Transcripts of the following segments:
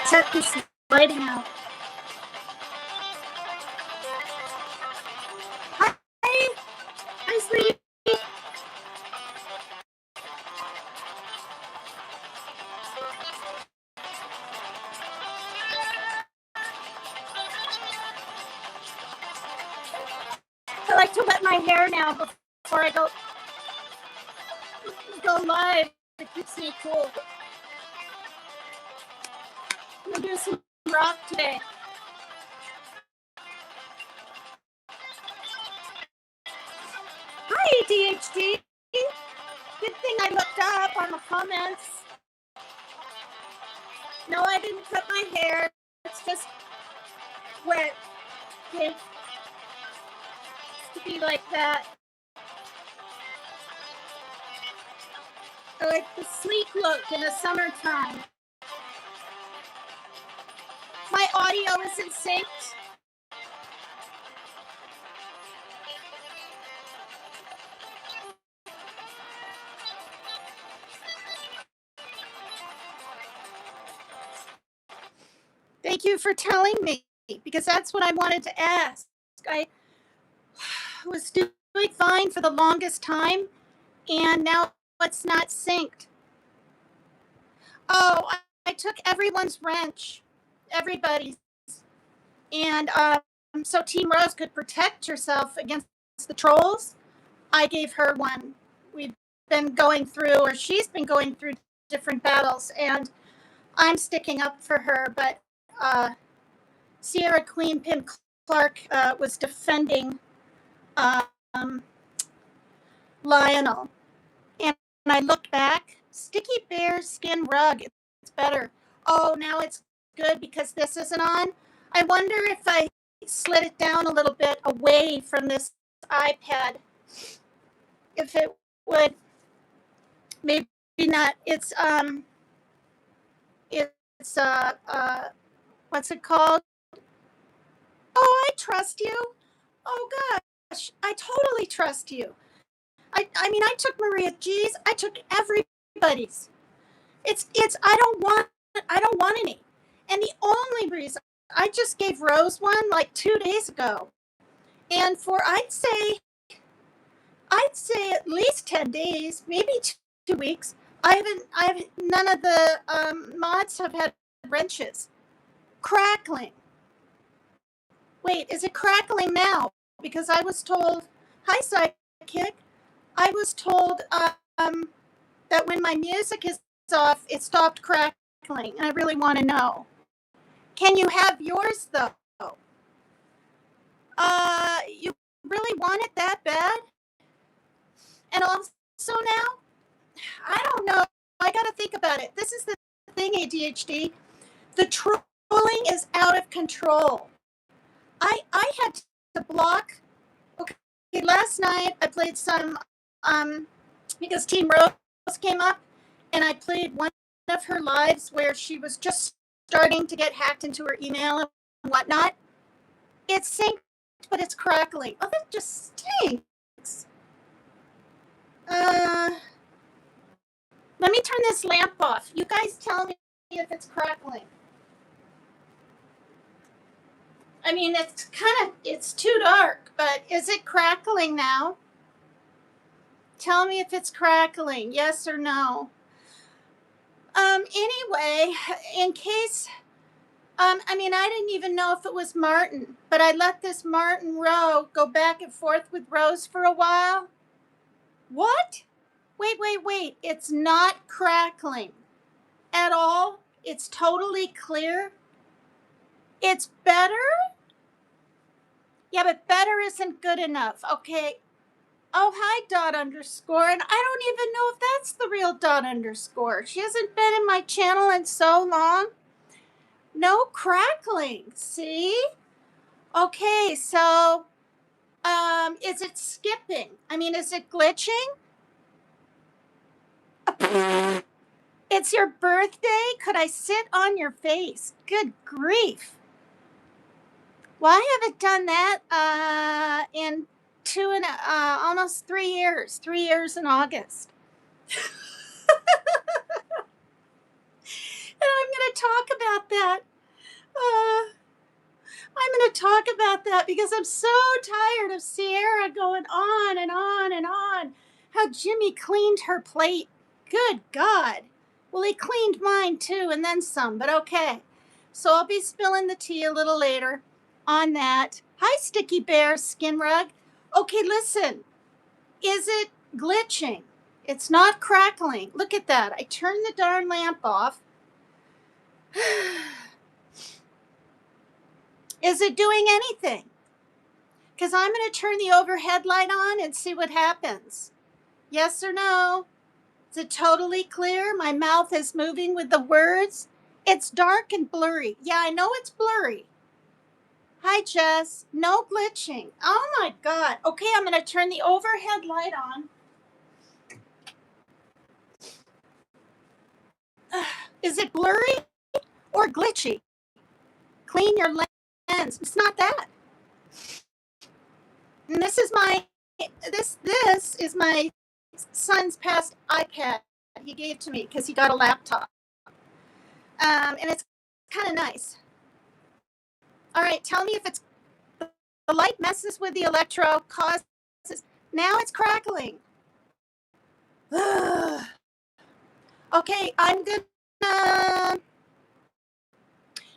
set this lighting out. Hi, hi, sweetie. I like to wet my hair now before I go live. It keeps me cool. We'll do some rock today. Hi, ADHD. Good thing I looked up on the comments. No, I didn't cut my hair. It's just wet. Okay. To be like that. I like the sleek look in the summertime. My audio isn't synced. Thank you for telling me, because that's what I wanted to ask. I was doing fine for the longest time, and now it's not synced. Oh, I took everyone's wrench, everybody's, and so Team Rose could protect herself against the trolls. I gave her one. We've been going through, or she's been going through different battles, and I'm sticking up for her. But Sierra Queen Pim Clark was defending Lionel, and I looked back. Sticky Bear Skin Rug. It's better. Oh, now it's good because this isn't on. I wonder if I slid it down a little bit away from this iPad, if it would. Maybe not. It's what's it called? Oh, I trust you. Oh gosh, I totally trust you. I mean, I took Maria G's. I took everybody's. It's I don't want any. And the only reason I just gave Rose one like 2 days ago, and for I'd say at least 10 days, maybe 2 weeks. I haven't. None of the mods have had wrenches. Crackling. Wait, is it crackling now? Because I was told. Hi, Sidekick. I was told that when my music is off, it stopped crackling, and I really want to know. Can you have yours though? You really want it that bad? And also now, I don't know. I got to think about it. This is the thing, ADHD. The trolling is out of control. I had to block. Okay, last night I played some because Team Rose came up, and I played one of her lives where she was just starting to get hacked into her email and whatnot. It's synced, but it's crackling. Oh, that just stinks. Let me turn this lamp off. You guys tell me if it's crackling. I mean, it's too dark, but is it crackling now? Tell me if it's crackling, yes or no. Anyway, in case, I mean, I didn't even know if it was Martin, but I let this Martin Rowe go back and forth with Rose for a while. What? Wait. It's not crackling at all. It's totally clear. It's better? Yeah, but better isn't good enough. Okay. Oh, hi, dot underscore. And I don't even know if that's the real dot underscore. She hasn't been in my channel in so long. No crackling. See? Okay, so is it skipping? I mean, is it glitching? It's your birthday? Could I sit on your face? Good grief. Well, I haven't done that in almost 3 years. 3 years in August. And I'm going to to talk about that. Uh, I'm going to talk about that because I'm so tired of Sierra going on and on and on. How Jimmy cleaned her plate. Good God. Well, he cleaned mine too, and then some, but okay. So I'll be spilling the tea a little later on that. Hi, Sticky Bear Skin Rug. Okay, listen. Is it glitching? It's not crackling. Look at that. I turned the darn lamp off. Is it doing anything? Because I'm going to turn the overhead light on and see what happens. Yes or no? Is it totally clear? My mouth is moving with the words. It's dark and blurry. Yeah, I know it's blurry. Hi, Jess. No glitching. Oh my God. Okay, I'm going to turn the overhead light on. Is it blurry or glitchy? Clean your lens. It's not that. And this is my son's past iPad he gave to me because he got a laptop. And it's kind of nice. All right, tell me if it's the light messes with the electro, causes. Now it's crackling. Okay, I'm gonna.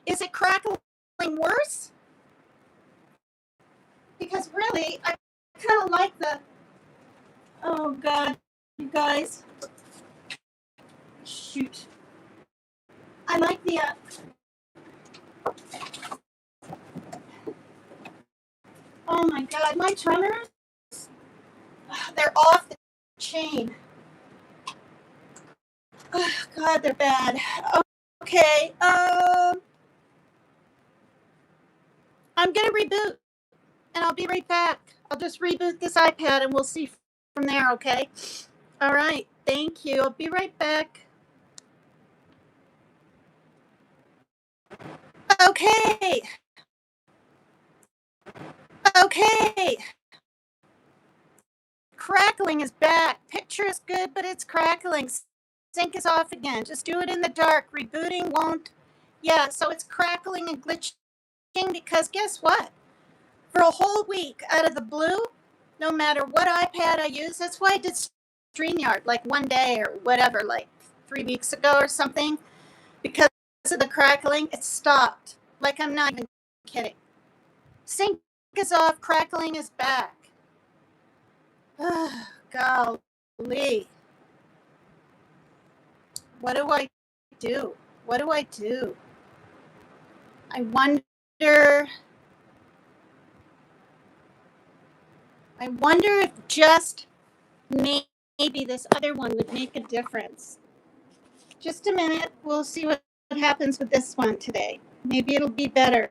Is it crackling worse? Because really, I kind of like the. Oh God, you guys. Shoot. I like the. Oh my God, my tremors. They're off the chain. Oh, God, they're bad. Okay. I'm gonna reboot, and I'll be right back. I'll just reboot this iPad, and we'll see from there. Okay. All right. Thank you. I'll be right back. Okay. Okay. Crackling is back. Picture is good, but it's crackling. Sync is off again. Just do it in the dark. Rebooting won't. Yeah, so it's crackling and glitching because guess what? For a whole week out of the blue, no matter what iPad I use, that's why I did StreamYard like one day or whatever, like 3 weeks ago or something. Because of the crackling, it stopped. Like I'm not even kidding. Sync is off, crackling is back. Golly. What do I do? What do I do? I wonder if just maybe this other one would make a difference. Just a minute. We'll see what happens with this one today. Maybe it'll be better.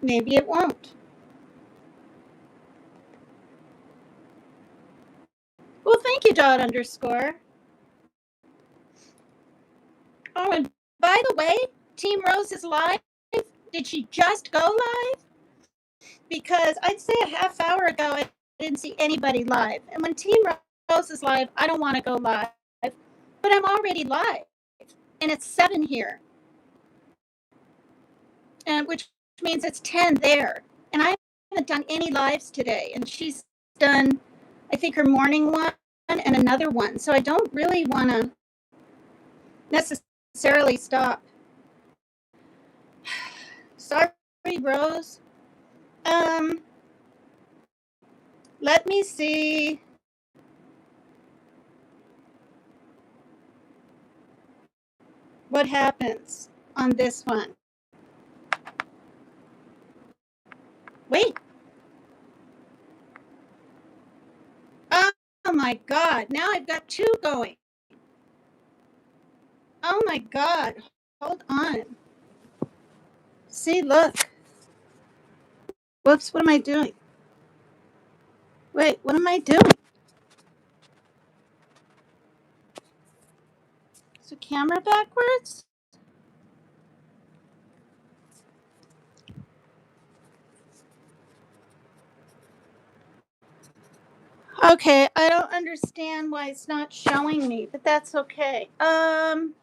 Maybe it won't. Well, thank you, Dot underscore. Oh, and by the way, Team Rose is live. Did she just go live? Because I'd say a half hour ago I didn't see anybody live. And when Team Rose is live, I don't want to go live. But I'm already live. And it's 7 here. And which means it's 10 there. And I haven't done any lives today. And she's done, I think, her morning one and another one. So I don't really want to necessarily stop. Sorry, Rose. Let me see. What happens on this one? Wait. Oh my God. Now I've got 2 going. Oh my God. Hold on. See, look. Whoops, what am I doing? Wait, what am I doing? Is the camera backwards? Okay, I don't understand why it's not showing me, but that's okay. How's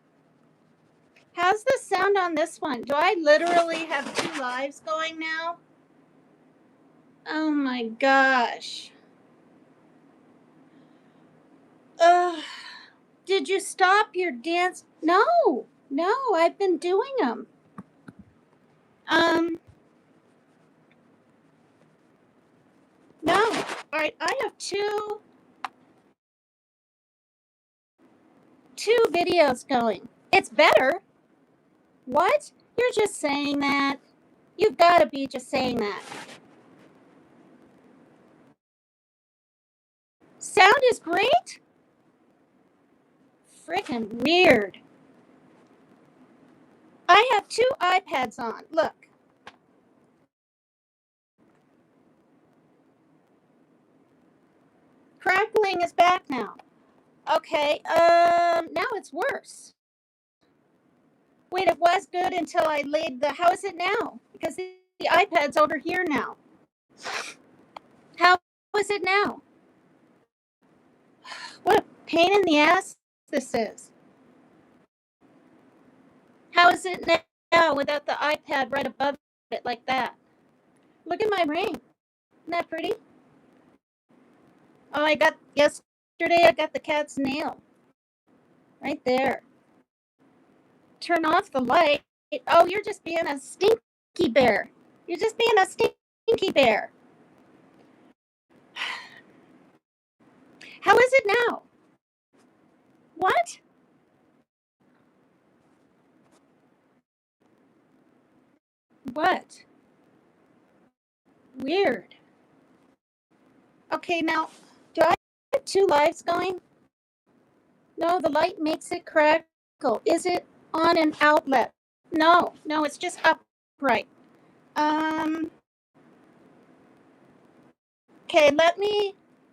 the sound on this one? Do I literally have two lives going now? Oh my gosh. Ugh. Did you stop your dance? No, I've been doing them. No. All right, I have two videos going. It's better. What? You're just saying that. You've got to be just saying that. Sound is great? Freaking weird. I have two iPads on. Look. Crackling is back now. Okay, now it's worse. Wait, it was good until I laid the. How is it now? Because the iPad's over here now. How is it now? What a pain in the ass this is. How is it now without the iPad right above it like that? Look at my ring. Isn't that pretty? Oh, yesterday I got the cat's nail. Right there. Turn off the light. Oh, you're just being a stinky bear. You're just being a stinky bear. How is it now? What? What? Weird. Okay, now, do I have two lives going? No, the light makes it crackle. Is it on an outlet? No, it's just upright. Okay,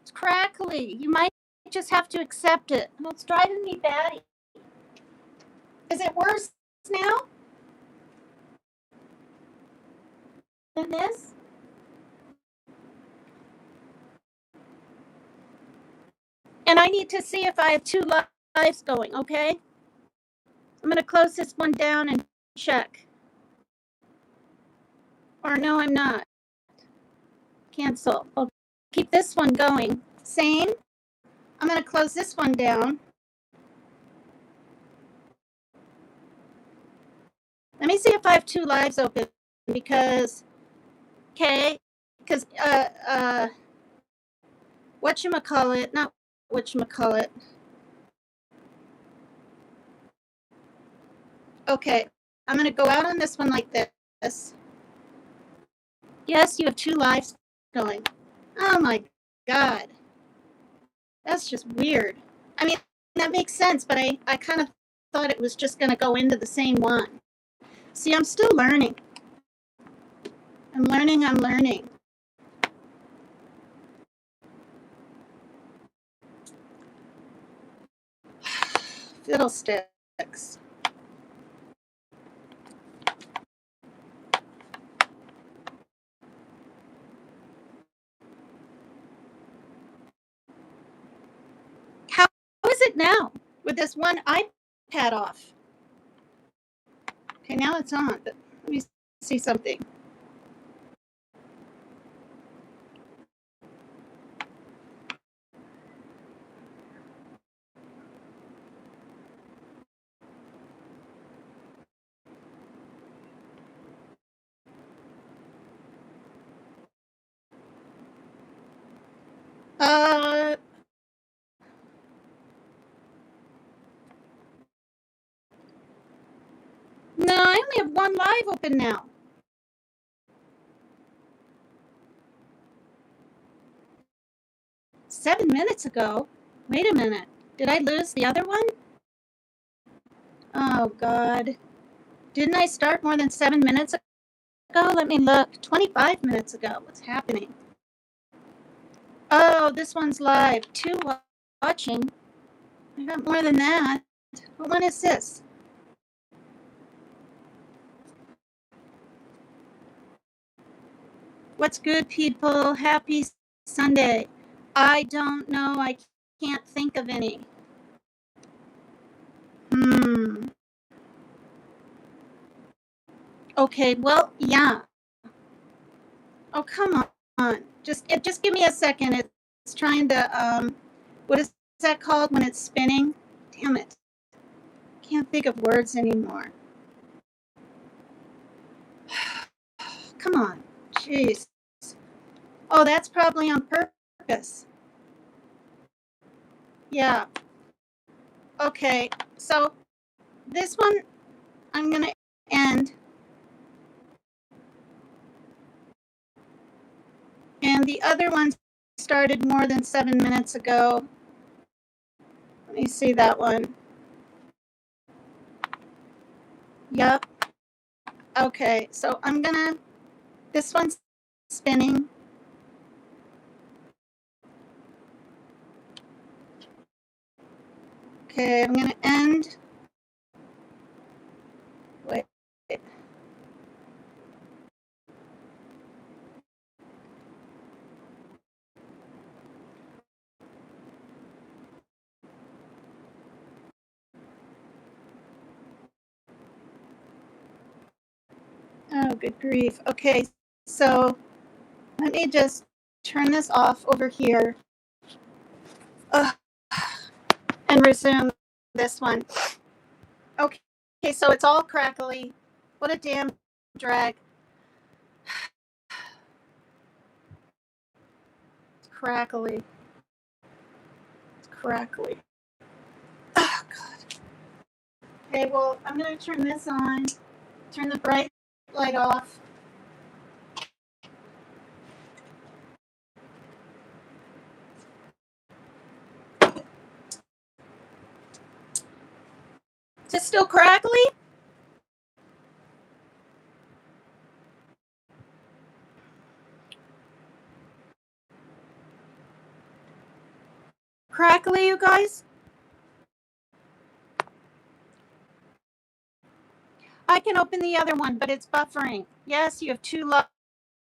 it's crackly. You might just have to accept it. It's driving me batty. Is it worse now than this? And I need to see if I have two lives going, okay? I'm going to close this one down and check. Or no, I'm not. Cancel. I'll keep this one going. Same. I'm going to close this one down. Let me see if I have two lives open because, whatchamacallit, not whatchamacallit. Okay, I'm going to go out on this one like this. Yes, you have two lives going. Oh my God. That's just weird. I mean, that makes sense, but I kind of thought it was just going to go into the same one. See, I'm still learning. I'm learning. Fiddlesticks. How is it now with this one iPad off? Okay, now it's on, but let me see something. No, I only have one live open now. Seven minutes ago? Wait a minute. Did I lose the other one? Oh, God. Didn't I start more than 7 minutes ago? Let me look. 25 minutes ago. What's happening? Oh, this one's live. Two watching. I got more than that. What one is this? What's good, people? Happy Sunday. I don't know. I can't think of any. Hmm. Okay, well, yeah. Oh, come on. Just give me a second. It's trying to what is that called when it's spinning? Damn it. Can't think of words anymore. Come on. Jeez. Oh, that's probably on purpose. Yeah. Okay. So this one I'm going to end. And the other one started more than 7 minutes ago. Let me see that one. Yep. Okay. So I'm going to, this one's spinning. Okay. I'm going to end. Wait. Oh, good grief. Okay. So let me just turn this off over here. Ugh, and resume this one. Okay, so it's all crackly. What a damn drag. It's crackly. It's crackly. Oh, God. Okay, well, I'm going to turn this on. Turn the bright light off. Is it still crackly? Crackly, you guys? I can open the other one, but it's buffering. Yes, you have two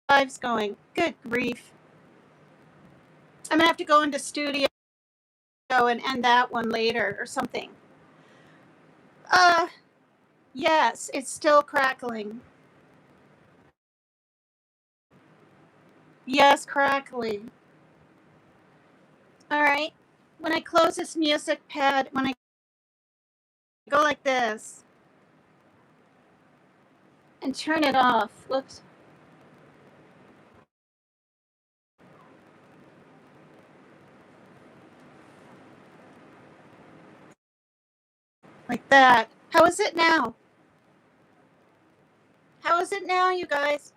lives going. Good grief. I'm going to have to go into studio and end that one later or something. Yes, it's still crackling. Yes, crackly. All right. When I close this music pad, when I go like this and turn it off, whoops. Like that. How is it now? How is it now, you guys?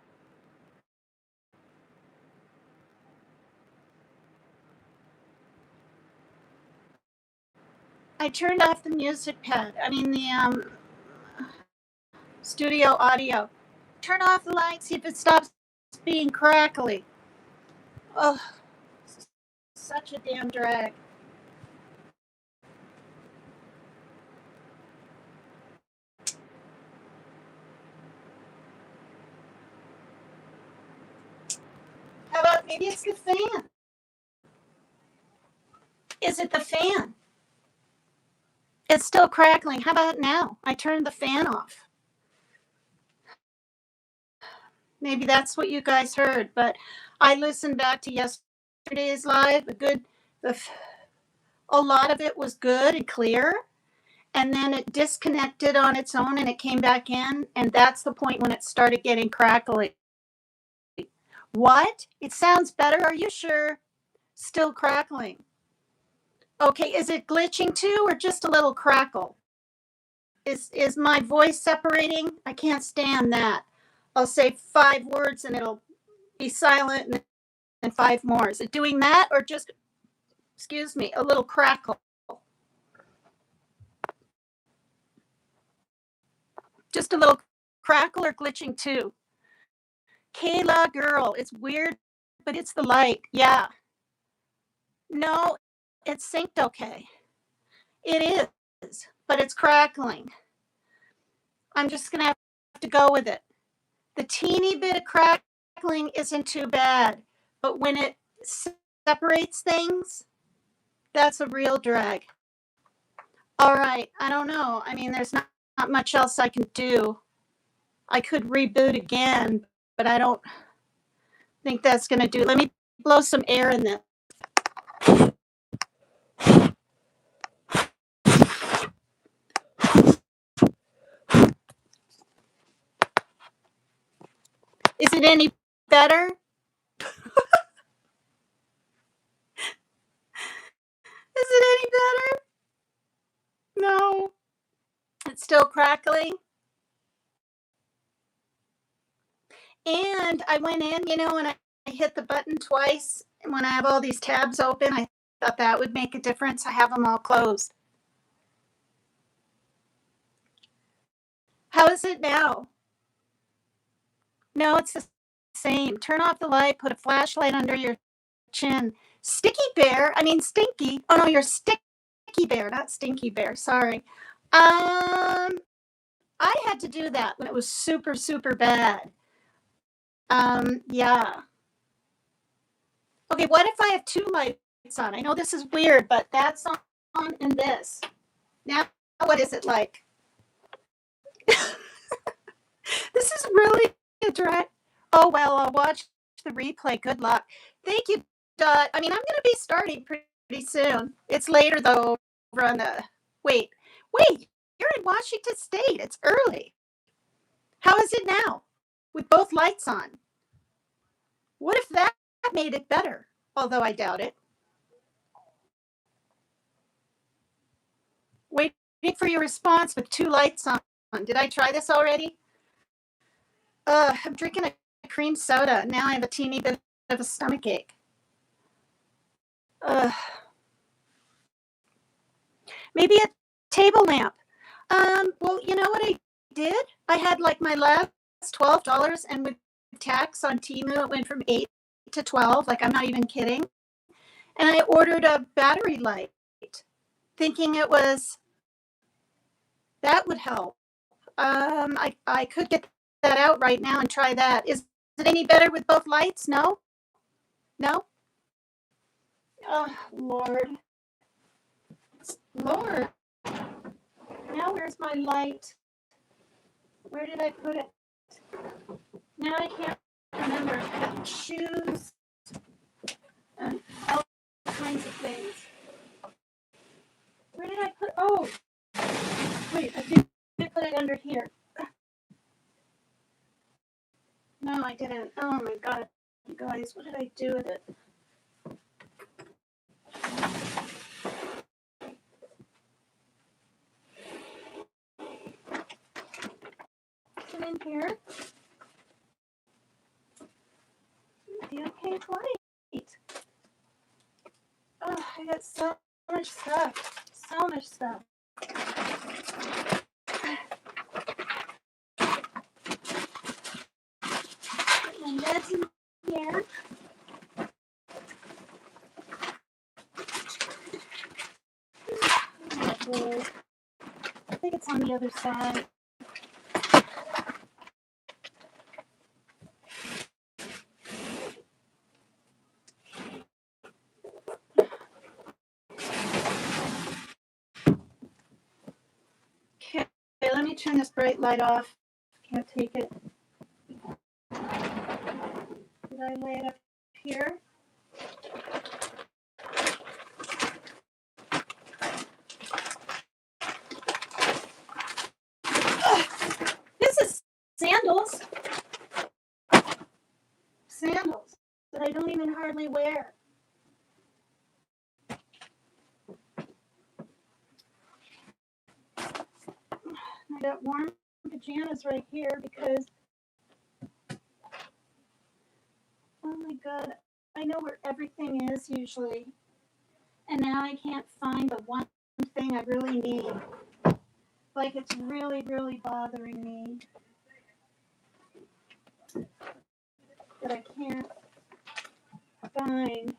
I turned off the music pad. I mean, the studio audio. Turn off the light, see if it stops being crackly. Oh, such a damn drag. How about maybe it's the fan? Is it the fan? It's still crackling. How about now? I turned the fan off. Maybe that's what you guys heard, but I listened back to yesterday's live. A lot of it was good and clear, and then it disconnected on its own and it came back in, and that's the point when it started getting crackly. What? It sounds better. Are you sure? Still crackling. Okay, is it glitching too, or just a little crackle? Is my voice separating? I can't stand that. I'll say 5 words and it'll be silent and 5 more. Is it doing that or just, excuse me, a little crackle? Just a little crackle or glitching too? Kayla, girl, it's weird, but it's the light. Yeah. No, it's synced okay. It is, but it's crackling. I'm just going to have to go with it. The teeny bit of crackling isn't too bad, but when it separates things, that's a real drag. All right, I don't know. I mean, there's not much else I can do. I could reboot again, but I don't think that's going to do. Let me blow some air in this. Is it any better? Is it any better? No. It's still crackling. And I went in, when I hit the button twice, and when I have all these tabs open, I thought that would make a difference. I have them all closed. How is it now? No, it's the same. Turn off the light, put a flashlight under your chin. Sticky Bear, I mean Stinky. Oh no, you're Sticky Bear, not Stinky Bear. Sorry. I had to do that when it was super, super bad. Yeah. Okay, what if I have two lights on? I know this is weird, but that's on and this. Now, what is it like? This is really a drag. Oh, well, I'll watch the replay. Good luck. Thank you, Dot. I mean, I'm going to be starting pretty soon. It's later, though, over on the. Wait, you're in Washington State. It's early. How is it now with both lights on? What if that made it better? Although I doubt it. Waiting for your response with two lights on. Did I try this already? I'm drinking a cream soda. Now I have a teeny bit of a stomach ache. Maybe a table lamp. Well, you know what I did? I had like my last $12, and with tax on Temu, it went from 8 to 12. Like, I'm not even kidding. And I ordered a battery light, thinking that would help. I could get that out right now and try that. Is it any better with both lights? No? No? Oh, Lord. Lord. Now where's my light? Where did I put it? Now I can't remember. I got shoes and all kinds of things. Where did I put? Oh, wait, I think I put it under here. No, I didn't. Oh my God, you guys, what did I do with it? Is it in here? The okay light. Oh, I got so much stuff. So much stuff. And that's in here. Oh, I think it's on the other side. Okay, let me turn this bright light off. Can't take it. Did I lay it up here? This is sandals. Sandals that I don't even hardly wear. I got warm pajamas right here because, oh my God, I know where everything is usually. And now I can't find the one thing I really need. Like, it's really, really bothering me that I can't find.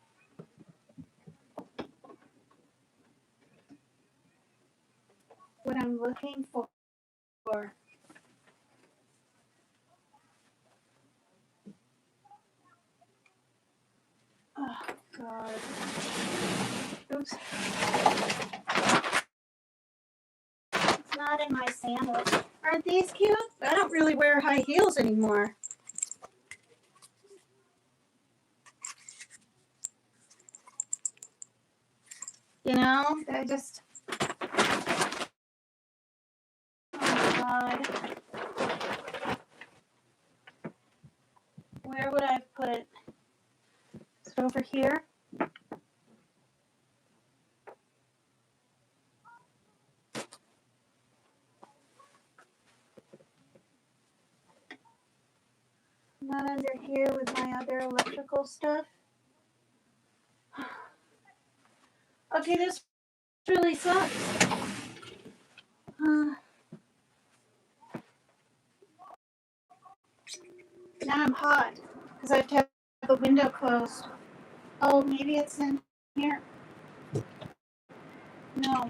What I'm looking for. God. Oops. It's not in my sandals. Aren't these cute? I don't really wear high heels anymore. You know, I just... Oh, God. Where would I put it? Is it over here? Not under here with my other electrical stuff. Okay, this really sucks. Now I'm hot because I have to have the window closed. Oh, maybe it's in here. No.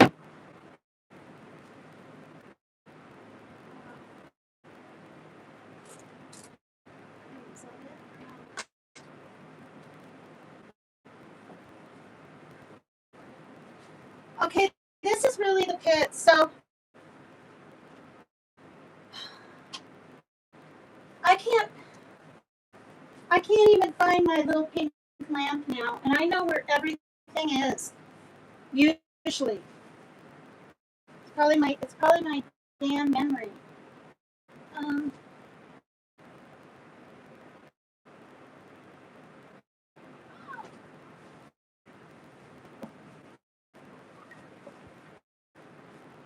Okay, this is really the pit. So I can't even find my little pink lamp now, and I know where everything is. Usually, it's probably my damn memory. Um,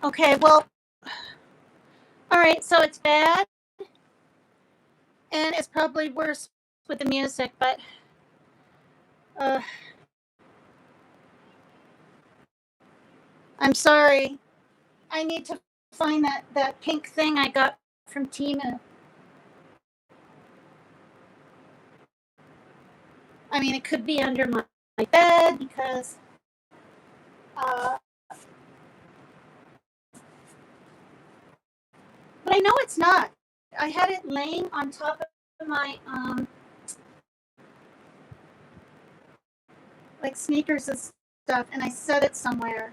okay, well, all right. So it's bad, and it's probably worse with the music, but I'm sorry. I need to find that pink thing I got from Temu. I mean, it could be under my bed because but I know it's not. I had it laying on top of my like sneakers and stuff, and I set it somewhere.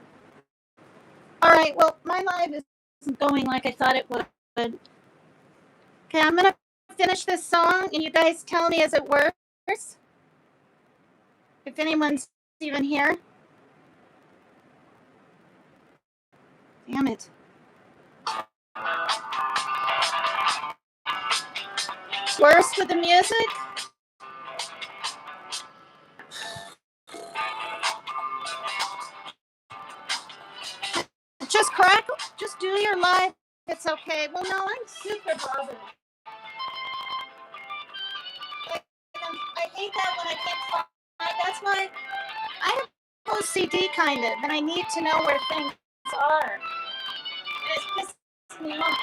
All right, well, my live isn't going like I thought it would. Okay, I'm gonna finish this song, and you guys tell me as it works. If anyone's even here. Damn it. Worse with the music? Just crackle. Just do your live. It's okay. Well, no, I'm super bothered. I hate that when I can't find. That's why I have OCD kind of, and I need to know where things are. And it's pissing me off.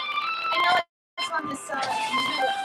I know it's on this side.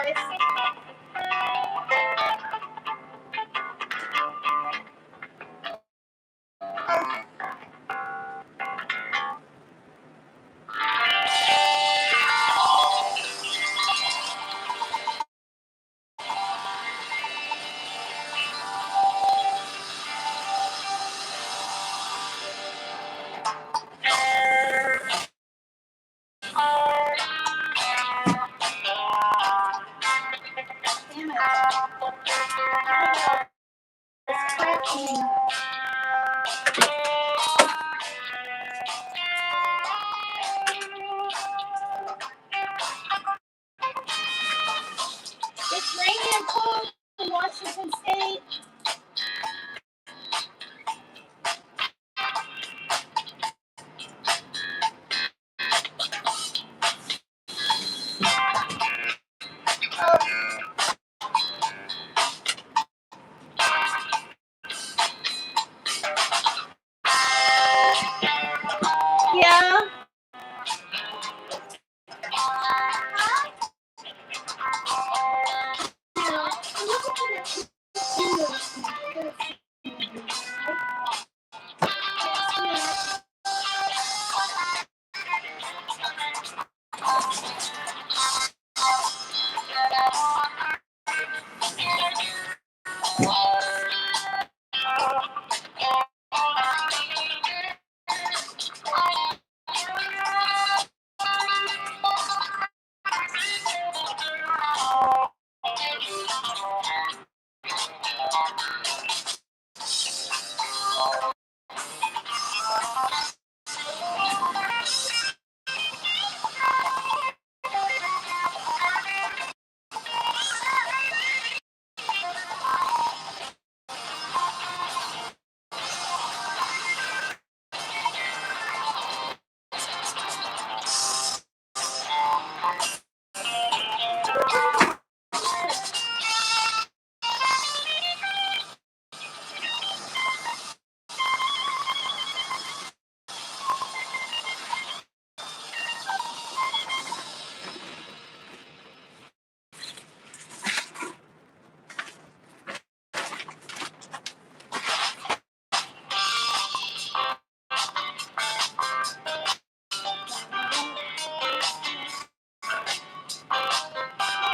guys. Damn it. It's cracking. It's raining and cold in Washington State. Yeah.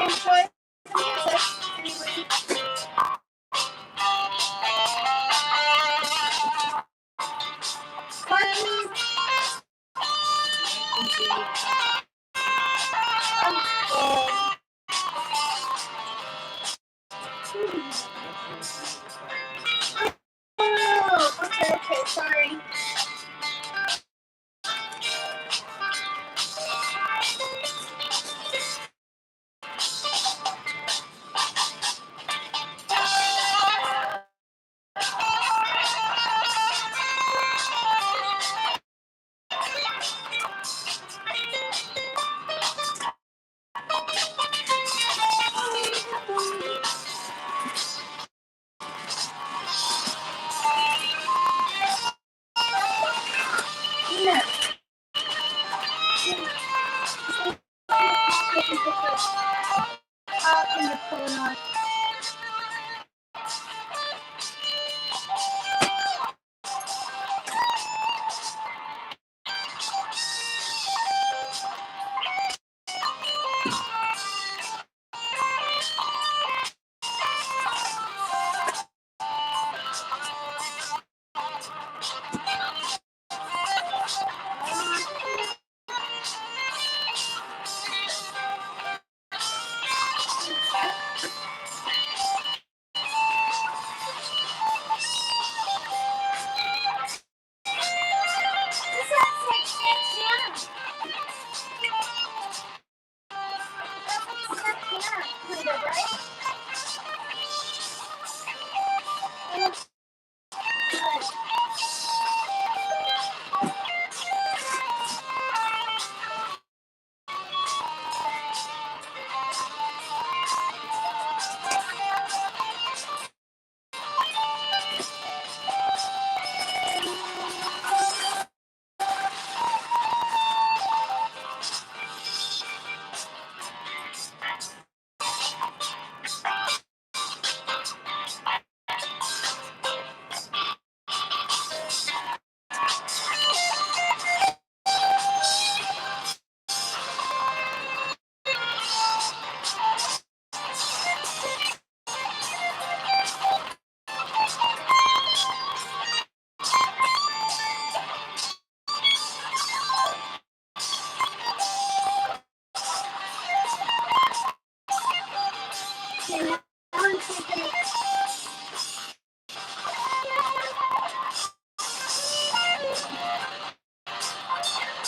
Enjoy the music. Oh, okay, sorry.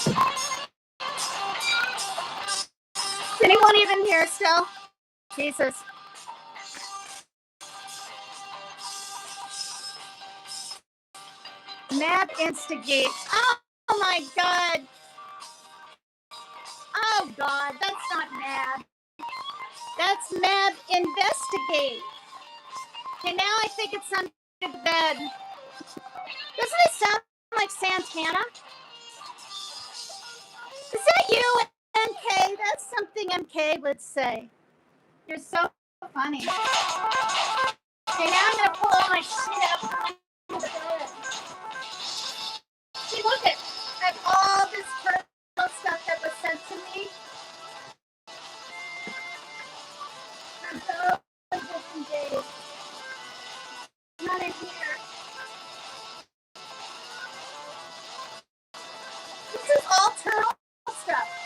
Is anyone even here still? Jesus. Mab instigate. Oh my God. Oh God, that's not Mab. That's Mab investigate. Okay, now I think it's under the bed. Doesn't it sound like Santana? Is that you, MK? That's something MK would say. You're so funny. Okay, now I'm gonna pull all my shit up. See, look at all this personal stuff that was sent to me. From those different days. None in here. This is all turtle stuff.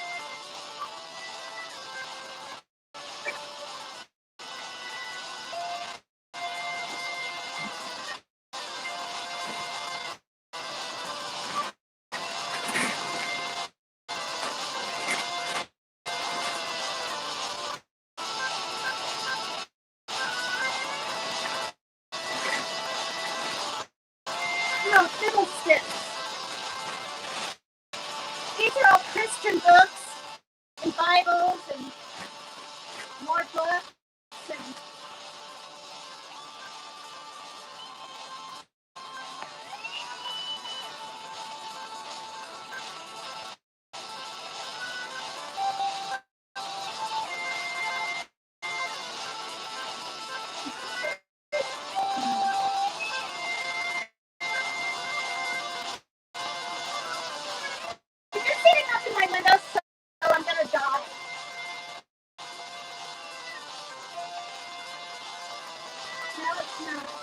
No, fiddlesticks. These are all Christian books and Bibles and more books and you're sitting up in my window, so I'm gonna die. No, it's not.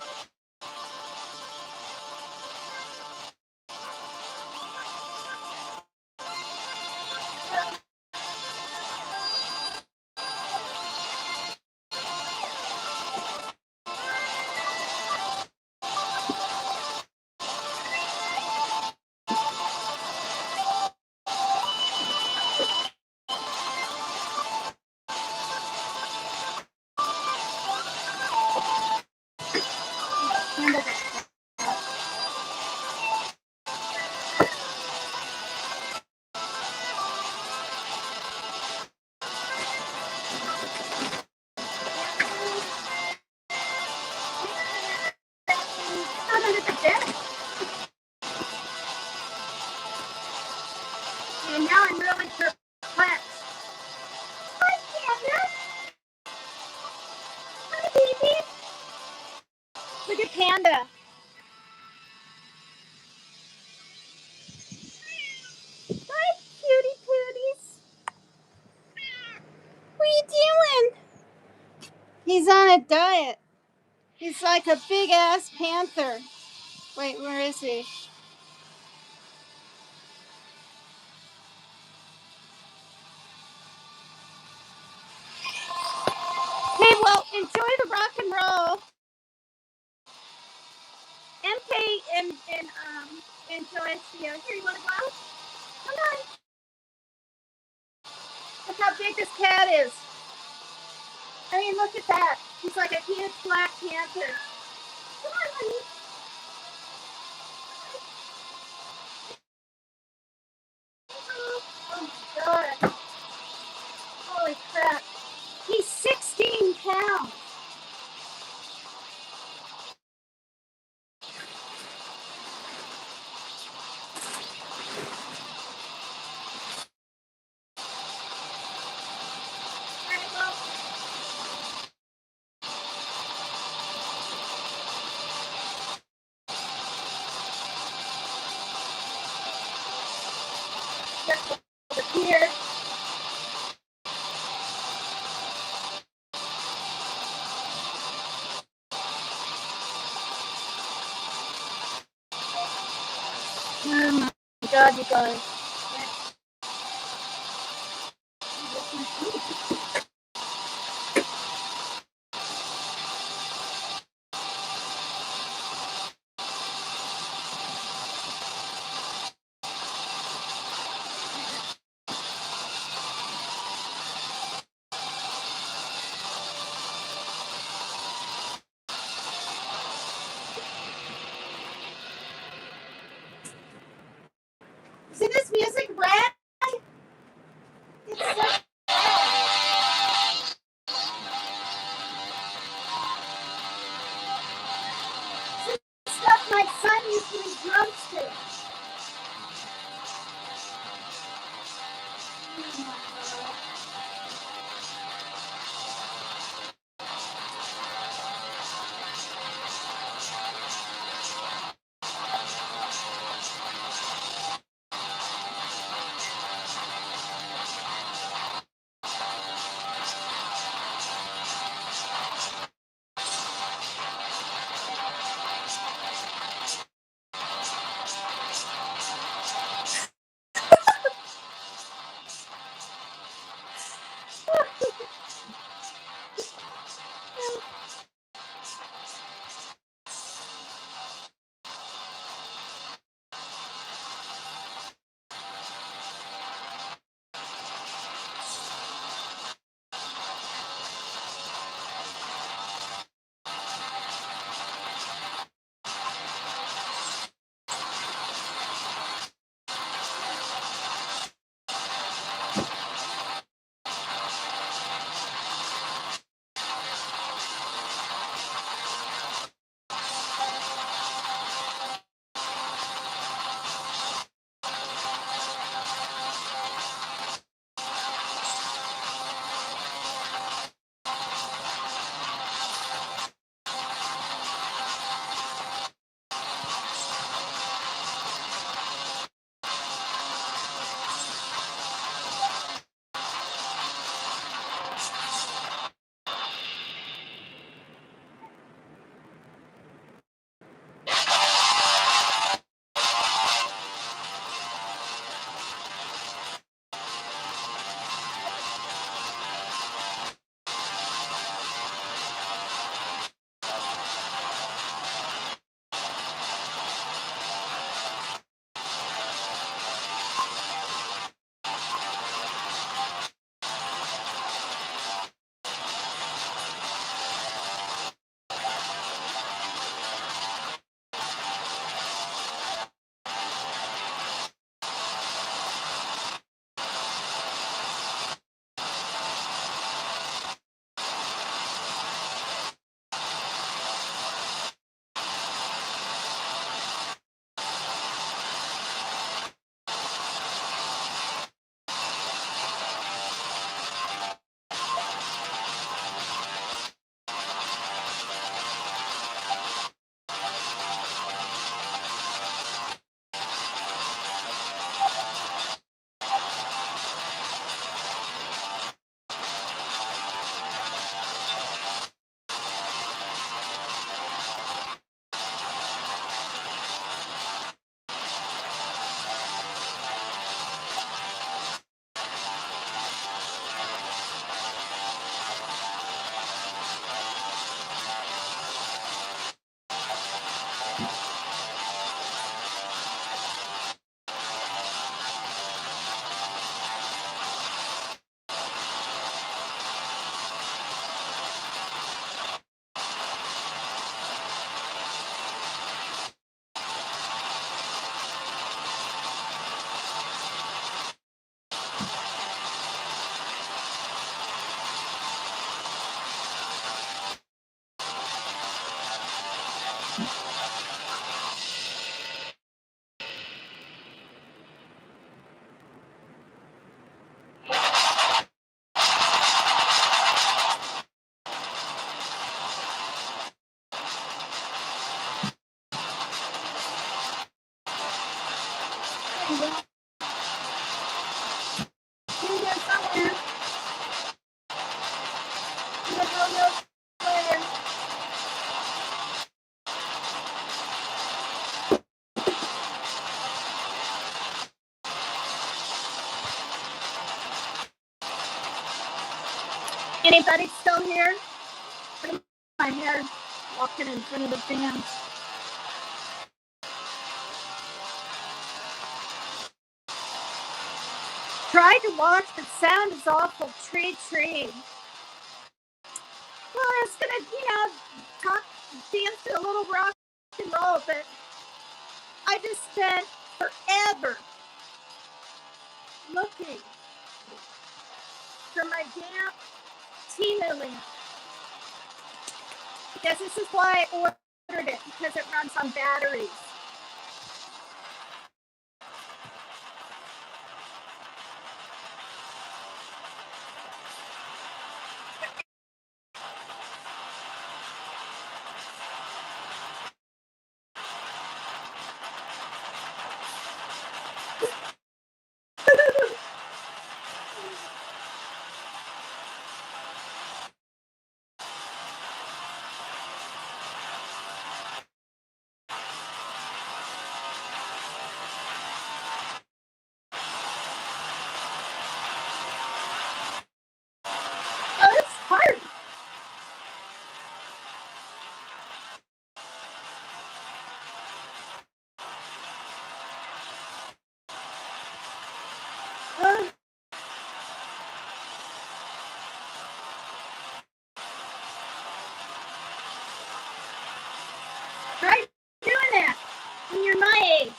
Not under the bed. And now I'm really perplexed. Hi, Panda. Hi, baby. Look at Panda. Hi, cutie pooties. What are you doing? He's on a diet. He's like a big ass panther. Wait, where is he? Hey, well, enjoy the rock and roll. MK and enjoy Theo. Here, you want to go? Come on. Look how big this cat is. I mean, look at that. He's like a huge black panther. Come on, honey. Oh my God. Holy crap. He's 16 pounds. Here. Oh my God, you guys. Anybody still here? Look at my hair walking in front of the fan. Tried to watch, but sound is awful. Tree. Well, I was gonna, dance to a little rock and roll, but I just spent forever looking for my damn Temu lamp. Because this is why I ordered it, because it runs on batteries. Uh, try doing that when you're my age.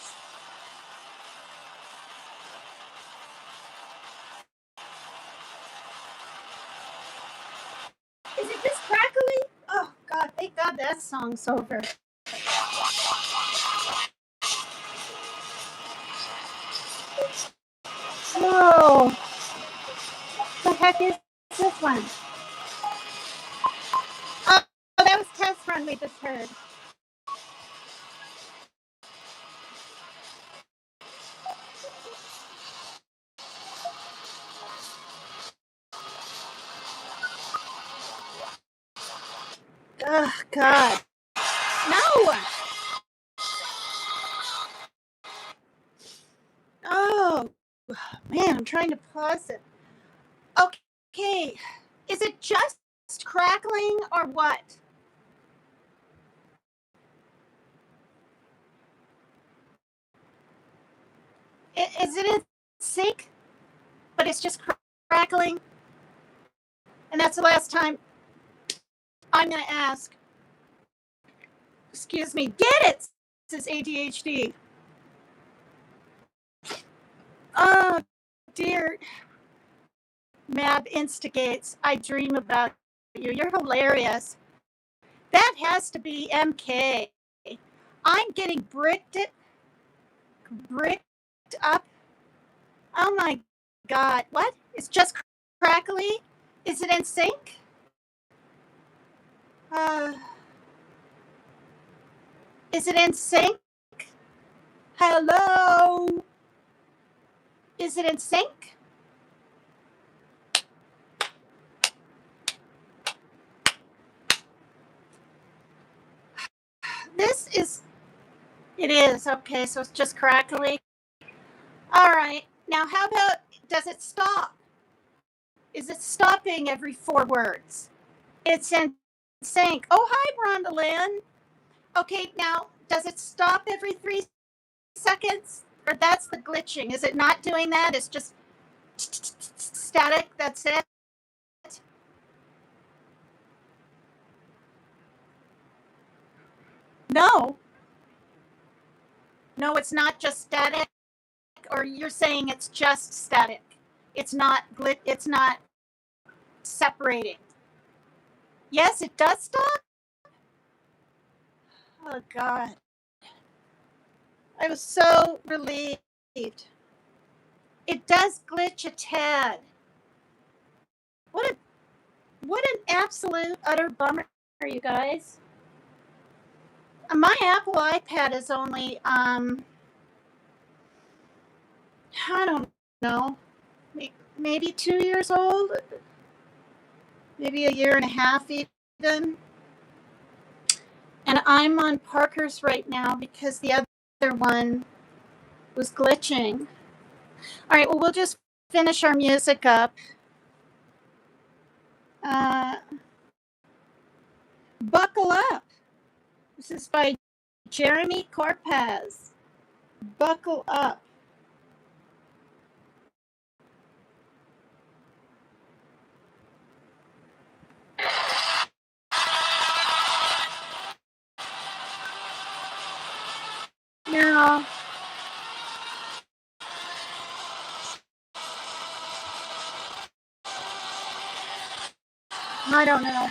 Is it just crackly? Oh God, thank God that song's over. Oh, what the heck is this one? Oh, that was Test Run we just heard. Oh God, no! Oh man, I'm trying to pause it. Okay, is it just crackling or what? Is it in sync, but it's just crackling? And that's the last time I'm going to ask. Excuse me, get it, says ADHD. Oh, dear. Mab instigates. I dream about you. You're hilarious. That has to be MK. I'm getting bricked up. Oh my God. What? It's just crackly? Is it in sync? Is it in sync? Hello? Is it in sync? It is. Okay, so it's just crackly. All right. Now, how about, does it stop? Is it stopping every 4 words? It's in sync. Oh, hi, Rhonda Lynn. Okay, now, does it stop every 3 seconds? Or that's the glitching? Is it not doing that? It's just static? That's it? No. No, it's not just static. Or you're saying it's just static. It's not it's not separating. Yes, it does stop. Oh God. I was so relieved. It does glitch a tad. What an absolute utter bummer, you guys. My Apple iPad is only I don't know, maybe 2 years old, maybe a year and a half even. And I'm on Parker's right now because the other one was glitching. All right, well, we'll just finish our music up. Buckle up. This is by Jeremy Corpaz. Buckle up. No. I don't know.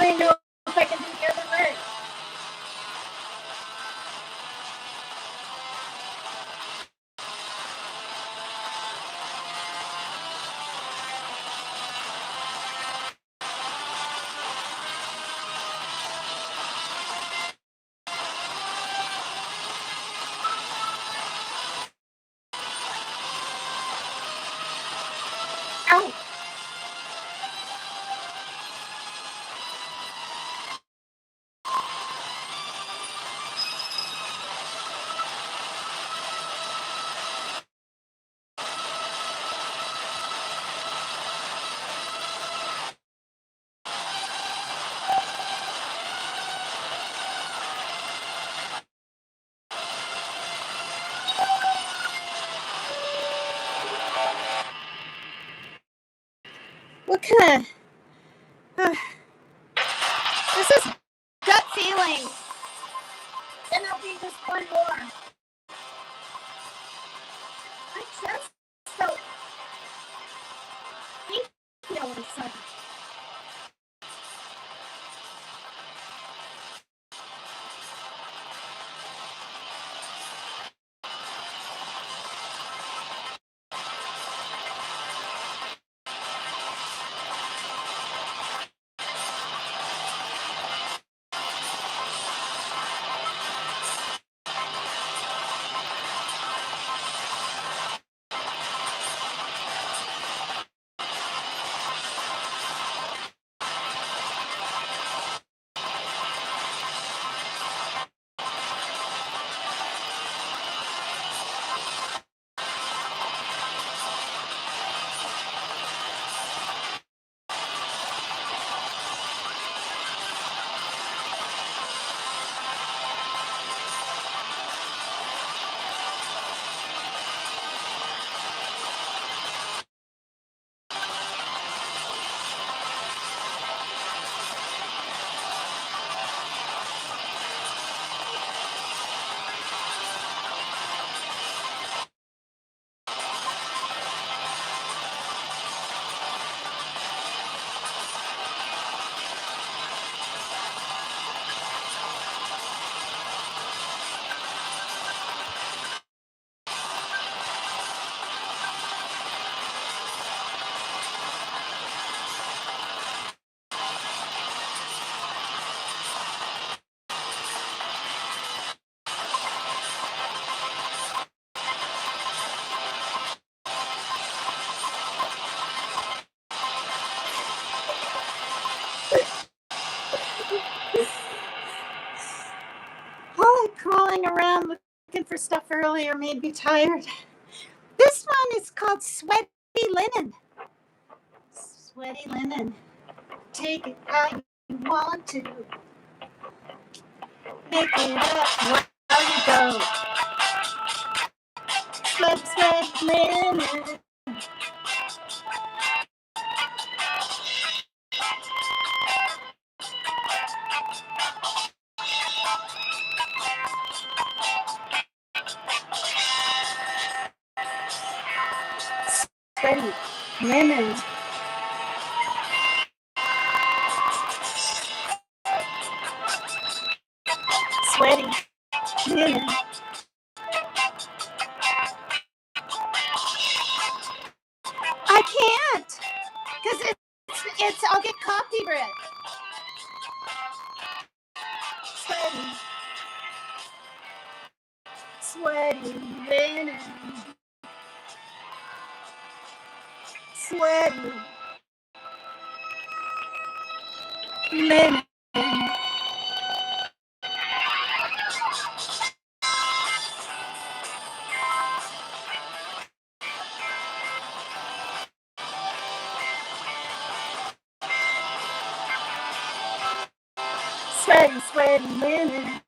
I know if I can do the other leg. Ow! What kind of... this is gut feeling. And there'll be just one more. I just felt pain all of a sudden. Holly crawling around looking for stuff earlier made me tired. This one is called Sweaty Linen. Sweaty Linen. Take it how you want to. Make it up while you go. Sweat linen. Sweaty linen. Sweaty linen. I can't, because it's I'll get copyright. Sweaty linen. Sweaty linen. Sweaty linen.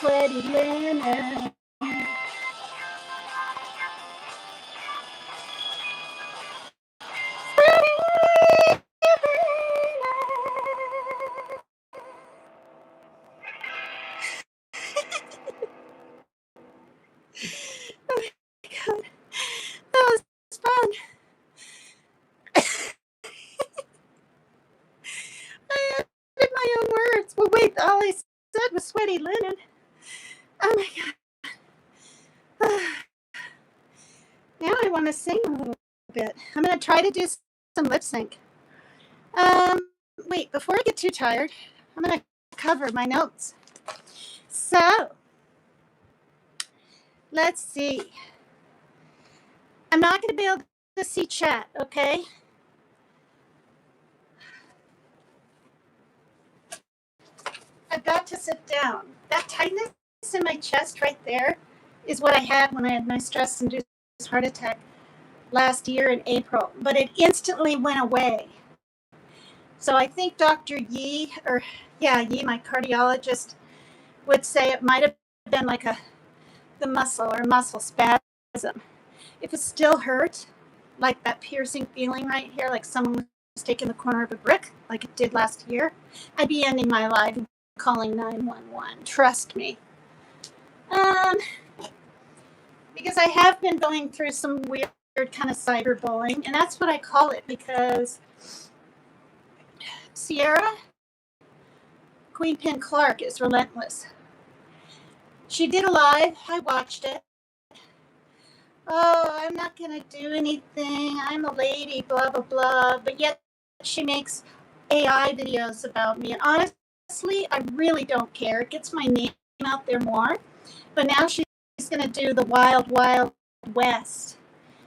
Sweaty linen. shorts. Well, wait, all I said was sweaty linen. Oh my God. Now I want to sing a little bit. I'm going to try to do some lip sync. Wait, before I get too tired, I'm going to cover my notes. So, let's see. I'm not going to be able to see chat, okay? I've got to sit down. That tightness in my chest right there is what I had when I had my stress-induced heart attack last year in April, but it instantly went away. So I think Dr. Yee, my cardiologist, would say it might have been like the muscle spasm. If it still hurt, like that piercing feeling right here, like someone was taking the corner of a brick, like it did last year, I'd be ending my life and calling 911. Trust me. Because I have been going through some weird kind of cyberbullying, and that's what I call it, because Sierra Queen Pin Clark is relentless. She did a live. I watched it. Oh, I'm not going to do anything. I'm a lady, blah, blah, blah. But yet she makes AI videos about me. And honestly, I really don't care. It gets my name out there more. But now she's going to do the Wild Wild West.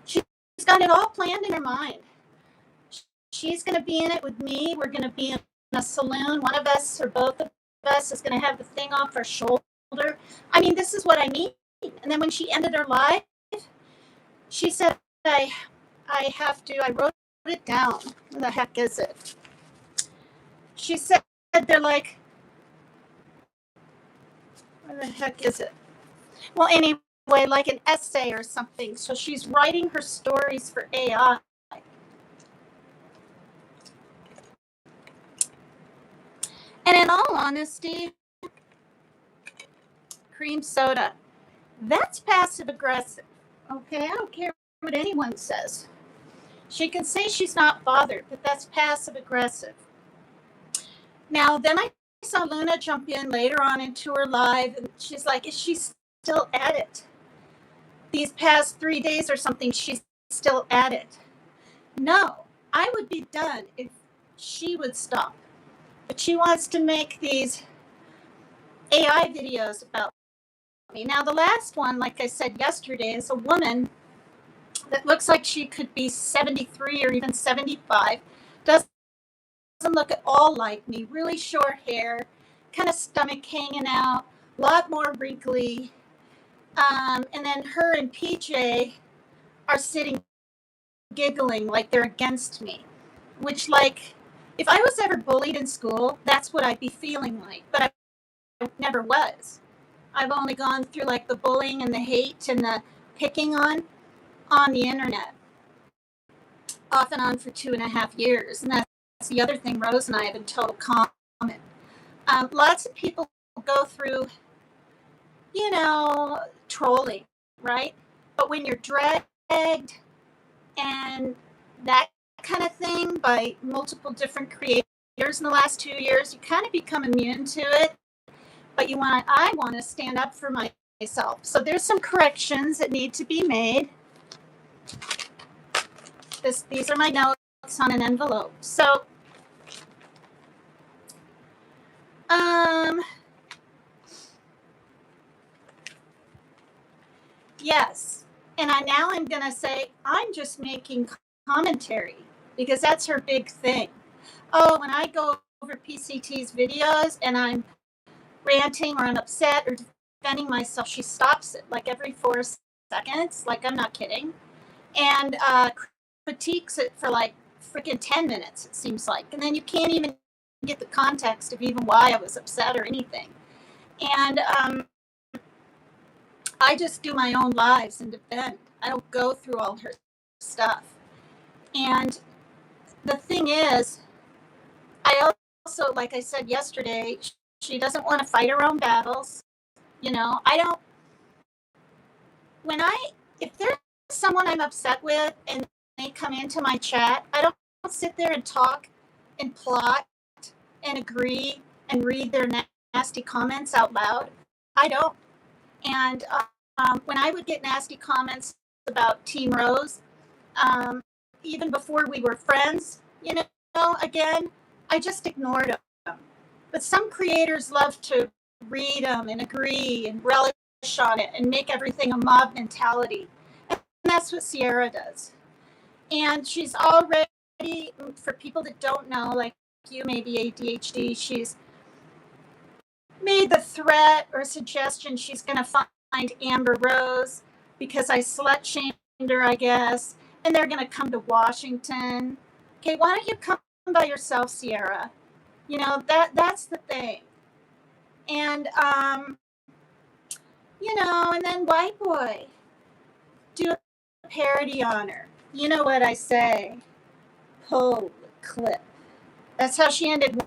She's got it all planned in her mind. She's going to be in it with me. We're going to be in a saloon. One of us or both of us is going to have the thing off our shoulder. I mean, this is what I mean. And then when she ended her live, she said, I wrote it down. Where the heck is it? She said, they're like, where the heck is it? Well, anyway, like an essay or something. So she's writing her stories for AI. And in all honesty, cream soda, that's passive aggressive. Okay, I don't care what anyone says. She can say she's not bothered, but that's passive aggressive. Now, then I saw Luna jump in later on into her live, and she's like, is she still at it? These past 3 days or something, she's still at it. No, I would be done if she would stop. But she wants to make these AI videos about me. Now, the last one, like I said yesterday, is a woman that looks like she could be 73 or even 75. Doesn't look at all like me. Really short hair, kind of stomach hanging out, a lot more wrinkly. And then her and PJ are sitting giggling like they're against me, which, like, if I was ever bullied in school, that's what I'd be feeling like. But I never was. I've only gone through like the bullying and the hate and the picking on the internet, off and on for 2.5 years. And that's the other thing Rose and I have in total common. Lots of people go through, trolling, right? But when you're dragged and that kind of thing by multiple different creators in the last 2 years, you kind of become immune to it. But I want to stand up for myself. So there's some corrections that need to be made. These are my notes on an envelope. So, yes. And I'm going to say, I'm just making commentary because that's her big thing. Oh, when I go over PCT's videos and I'm ranting or I'm upset or defending myself, she stops it like every 4 seconds. Like, I'm not kidding. And critiques it for like freaking 10 minutes, it seems like. And then you can't even get the context of even why I was upset or anything. And I just do my own lives and defend. I don't go through all her stuff. And the thing is, I also, like I said yesterday, she doesn't want to fight her own battles. If there's someone I'm upset with and they come into my chat, I don't sit there and talk and plot and agree and read their nasty comments out loud. I don't. And when I would get nasty comments about Team Rose, even before we were friends, again, I just ignored them. But some creators love to read them and agree and relish on it and make everything a mob mentality. And that's what Sierra does. And she's already, for people that don't know, like you, maybe ADHD, she's made the threat or suggestion she's going to find Amber Rose because I slut shamed her, I guess, and they're going to come to Washington. Okay, why don't you come by yourself, Sierra? That's the thing. And and then White Boy do a parody on her. You know what I say? Holy clip. That's how she ended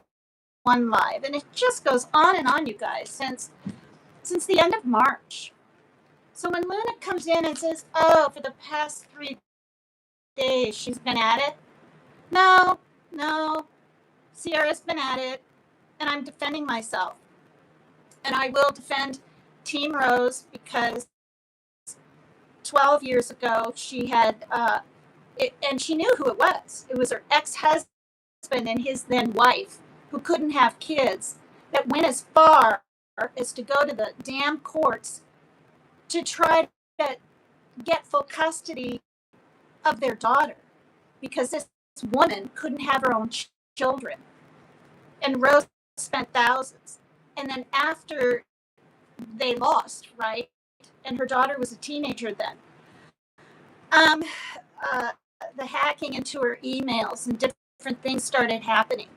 one live, and it just goes on and on, you guys, since the end of March. So when Luna comes in and says, "Oh, for the past 3 days she's been at it," no, Sierra's been at it, and I'm defending myself, and I will defend Team Rose because 12 years ago she had and she knew who it was. It was her ex-husband and his then wife, who couldn't have kids, that went as far as to go to the damn courts to try to get full custody of their daughter because this woman couldn't have her own children. And Rose spent thousands. And then after they lost, right, and her daughter was a teenager then, the hacking into her emails and different things started happening.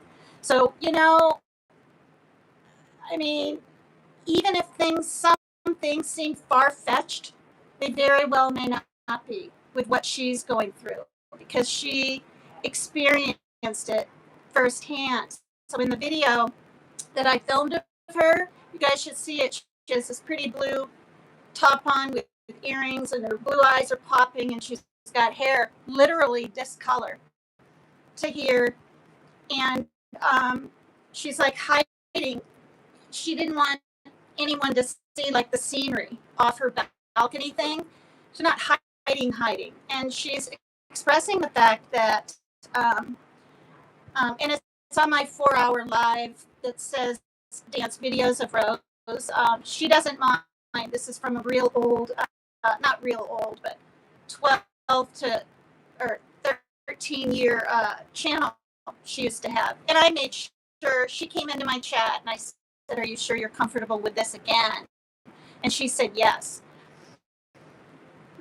So, I mean, even if some things seem far-fetched, they very well may not be with what she's going through because she experienced it firsthand. So in the video that I filmed of her, you guys should see it. She has this pretty blue top on with earrings, and her blue eyes are popping, and she's got hair literally this color to here. And she's like hiding. She didn't want anyone to see like the scenery off her balcony thing. She's not hiding. And she's expressing the fact that, and it's on my 4-hour live that says dance videos of Rose. She doesn't mind. This is from a real old, not real old, but 12 to or 13-year channel she used to have. And I made sure she came into my chat and I said, "Are you sure you're comfortable with this again?" And she said yes.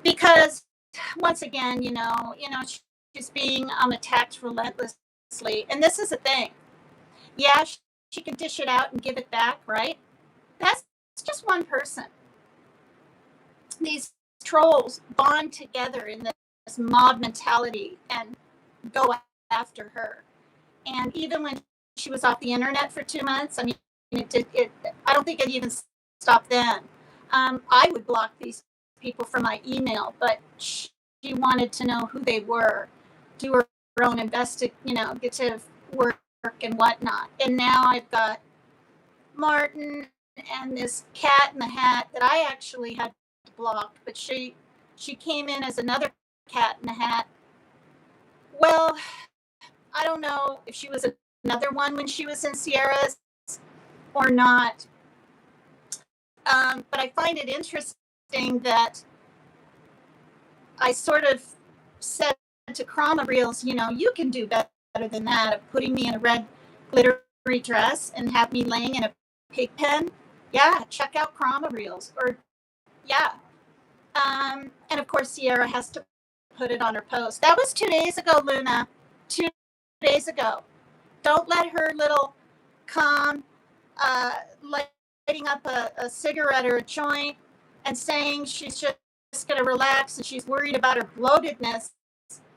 Because once again, she's being attacked relentlessly. And this is the thing. Yeah, she can dish it out and give it back, right? That's just one person. These trolls bond together in this mob mentality and go after her. And even when she was off the internet for 2 months, I mean, I don't think it even stopped then. I would block these people from my email, but she wanted to know who they were, do her own investigative work and whatnot. And now I've got Martin and this cat in the hat that I actually had to block, but she came in as another cat in the hat. Well, I don't know if she was another one when she was in Sierra's or not. But I find it interesting that I sort of said to Krama Reels, you can do better than that of putting me in a red glittery dress and have me laying in a pig pen. Yeah, check out Krama Reels. Or, yeah. And of course, Sierra has to put it on her post. That was 2 days ago, Luna. 2 days ago. Don't let her little calm, lighting up a cigarette or a joint and saying she's just going to relax and she's worried about her bloatedness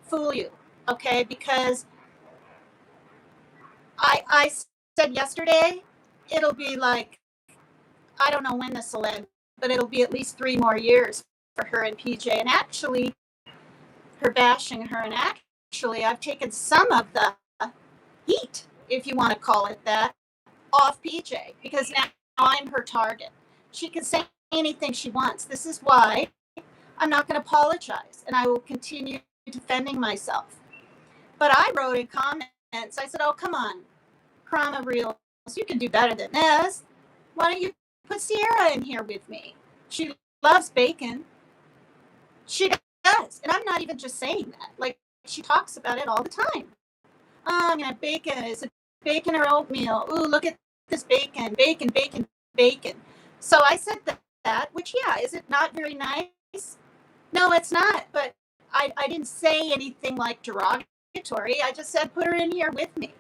fool you, okay? Because I said yesterday, it'll be like, I don't know when this will end, but it'll be at least 3 more years for her and PJ. And actually, her bashing her, and actually, I've taken some of the heat, if you want to call it that, off PJ because now I'm her target. She can say anything she wants. This is why I'm not going to apologize, and I will continue defending myself. But I wrote in comments, I said, oh, come on, Krama Reels, you can do better than this. Why don't you put Sierra in here with me? She loves bacon. She does. And I'm not even just saying that. Like, she talks about it all the time. I'm going to have bacon. Is it bacon or oatmeal? Ooh, look at this bacon, bacon, bacon, bacon. So I said that, which, yeah, is it not very nice? No, it's not. But I didn't say anything like derogatory. I just said, put her in here with me.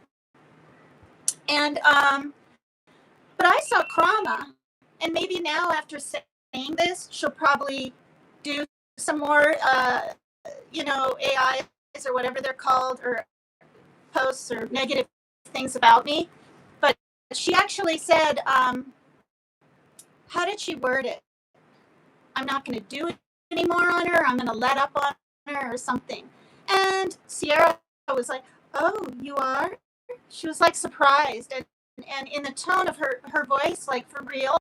And, but I saw Krama, and maybe now after saying this, she'll probably do some more, AIs or whatever they're called, or posts or negative things about me. But she actually said, how did she word it? I'm not going to do it anymore on her. I'm going to let up on her or something. And Sierra was like, oh, you are? She was like surprised. And in the tone of her voice, like for real,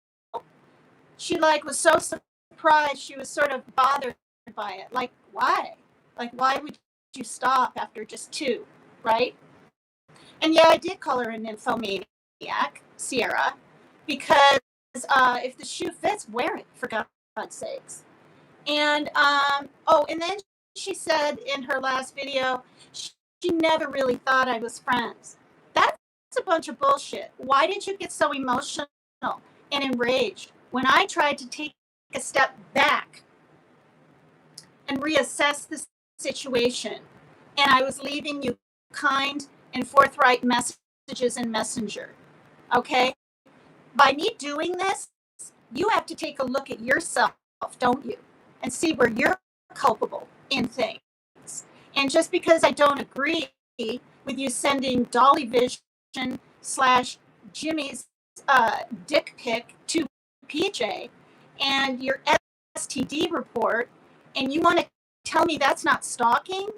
she like was so surprised. She was sort of bothered by it. Like, why? Like, why would you stop after just 2, right? And yeah, I did call her a nymphomaniac, Sierra, because if the shoe fits, wear it, for God's sakes. And, and then she said in her last video, she never really thought I was friends. That's a bunch of bullshit. Why did you get so emotional and enraged when I tried to take a step back and reassess the situation, and I was leaving you kind and forthright messages in Messenger? Okay? By me doing this, you have to take a look at yourself, don't you? And see where you're culpable in things. And just because I don't agree with you sending Dolly Vision / Jimmy's dick pic to PJ and your STD report, and you want to tell me that's not stalking?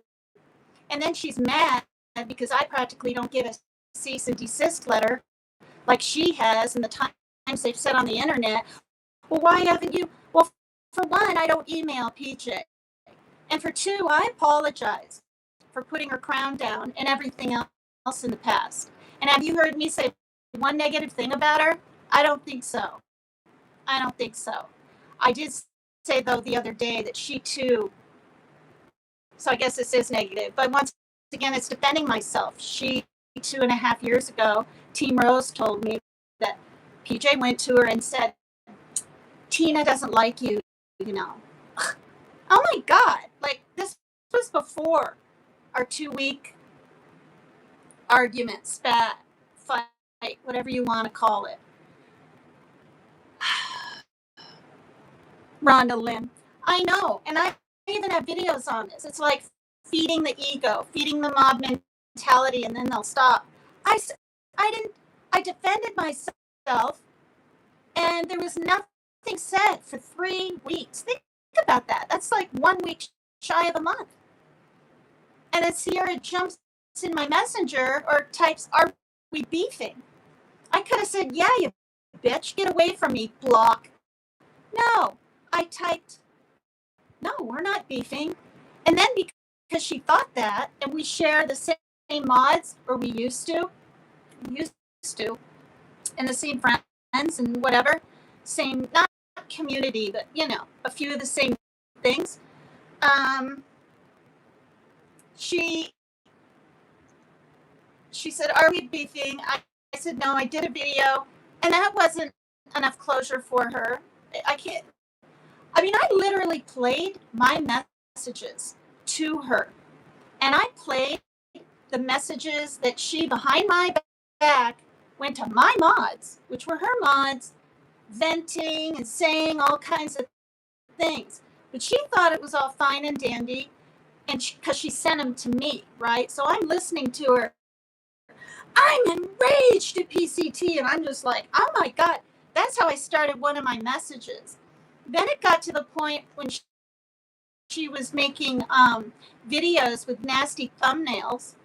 And then she's mad because I practically don't give a cease and desist letter like she has in the times they've said on the internet. Well, why haven't you? Well, for one, I don't email PJ. And for 2, I apologize for putting her crown down and everything else in the past. And have you heard me say one negative thing about her? I don't think so. I don't think so. I did say, though, the other day that she too, so I guess this is negative, but once again, it's defending myself. She, 2.5 years ago, Team Rose told me that PJ went to her and said, Tina doesn't like you, you know. Oh my God. Like, this was before our 2-week argument, spat, fight, whatever you want to call it. Rhonda Lynn. I know. And I even have videos on this. It's like feeding the ego, feeding the mob mentality, and then they'll stop. I defended myself, and there was nothing said for 3 weeks. Think about that. That's like 1 week shy of a month. And then Sierra jumps in my messenger or types, are we beefing? I could have said, yeah, you bitch, get away from me, block. No, I typed, no, we're not beefing. And then because she thought that, and we share the same mods, or we used to, and the same friends and whatever, same, not community, but, a few of the same things. She said, are we beefing? I said, no, I did a video, and that wasn't enough closure for her. I literally played my messages to her, and I played the messages that she, behind my back, went to my mods, which were her mods, venting and saying all kinds of things. But she thought it was all fine and dandy, and because she sent them to me, right? So I'm listening to her. I'm enraged at PCT, and I'm just like, oh my God. That's how I started one of my messages. Then it got to the point when she was making videos with nasty thumbnails.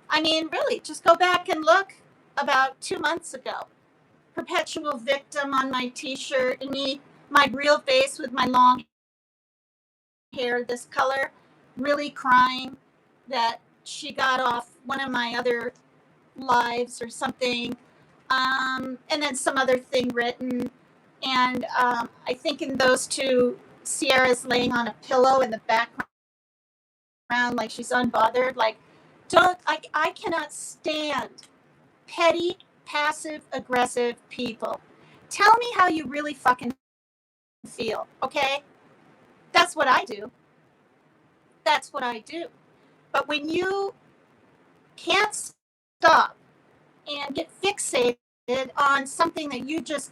I mean, really, just go back and look about 2 months ago. perpetual victim on my t-shirt, and my real face with my long hair this color, really crying that she got off one of my other lives or something, and then some other thing written. And I think in those two, Sierra's laying on a pillow in the background, like she's unbothered. Like, I cannot stand petty, passive, aggressive people. Tell me how you really fucking feel, okay? That's what I do. That's what I do. But when you can't stop and get fixated on something that you just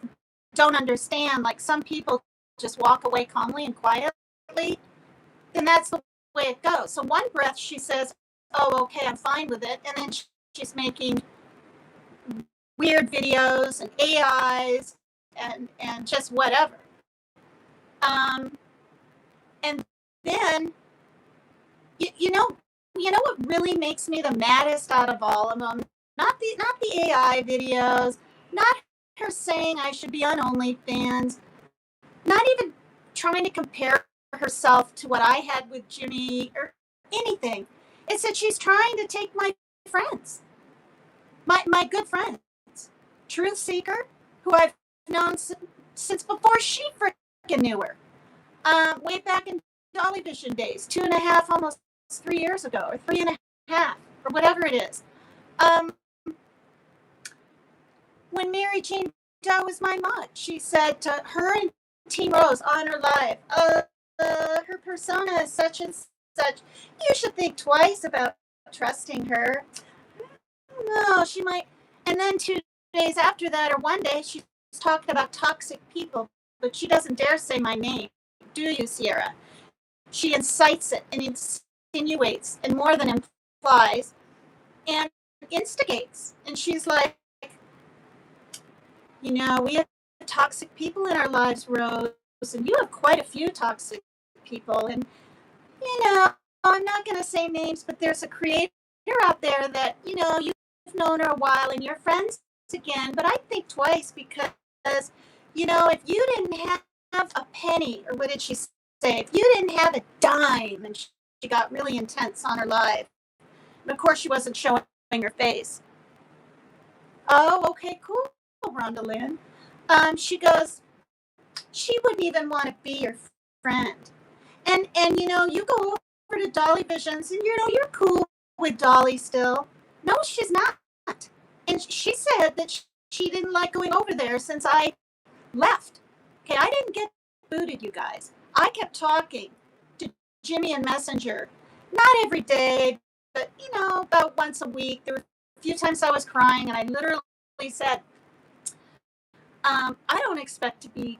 don't understand, like some people just walk away calmly and quietly, then that's the way it goes. So one breath she says, oh, okay, I'm fine with it. And then she's making weird videos and AIs and just whatever. And then, you know what really makes me the maddest out of all of them? Not the AI videos, not her saying I should be on OnlyFans, not even trying to compare herself to what I had with Jimmy or anything. It's that she's trying to take my friends, my good friends, Truth Seeker, who I've known since before she freaking knew her, way back in Dolly Vision days, 2.5, almost 3 years ago, or 3.5, or whatever it is. When Mary Jane Doe was my mod, she said to her and Team Rose on her live, her persona is such and such. You should think twice about trusting her. No, she might. And then 2 days after that, or one day, she's talking about toxic people, but she doesn't dare say my name. Do you, Sierra? She incites it and insinuates and more than implies and instigates. And she's like, we have toxic people in our lives, Rose, and you have quite a few toxic people. And, I'm not going to say names, but there's a creator out there that, you've known her a while and you're friends again, but I think twice because, if you didn't have a penny, or what did she say? If you didn't have a dime, and she got really intense on her live. And of course, she wasn't showing her face. Oh, okay, cool, Rhonda Lynn. She goes, she wouldn't even want to be your friend. And you go over to Dolly Visions, and you're cool with Dolly still. No, she's not. And she said that she didn't like going over there since I left. Okay, I didn't get booted, you guys. I kept talking to Jimmy and Messenger. Not every day, but, about once a week. There were a few times I was crying, and I literally said, I don't expect to be,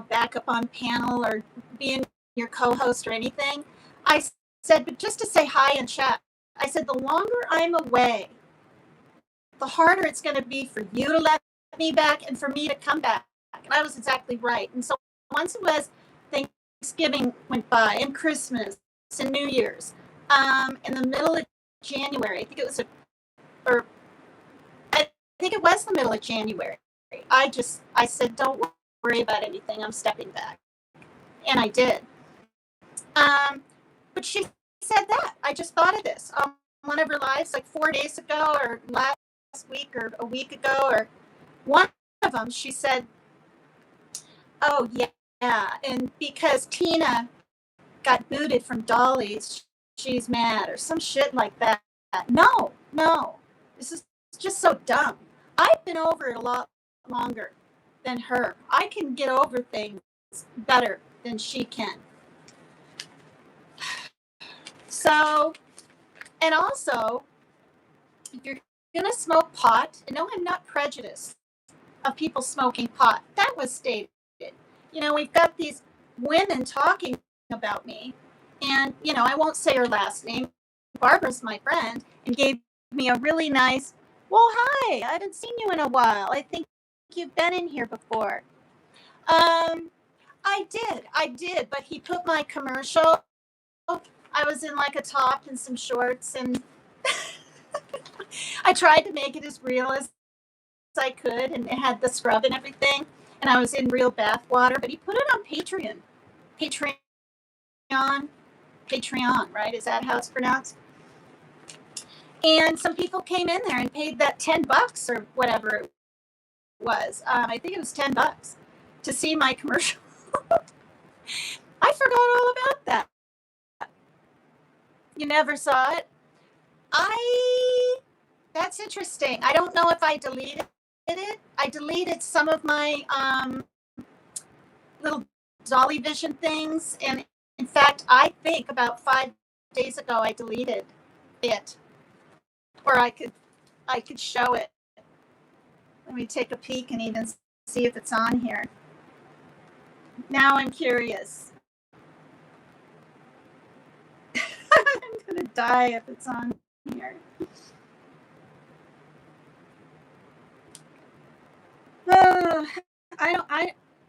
back up on panel or being your co-host or anything. I said, but just to say hi and chat. I said, the longer I'm away, the harder it's going to be for you to let me back and for me to come back. And I was exactly right. And so once it was Thanksgiving went by, and Christmas, and New Year's, in the middle of January, I think it was the middle of January. I said, don't worry about anything. I'm stepping back. And I did. But she said that. I just thought of this. One of her lives, like 4 days ago, or last week, or a week ago, or one of them, she said, oh, yeah. And because Tina got booted from Dolly's, she's mad, or some shit like that. No. This is just so dumb. I've been over it a lot longer than her. I can get over things better than she can. So, and also, if you're going to smoke pot, and no, I'm not prejudiced of people smoking pot. That was stated. We've got these women talking about me, and, I won't say her last name. Barbara's my friend, and gave me a really nice, well, hi, I haven't seen you in a while. I think you've been in here before. I did, but he put my commercial. I was in like a top and some shorts, and I tried to make it as real as I could, and it had the scrub and everything. And I was in real bath water, but he put it on Patreon. Patreon. Patreon, right? Is that how it's pronounced? And some people came in there and paid that $10 or whatever it was. I think it was $10 to see my commercial. I forgot all about that. You never saw it? That's interesting. I don't know if I deleted it. I deleted some of my little Dolly Vision things, and in fact, I think about 5 days ago I deleted it, or I could show it. Let me take a peek and even see if it's on here. Now I'm curious. I'm gonna die if it's on here.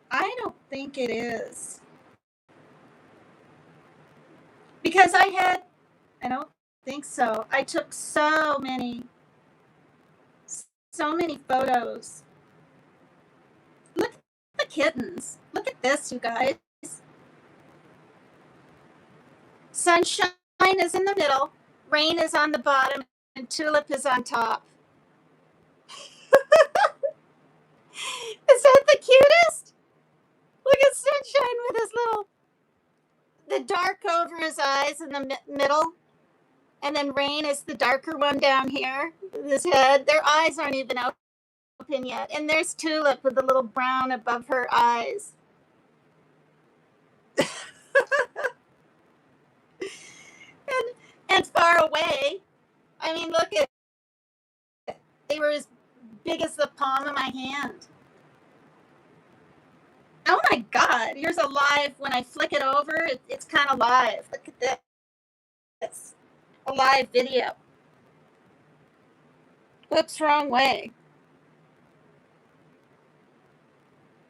I don't think it is, because I don't think so. I took so many photos. Look at the kittens. Look at this, you guys. Sunshine is in the middle, Rain is on the bottom, and Tulip is on top. Is that the cutest? Look at Sunshine with his the dark over his eyes in the middle. And then Rain is the darker one down here with his head. Their eyes aren't even open yet. And there's Tulip with the little brown above her eyes. and far away, I mean, look at it. They were as big as the palm of my hand. Oh my God, here's a live. When I flick it over, it's kind of live. Look at this. A live video. Whoops, wrong way.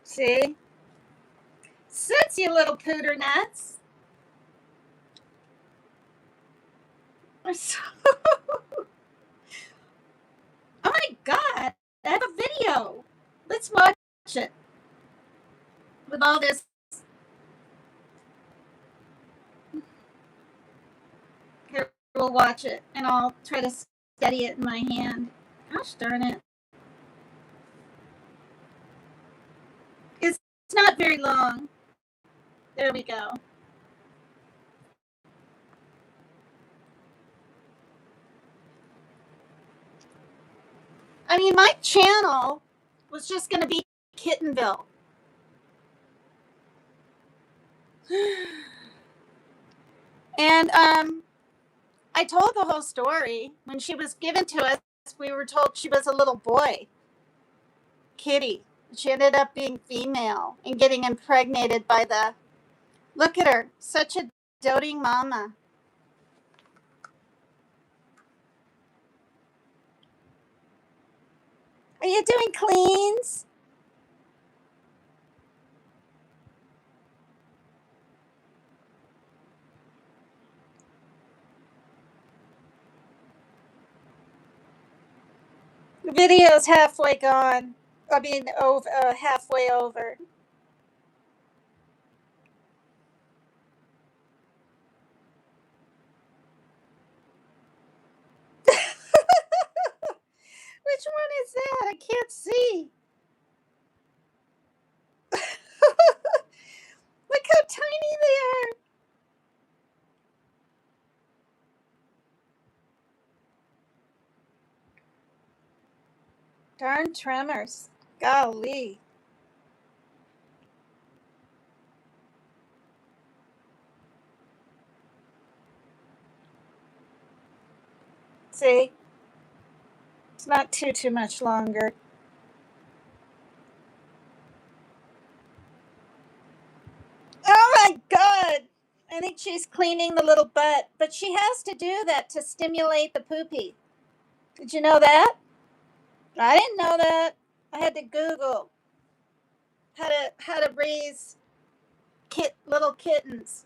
See? Sits, you little pooter nuts. Oh my God, I have a video. Let's watch it. With all this. Here, we'll watch it, and I'll try to steady it in my hand. Gosh darn it. It's not very long. There we go. I mean, my channel was just going to be Kittenville. And I told the whole story. When she was given to us, we were told she was a little boy, Kitty. She ended up being female and getting impregnated by the. Look at her, such a doting mama. Are you doing cleans? The video's halfway gone. I mean, halfway over. Which one is that? I can't see. Look how tiny they are. Darn tremors. Golly. See? It's not too much longer. Oh my God. I think she's cleaning the little butt, but she has to do that to stimulate the poopy. Did you know that? I didn't know that. I had to Google how to raise little kittens.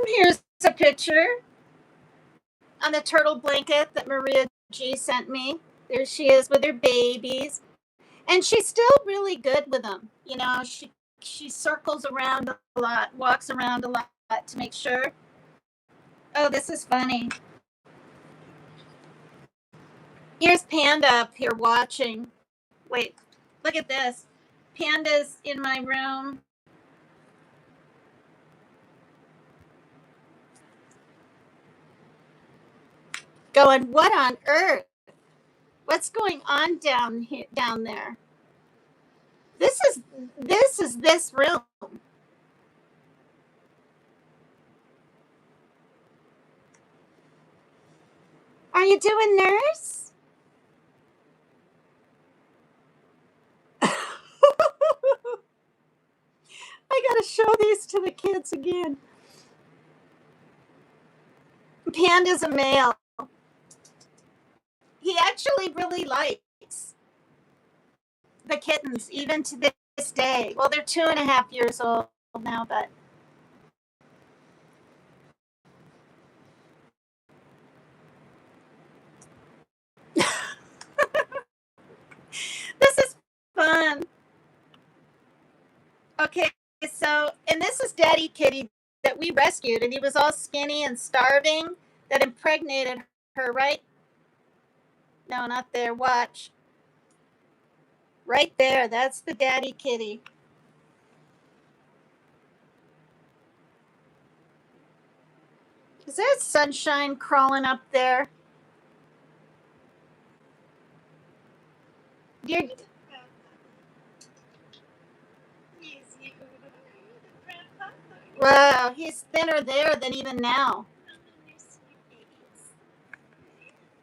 Here's a picture on the turtle blanket that Maria G sent me. There she is with her babies. And she's still really good with them. You know, she circles around a lot, walks around a lot to make sure. Oh, this is funny. Here's Panda up here watching. Wait, look at this. Panda's in my room. Going, what on earth? What's going on down here, down there? This is this room. Are you doing nurse? I gotta show these to the kids again. Panda's a male. He actually really likes the kittens, even to this day. Well, they're 2.5 years old now, but this is fun. Okay, so, and this is Daddy Kitty that we rescued, and he was all skinny and starving, that impregnated her, right? No, not there. Watch. Right there. That's the Daddy Kitty. Is there sunshine crawling up there? You're, wow, he's thinner there than even now.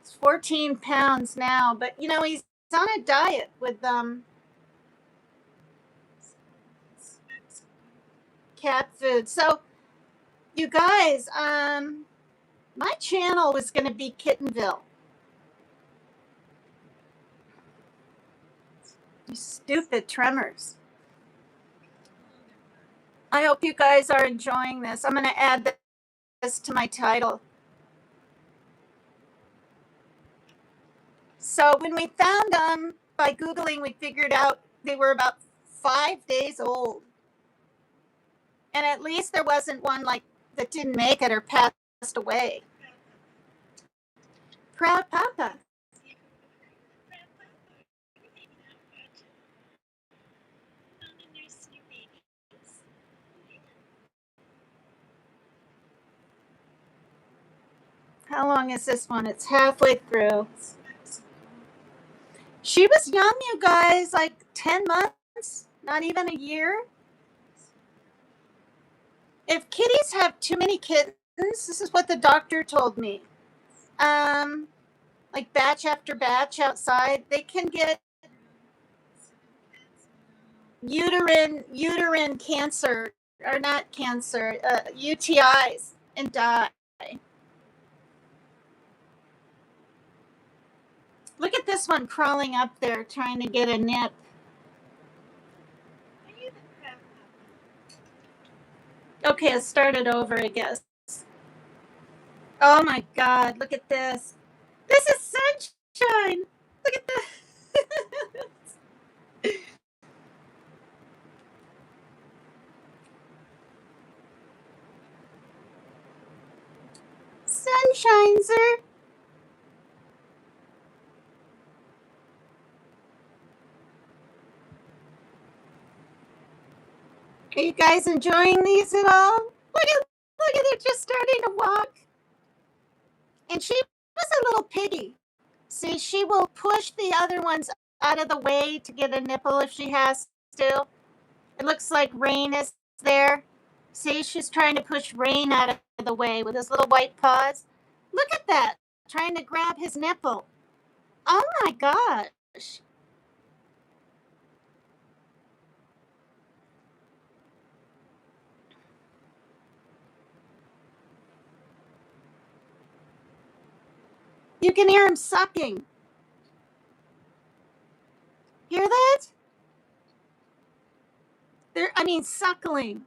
It's 14 pounds now, but you know, he's on a diet with cat food. So, you guys, my channel was going to be Kittenville. You stupid tremors. I hope you guys are enjoying this. I'm going to add this to my title. So when we found them by Googling, we figured out they were about 5 days old. And at least there wasn't one like that didn't make it or passed away. Proud Papa. How long is this one? It's halfway through. She was young, you guys, like 10 months, not even a year. If kitties have too many kittens, this is what the doctor told me. Like batch after batch outside, they can get uterine cancer, or not cancer, UTIs, and die. Look at this one crawling up there trying to get a nip. Okay, it started over, I guess. Oh my God, look at this. This is sunshine. Look at this. Sunshine, sir. Are you guys enjoying these at all? Look at it just starting to walk. And she was a little piggy. See, she will push the other ones out of the way to get a nipple if she has to. It looks like Rain is there. See, she's trying to push Rain out of the way with his little white paws. Look at that, trying to grab his nipple. Oh my gosh. You can hear him sucking. Hear that? I mean, suckling.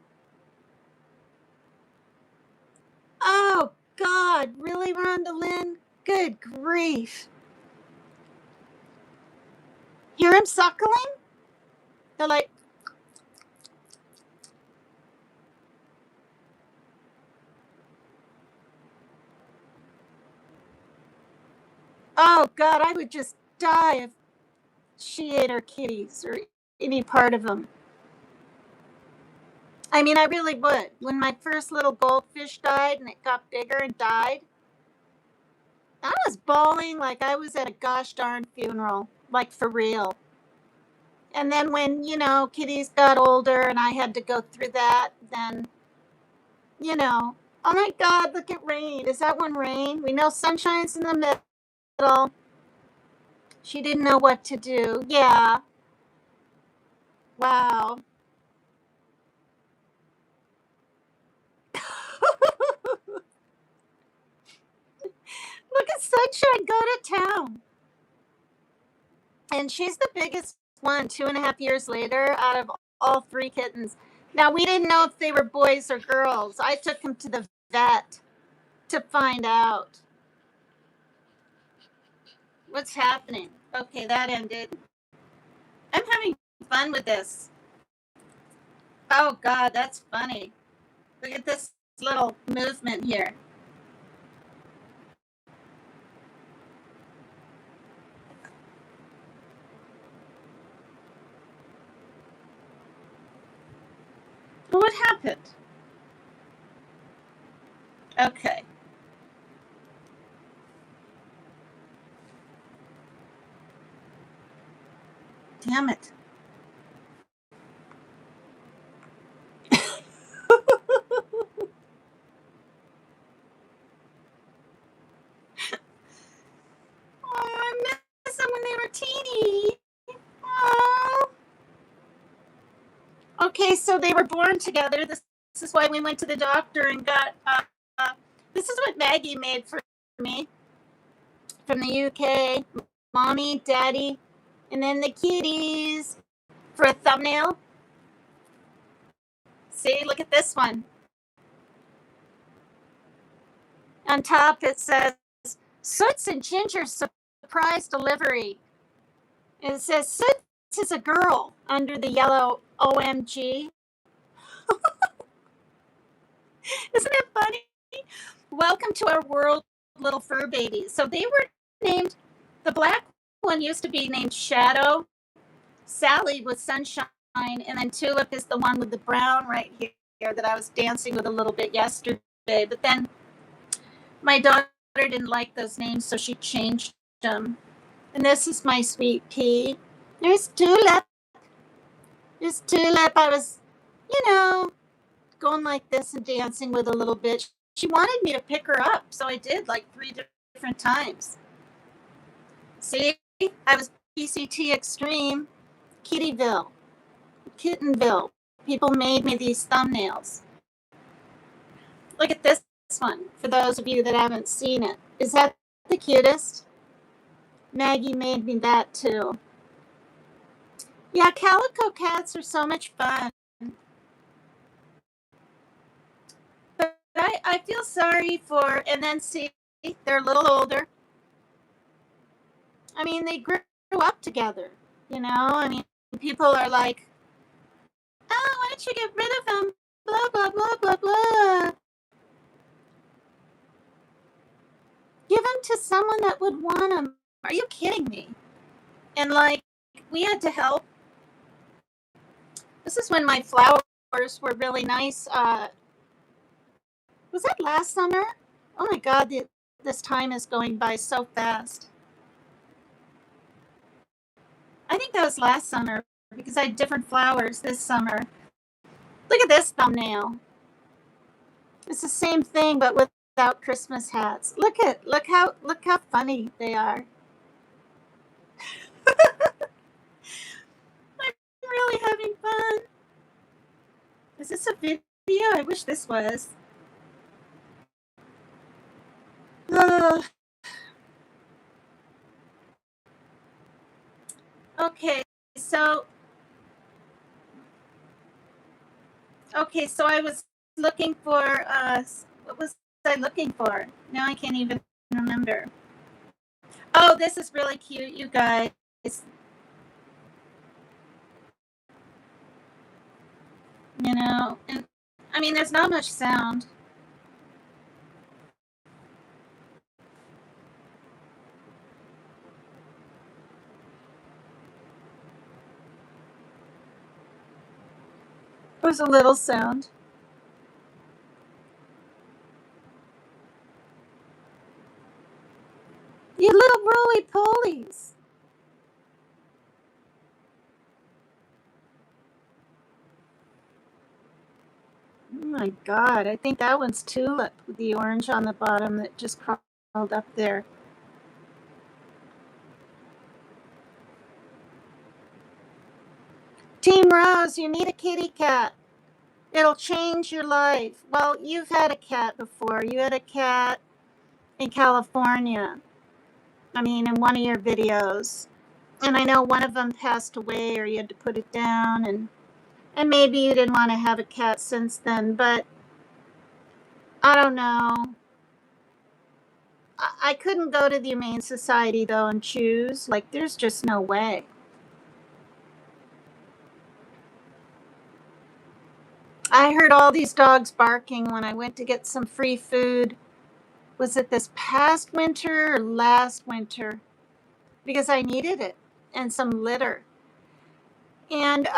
God, really, Rhonda Lynn? Good grief. Hear him suckling? They're like, oh God, I would just die if she ate our kitties or any part of them. I mean, I really would. When my first little goldfish died and it got bigger and died, I was bawling like I was at a gosh darn funeral, like for real. And then when, kitties got older and I had to go through that, then, oh my God, look at Rain. Is that one Rain? We know Sunshine's in the middle. She didn't know what to do. Yeah. Wow. Look at Sunshine go to town. And she's the biggest one 2.5 years later out of all three kittens. Now, we didn't know if they were boys or girls. I took them to the vet to find out. What's happening? Okay, that ended. I'm having fun with this. Oh, God, that's funny. Look at this little movement here. What happened? Okay. Damn it. Oh, I miss them when they were teeny. Oh. Okay, so they were born together. This is why we went to the doctor and got. This is what Maggie made for me from the UK. Mommy, Daddy, and then the kitties for a thumbnail. See, look at this one. On top it says Soots and Ginger surprise delivery. And it says Soots is a girl under the yellow OMG. Isn't it funny? Welcome to our world, little fur babies. So they were named, the black one used to be named Shadow. Sally was Sunshine. And then Tulip is the one with the brown right here that I was dancing with a little bit yesterday. But then my daughter didn't like those names, so she changed them. And this is my sweet pea. There's Tulip. There's Tulip. I was, going like this and dancing with a little bit. She wanted me to pick her up, so I did like 3 different times. See, I was PCT Extreme, Kittyville, Kittenville. People made me these thumbnails. Look at this one, for those of you that haven't seen it. Is that the cutest? Maggie made me that too. Yeah, calico cats are so much fun. But I feel sorry for, and then see, they're a little older. I mean, they grew up together, I mean, people are like, oh, why don't you get rid of them? Blah, blah, blah, blah, blah. Give them to someone that would want them. Are you kidding me? And like, we had to help. This is when my flowers were really nice. Was that last summer? Oh my God, this time is going by so fast. I think that was last summer because I had different flowers this summer. Look at this thumbnail. It's the same thing, but without Christmas hats. Look how funny they are. I'm really having fun. Is this a video? I wish this was. Okay, so I was looking for what was I looking for? Now I can't even remember. Oh, this is really cute, you guys. And I mean, there's not much sound. There's a little sound. You little roly-polies. Oh my God, I think that one's Tulip with the orange on the bottom that just crawled up there. Team Rose, you need a kitty cat. It'll change your life. Well, you've had a cat before. You had a cat in California. I mean, in one of your videos. And I know one of them passed away or you had to put it down, and maybe you didn't want to have a cat since then, but I don't know. I couldn't go to the Humane Society though and choose. Like, there's just no way. I heard all these dogs barking when I went to get some free food. Was it this past winter or last winter? Because I needed it and some litter. And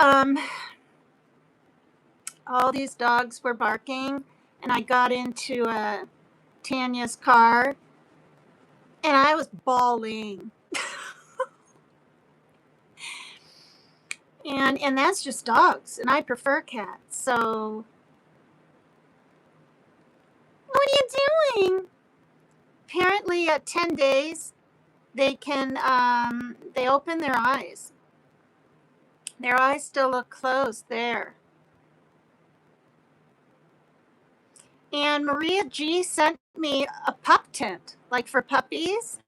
all these dogs were barking, and I got into Tanya's car, and I was bawling. And that's just dogs, and I prefer cats. So, what are you doing? Apparently, at 10 days, they can they open their eyes. Their eyes still look closed there. And Maria G sent me a pup tent, like for puppies.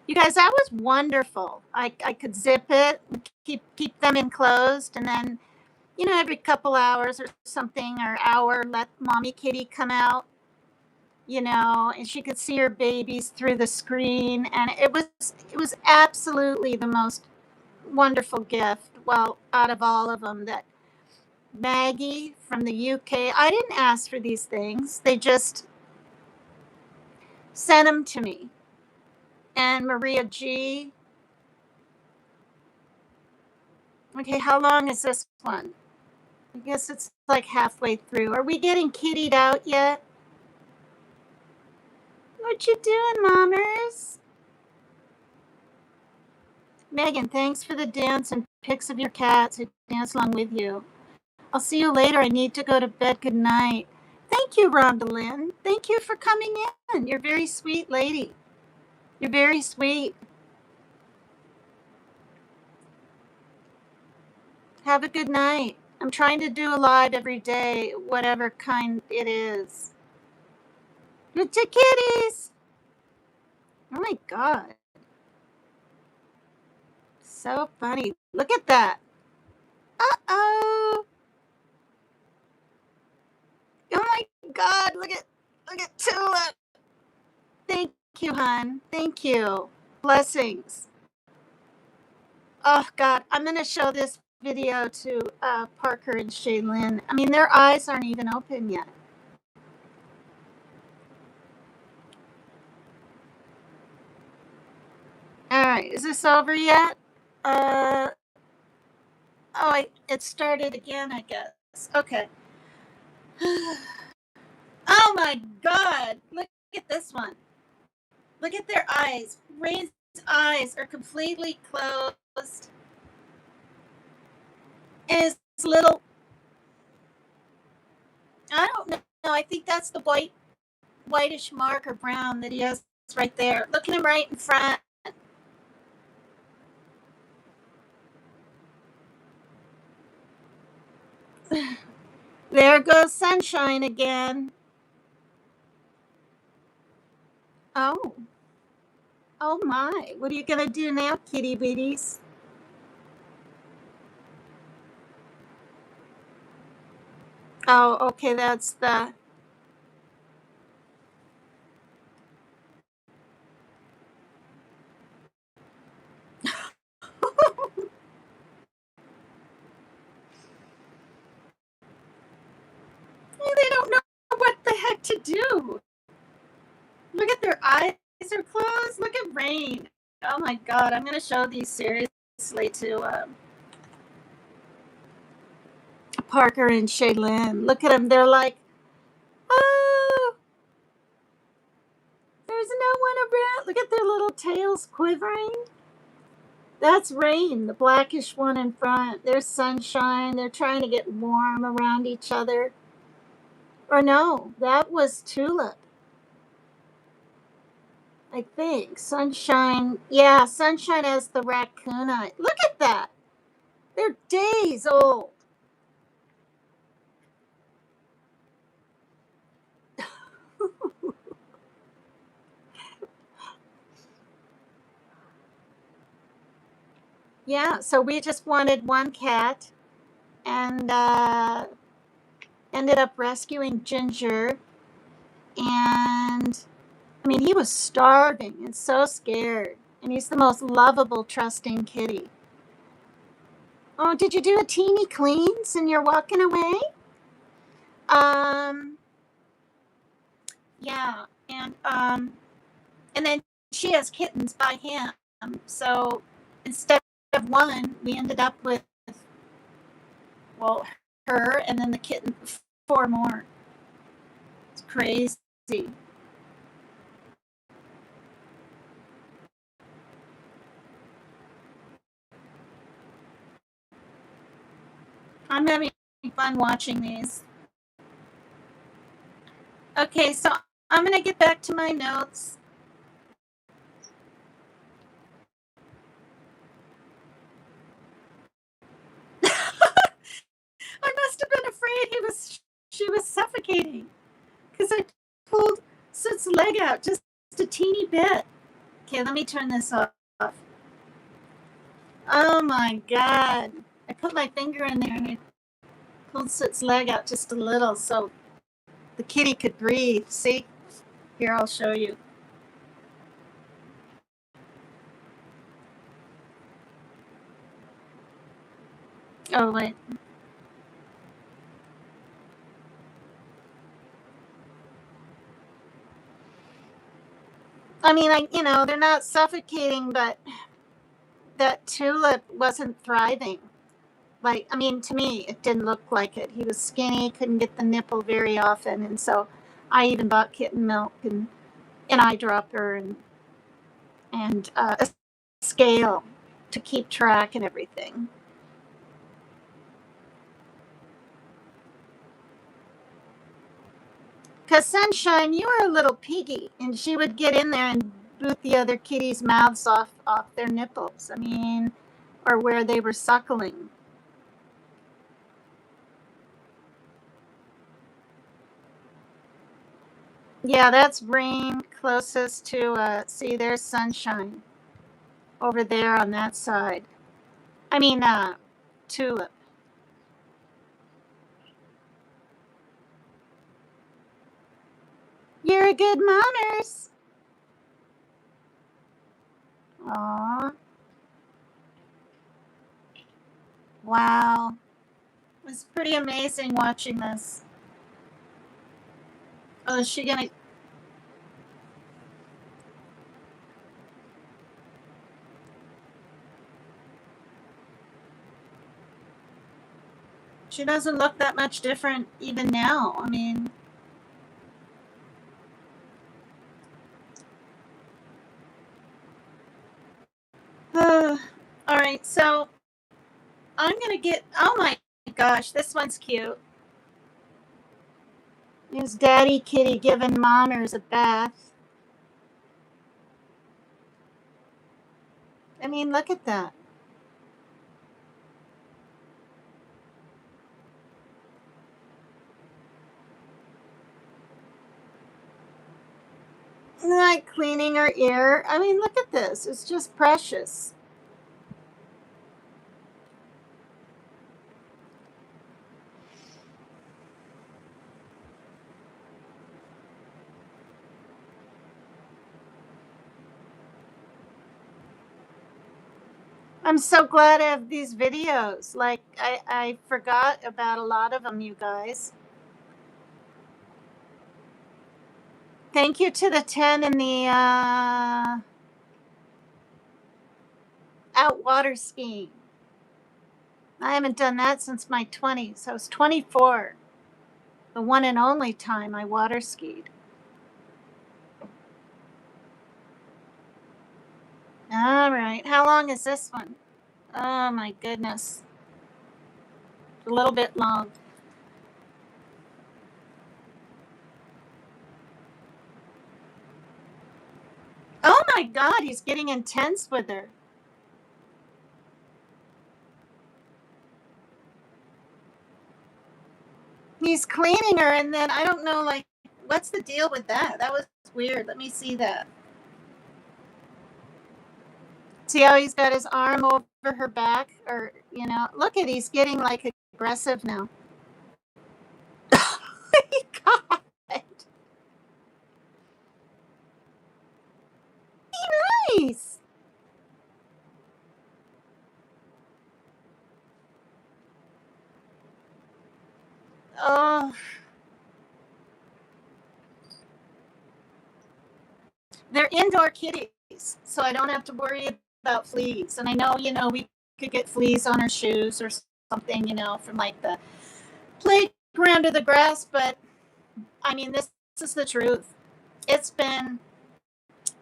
You guys, that was wonderful. I could zip it, keep them enclosed, and then, every couple hours or something, or hour, let mommy kitty come out, and she could see her babies through the screen, and it was absolutely the most wonderful gift. Well, out of all of them, that Maggie from the UK, I didn't ask for these things. They just sent them to me. And Maria G. Okay, how long is this one? I guess it's like halfway through. Are we getting kittied out yet? What you doing, Mommers? Megan, thanks for the dance and pics of your cats who dance along with you. I'll see you later. I need to go to bed. Good night. Thank you, Rhonda Lynn. Thank you for coming in. You're a very sweet lady. You're very sweet. Have a good night. I'm trying to do a live every day, whatever kind it is. With the kitties. Oh my God. So funny. Look at that. Uh-oh. Oh my God. Look at Tulip. Thank you, hon. Thank you. Blessings. Oh God. I'm gonna show this video to Parker and Shaylin. I mean, their eyes aren't even open yet. All right. Is this over yet? Oh, it started again, I guess. Okay. Oh my God. Look at this one. Look at their eyes. Ray's eyes are completely closed. And his little, I don't know. I think that's the whitish mark or brown that he has right there. Look at him right in front. There goes Sunshine again. Oh. Oh my. What are you going to do now, kitty bitties? Oh, okay. That's the. do. Look at their eyes are closed. Look at Rain. Oh my God, I'm going to show these seriously to Parker and Shaylin. Look at them. They're like, oh, there's no one around. Look at their little tails quivering. That's Rain, the blackish one in front. There's Sunshine. They're trying to get warm around each other. Or no, that was Tulip. I think. Sunshine. Yeah, Sunshine has the raccoon eye. Look at that. They're days old. Yeah, so we just wanted one cat and ended up rescuing Ginger. And I mean, he was starving and so scared. And he's the most lovable, trusting kitty. Oh, did you do a teeny cleans and you're walking away? Um, yeah, and then she has kittens by him. So instead of one, we ended up with, well, her and then the kitten, 4 more. It's crazy. I'm having fun watching these. Okay, so I'm going to get back to my notes. I must have been afraid she was suffocating because I pulled Soot's leg out just a teeny bit. Okay, let me turn this off. Oh my God. I put my finger in there and I pulled Soot's leg out just a little so the kitty could breathe. See? Here, I'll show you. Oh, wait. I mean, they're not suffocating, but that Tulip wasn't thriving. Like, I mean, to me, it didn't look like it. He was skinny, couldn't get the nipple very often. And so I even bought kitten milk and an eyedropper and a scale to keep track and everything. Because Sunshine, you were a little piggy, and she would get in there and boot the other kitties' mouths off their nipples. I mean, or where they were suckling. Yeah, that's Rain closest to, see, there's Sunshine over there on that side. I mean, Tulip. You're a good mommers. Aw. Wow. It was pretty amazing watching this. Oh, is she gonna? She doesn't look that much different even now. I mean, all right. So I'm gonna get. Oh my gosh, this one's cute. Is Daddy Kitty giving Mommers a bath? I mean, look at that. Like cleaning her ear. I mean, look at this. It's just precious. I'm so glad I have these videos. Like, I forgot about a lot of them, you guys. Thank you to the 10 in the out water skiing. I haven't done that since my 20s. I was 24. The one and only time I water skied. All right. How long is this one? Oh my goodness. A little bit long. Oh my God, he's getting intense with her. He's cleaning her, and then I don't know, like, what's the deal with that? That was weird. Let me see that. See how he's got his arm over her back? Or, look at he's getting like aggressive now. God. Nice. Oh, they're indoor kitties, so I don't have to worry about fleas. And I know, we could get fleas on her shoes or something, from like the playground or the grass, but I mean, this is the truth.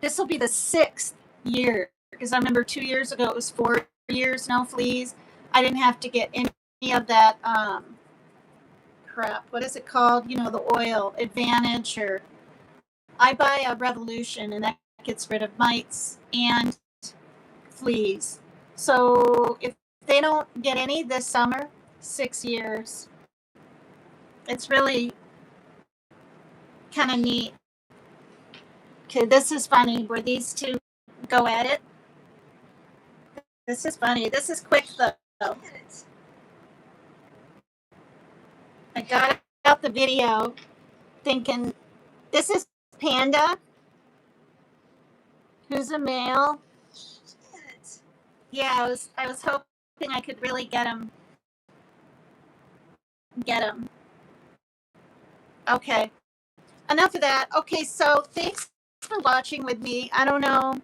This will be the 6th year, because I remember 2 years ago it was 4 years, no fleas. I didn't have to get any of that crap. What is it called? The oil Advantage, or I buy a Revolution, and that gets rid of mites and fleas. So if they don't get any this summer, 6 years. It's really kind of neat. Okay, this is funny where these two go at it. This is funny. This is quick though. I got out the video thinking this is Panda, who's a male. Yeah, I was hoping I could really get him. Okay. Enough of that. Okay, so thanks for watching with me. I don't know.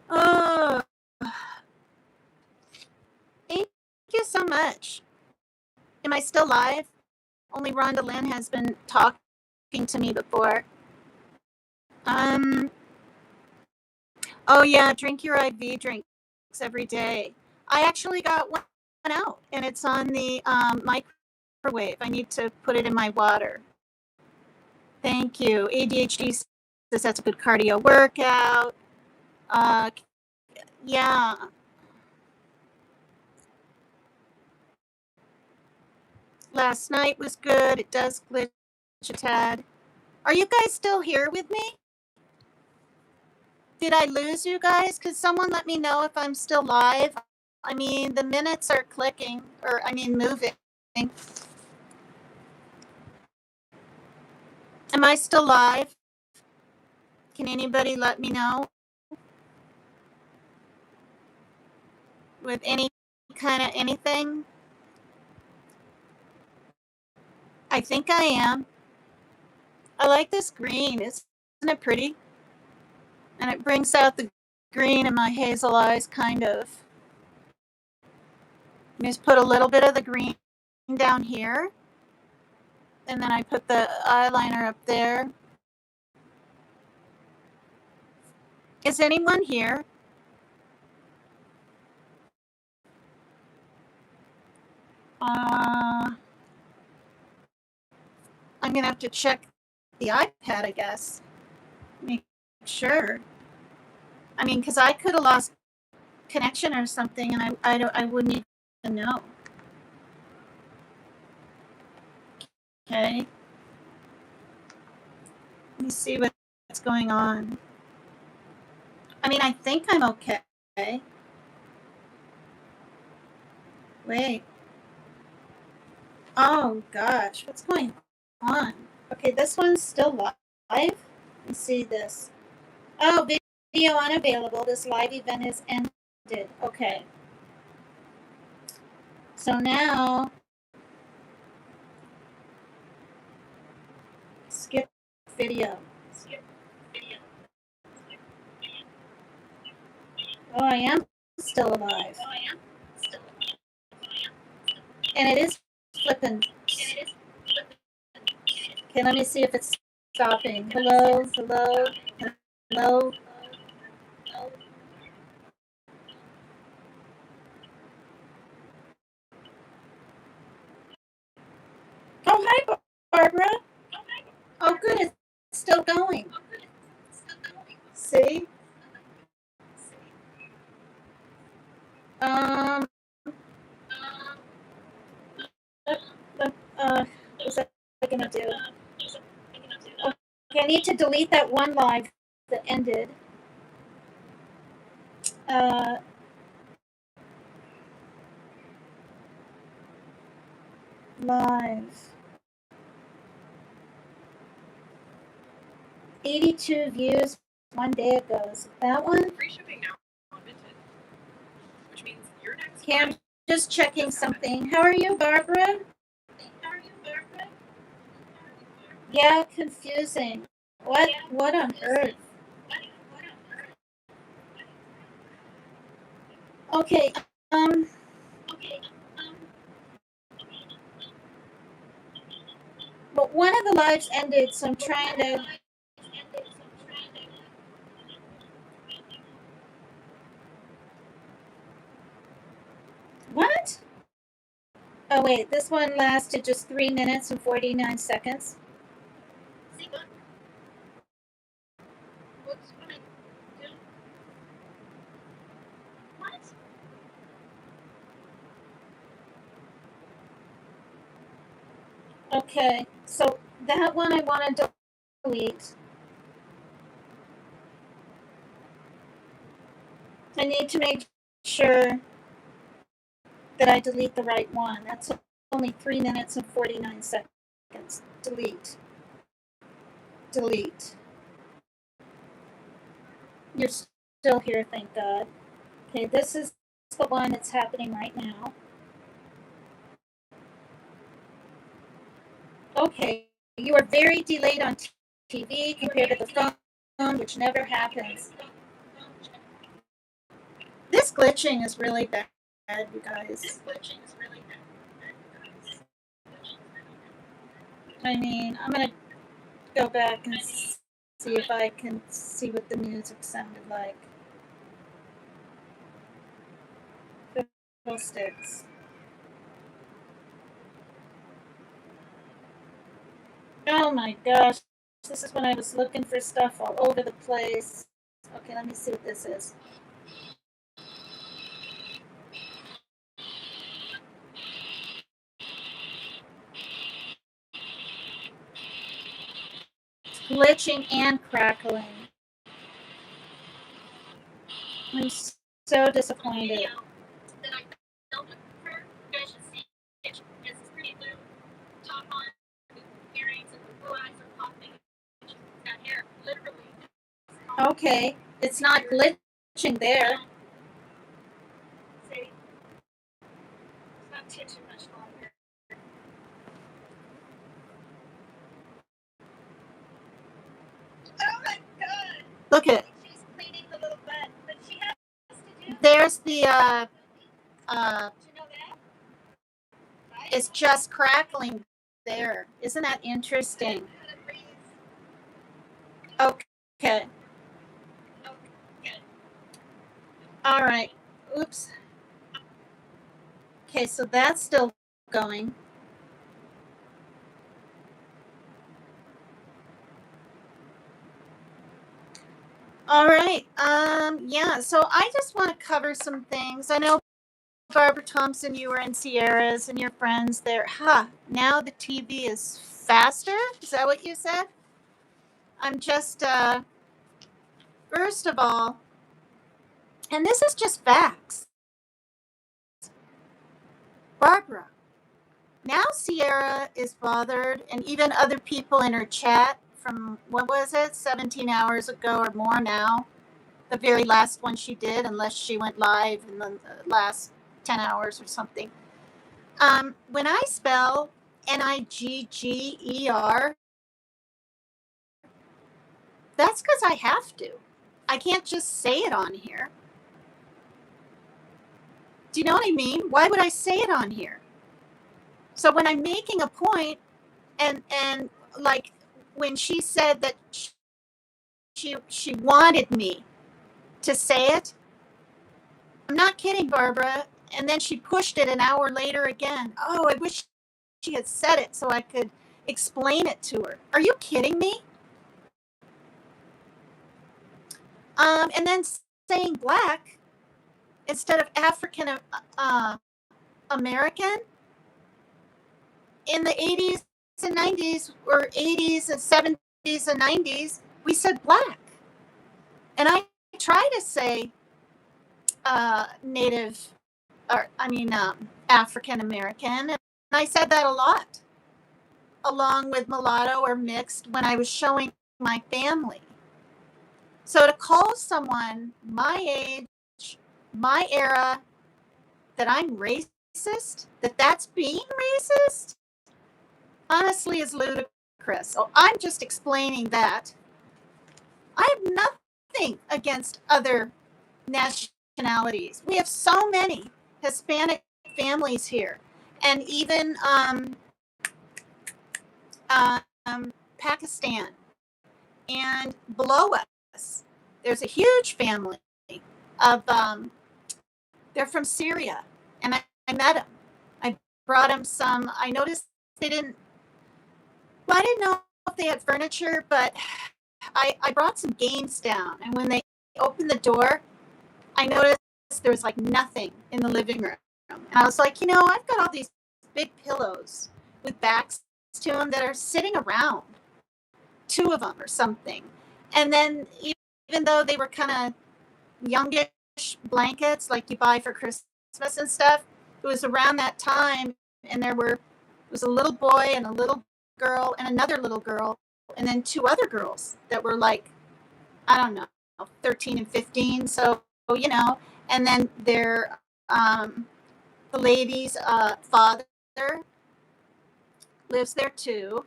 Oh, thank you so much. Am I still live? Only Rhonda Lynn has been talking to me before. Oh yeah, drink your IV drinks every day. I actually got one out, and it's on the microwave. I need to put it in my water. Thank you. ADHD says that's a good cardio workout. Yeah. Last night was good. It does glitch a tad. Are you guys still here with me? Did I lose you guys? Could someone let me know if I'm still live? I mean, the minutes are clicking, or I mean, moving. Am I still live? Can anybody let me know? With any kind of anything? I think I am. I like this green. Isn't it pretty? And it brings out the green in my hazel eyes, kind of. Just put a little bit of the green down here. And then I put the eyeliner up there. Is anyone here? I'm going to have to check the iPad, I guess. Make sure. I mean, because I could have lost connection or something, and I wouldn't even know. Okay. Let me see what's going on. I mean, I think I'm okay. Wait. Oh, gosh. What's going on? Okay, this one's still live. Let me see this. Oh, video unavailable. This live event is ended. Okay. So now video. Oh, I am still alive. And it is flipping. Okay, let me see if it's stopping. Hello, hello, hello. Oh, hi, Barbara. Oh, good. It's still going. See? What's that gonna do? Okay, I need to delete that one live that ended. Live. 82 views 1 day ago. Is it that one? Free shipping now on Vinted, which means your next. Okay, I'm just checking something. How are you, Barbara? Yeah, confusing. What on earth? Okay, but one of the lives ended, so I'm trying to. What? Oh wait, this one lasted just 3 minutes and 49 seconds. Okay, so that one I want to delete. I need to make sure that I delete the right one. That's only 3 minutes and 49 seconds. Delete. Delete. You're still here, thank God. Okay, this is the one that's happening right now. Okay, you are very delayed on TV compared to the phone, which never happens. This glitching is really bad, you guys. I mean, I'm going to go back and see if I can see what the music sounded like. Fiddlesticks. Oh my gosh. This is when I was looking for stuff all over the place. Okay, let me see what this is. It's glitching and crackling. I'm so disappointed. Okay, it's not glitching there. Look at it. There's the it's just crackling there. Isn't that interesting? Okay. All right. Oops. Okay, so that's still going. All right. Yeah, so I just want to cover some things. I know, Barbara Thompson, you were in Sierra's and your friends there. Now the TV is faster? Is that what you said? I'm just, first of all, and this is just facts. Barbara, now Sierra is bothered, and even other people in her chat from, what was it, 17 hours ago or more now, the very last one she did, unless she went live in the last 10 hours or something. When I spell Nigger, that's because I have to. I can't just say it on here. Do you know what I mean? Why would I say it on here? So when I'm making a point, and like when she said that she wanted me to say it, I'm not kidding, Barbara. And then she pushed it an hour later again. Oh, I wish she had said it so I could explain it to her. Are you kidding me? And then saying black instead of African American. In the 80s and 90s, or 80s and 70s and 90s, we said black. And I try to say native, or African American. And I said that a lot, along with mulatto or mixed when I was showing my family. So to call someone my age, my era, that I'm racist, that's being racist, honestly is ludicrous. So I'm just explaining that. I have nothing against other nationalities. We have so many Hispanic families here, and even Pakistan, and below us, there's a huge family of they're from Syria, and I met them. I brought them some. I noticed they didn't. Well, I didn't know if they had furniture, but I brought some games down, and when they opened the door, I noticed there was like nothing in the living room. And I was like, I've got all these big pillows with backs to them that are sitting around, 2 of them or something. And then even though they were kind of youngish blankets like you buy for Christmas and stuff, it was around that time, and it was a little boy and a little girl and another little girl, and then 2 other girls that were like, I don't know, 13 and 15. So, and then their the lady's father lives there too,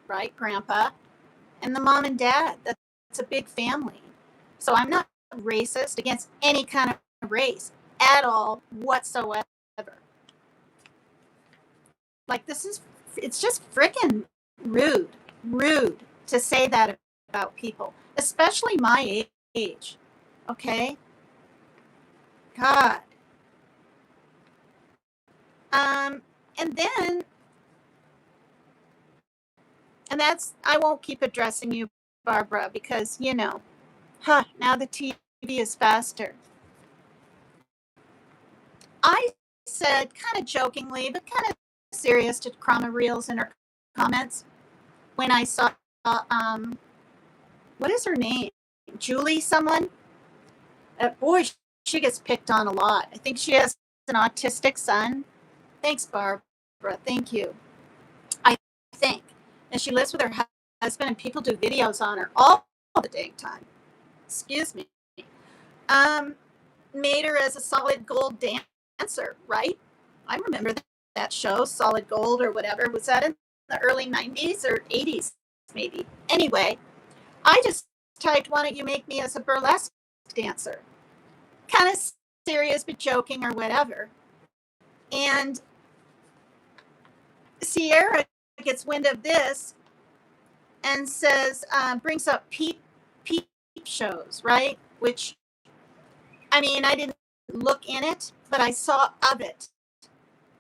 right? Grandpa, and the mom and dad. That's a big family. So I'm not racist against any kind of race at all whatsoever. Like, it's just freaking rude to say that about people, especially my age. Okay? God. And then, and I won't keep addressing you, Barbara, because, now the TV is faster. I said, kind of jokingly, but kind of serious, to Krama Reels in her comments when I saw, what is her name? Julie someone? Boy, she gets picked on a lot. I think she has an autistic son. Thanks, Barbara. Thank you. I think. And she lives with her husband, and people do videos on her all the dang time. Excuse me. Made her as a solid gold dancer, right? I remember that show, Solid Gold or whatever. Was that in the early 90s or 80s, maybe? Anyway, I just typed, why don't you make me as a burlesque dancer? Kind of serious, but joking or whatever. And Sierra gets wind of this and says, brings up peep shows, right? Which, I didn't look in it, but I saw of it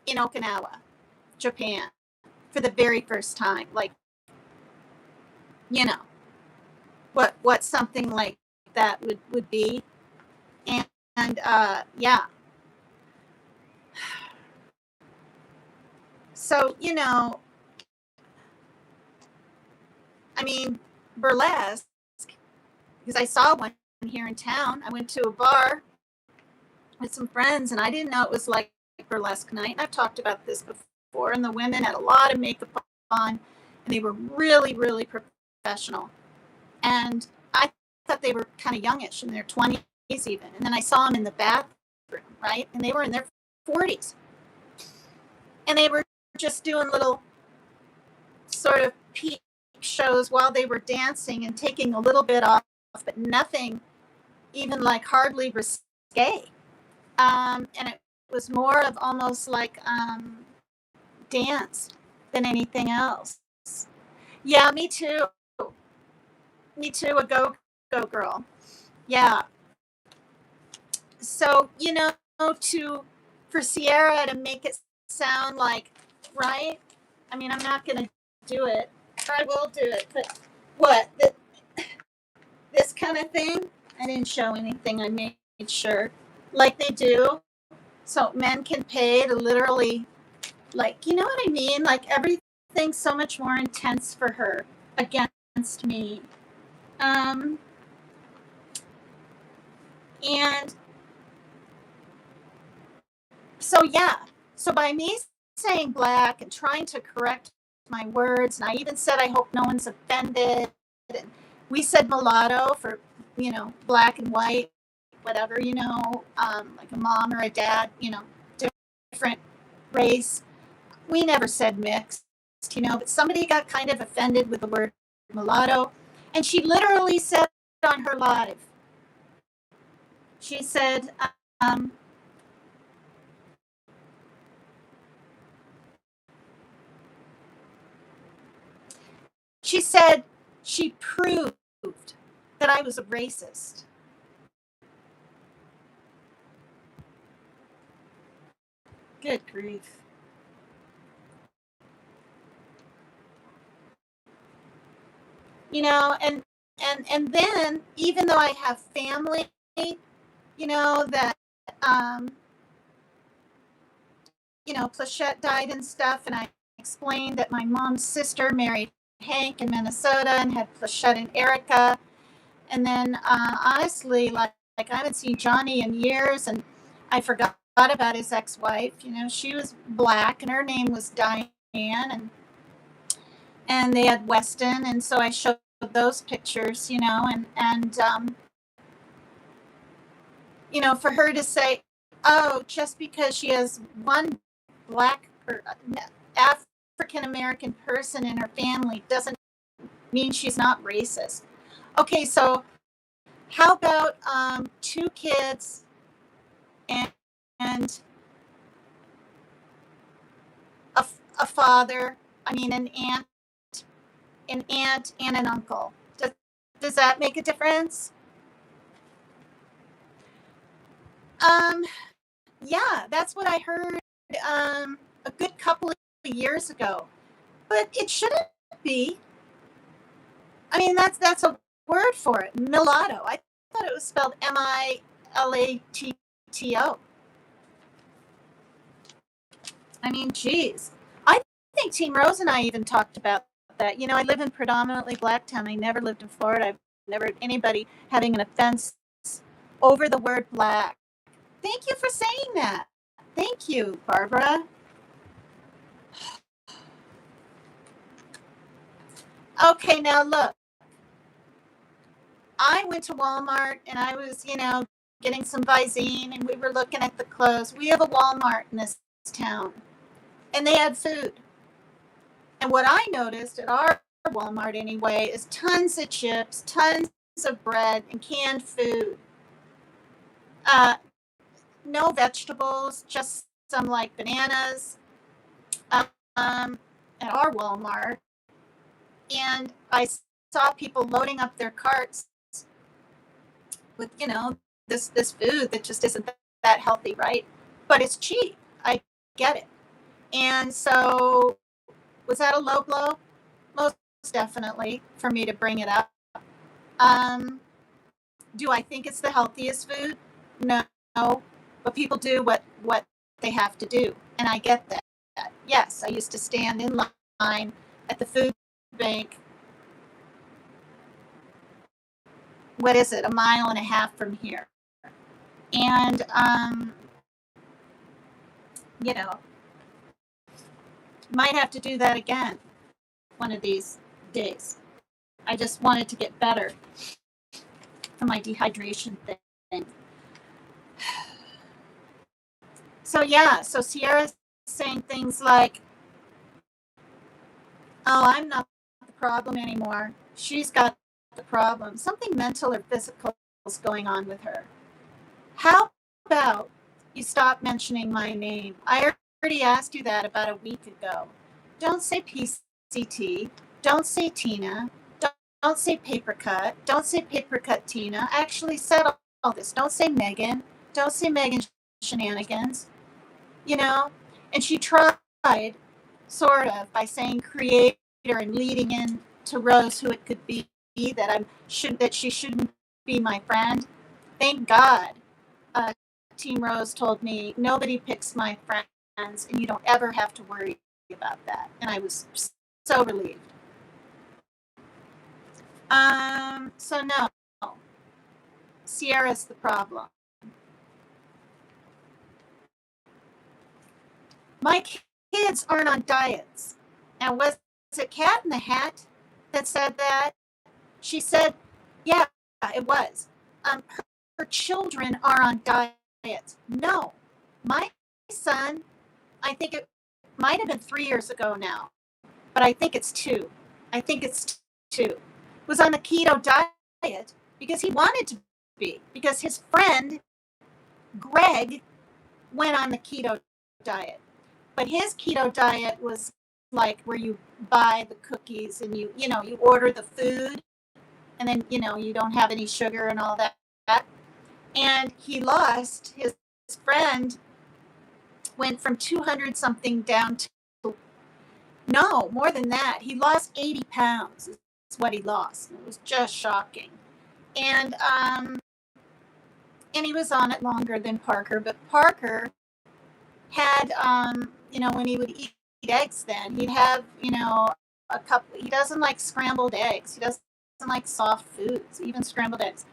in Okinawa, Japan, for the very first time. Like, what something like that would be. And yeah. So, burlesque, because I saw one here in town. I went to a bar with some friends, and I didn't know it was like burlesque night. And I've talked about this before, and the women had a lot of makeup on, and they were really, really professional. And I thought they were kind of youngish, in their 20s even. And then I saw them in the bathroom, right? And they were in their 40s. And they were just doing little sort of peep shows while they were dancing and taking a little bit off, but nothing even like hardly risque. And it was more of almost like dance than anything else. Yeah, me too. Me too. A go girl. Yeah. So to for Sierra to make it sound like right. I mean, I'm not gonna do it. I will do it, but what this kind of thing? I didn't show anything. I made sure, like they do, so men can pay to literally, like, you know what I mean? Like everything's so much more intense for her against me. Um, and so yeah, so by me saying black and trying to correct my words, and I even said I hope no one's offended. And we said mulatto for black and white, whatever, like a mom or a dad, different race. We never said mixed, but somebody got kind of offended with the word mulatto, and she literally said on her live, she said, um, she said she proved that I was a racist. Good grief. And then even though I have family, that um, Plachette died and stuff, and I explained that my mom's sister married Hank in Minnesota and had Plachette and Erica. And then honestly, like I haven't seen Johnny in years, and I forgot about his ex-wife. She was black, and her name was Diane, and they had Weston, and so I showed those pictures, for her to say, oh, just because she has one black African American person in her family doesn't mean she's not racist. Okay, so how about two kids and, and a father, I mean an aunt and an uncle. Does that make a difference? Um, yeah, that's what I heard a good couple of years ago. But it shouldn't be. I mean, that's a word for it. Mulatto. I thought it was spelled Milatto. I mean, geez. I think Team Rose and I even talked about that. I live in predominantly black town. I never lived in Florida. I've never heard anybody having an offense over the word black. Thank you for saying that. Thank you, Barbara. Okay, now look. I went to Walmart and I was, getting some Visine, and we were looking at the clothes. We have a Walmart in this town, and they had food. And what I noticed at our Walmart anyway is tons of chips, tons of bread, and canned food. No vegetables, just some like bananas at our Walmart. And I saw people loading up their carts with, this food that just isn't that healthy, right? But it's cheap. I get it. And so, was that a low blow? Most definitely for me to bring it up. Um, do I think it's the healthiest food? No, but people do what they have to do, and I get that. Yes, I used to stand in line at the food bank. What is it? A mile and a half from here, and you know, might have to do that again one of these days. I just wanted to get better from my dehydration thing. So yeah, so Sierra's saying things like, "Oh, I'm not the problem anymore. She's got the problem. Something mental or physical is going on with her. How about you stop mentioning my name? I already asked you that about a week ago. Don't say PCT. Don't say Tina. Don't say paper cut. Don't say paper cut Tina. I actually said all this. Don't say Megan. Don't say Megan shenanigans. You know? And she tried, sort of, by saying creator and leading in to Rose who it could be that she shouldn't be my friend. Thank God. Team Rose told me nobody picks my friends, and you don't ever have to worry about that. And I was so relieved. So no, Sierra's the problem. My kids aren't on diets. And was it Cat in the Hat that said that? She said, yeah, it was. Her children are on diets. No, my son, I think it might have been 3 years ago now, but I think it's two. Was on the keto diet because he wanted to be, because his friend Greg went on the keto diet. But his keto diet was like where you buy the cookies and you order the food, and then you don't have any sugar and all that. And he lost, his friend went from 200 something down to, no, more than that. He lost 80 pounds. Is what he lost. It was just shocking. And he was on it longer than Parker, but Parker had when he would eat eggs, then he'd have a couple. He doesn't like scrambled eggs. He doesn't like soft foods, even scrambled eggs.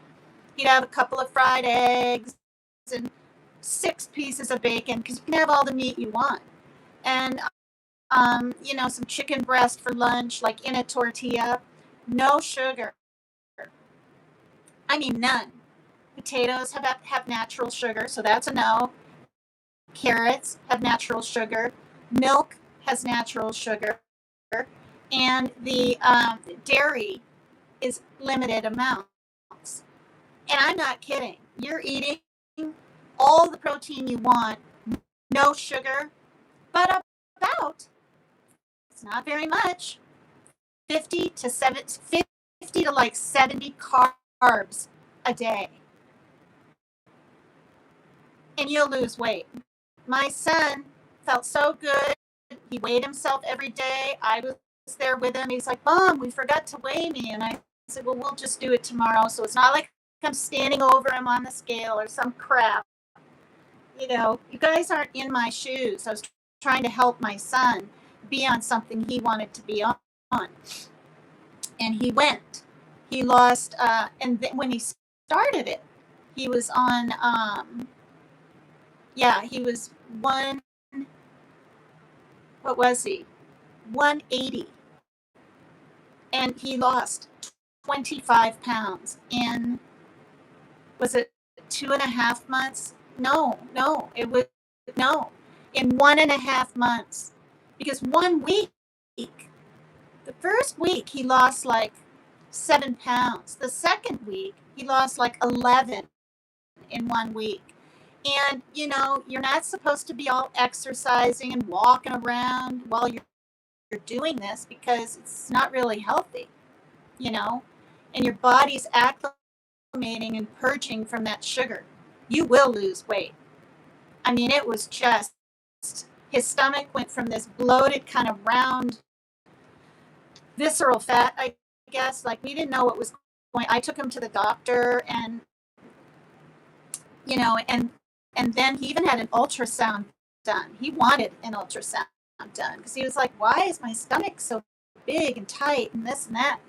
He'd have a couple of fried eggs and 6 pieces of bacon, because you can have all the meat you want, and some chicken breast for lunch, like in a tortilla. No sugar. I mean, none. Potatoes have natural sugar, so that's a no. Carrots have natural sugar. Milk has natural sugar. And the dairy is limited amounts. And I'm not kidding. You're eating all the protein you want, no sugar, but about, it's not very much, 50 to like 70 carbs a day. And you'll lose weight. My son felt so good. He weighed himself every day. I was there with him. He's like, Mom, we forgot to weigh me. And I said, well, we'll just do it tomorrow. So it's not like I'm standing over him on the scale or some crap. You guys aren't in my shoes. I was trying to help my son be on something he wanted to be on. And he went. He lost, and when he started it, he was on, he was what was he? 180. And he lost 25 pounds in, was it 2.5 months? No, in 1.5 months. Because 1 week, the first week he lost like 7 pounds. The second week he lost like 11 in 1 week. And you're not supposed to be all exercising and walking around while you're doing this, because it's not really healthy, and your body's acclimating and purging from that sugar. You will lose weight. I mean, it was just, his stomach went from this bloated kind of round visceral fat, I guess. Like, we didn't know what was going. I took him to the doctor, and and then he even had an ultrasound done. He wanted an ultrasound done because he was like, why is my stomach so big and tight and this and that?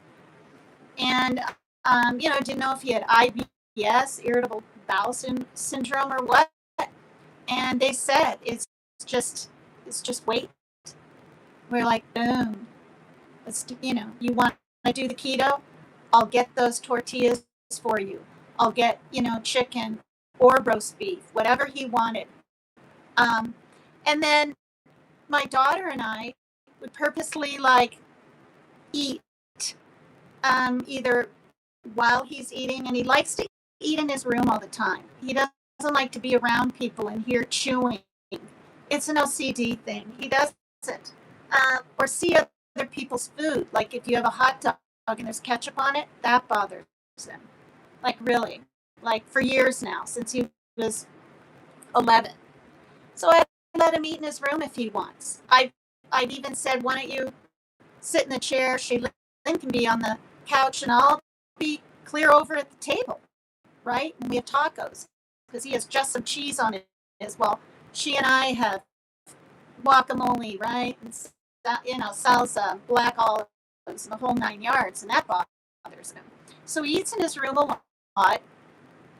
And didn't know if he had IBS, irritable bowel syndrome, or what. And they said it's just weight. We're like, boom. You want to do the keto? I'll get those tortillas for you. I'll get, chicken or roast beef, whatever he wanted. And then my daughter and I would purposely eat either while he's eating, and he likes to eat in his room all the time. He doesn't like to be around people and hear chewing. It's an OCD thing. He doesn't. Or see other people's food. Like if you have a hot dog and there's ketchup on it, that bothers him. Like really. Like for years now, since he was 11. So I let him eat in his room if he wants. I've even said, why don't you sit in the chair? Shaylin can be on the couch and I'll be clear over at the table, right? And we have tacos because he has just some cheese on it as well. She and I have guacamole, right? And, salsa, black olives, and the whole 9 yards, and that bothers him. So he eats in his room a lot,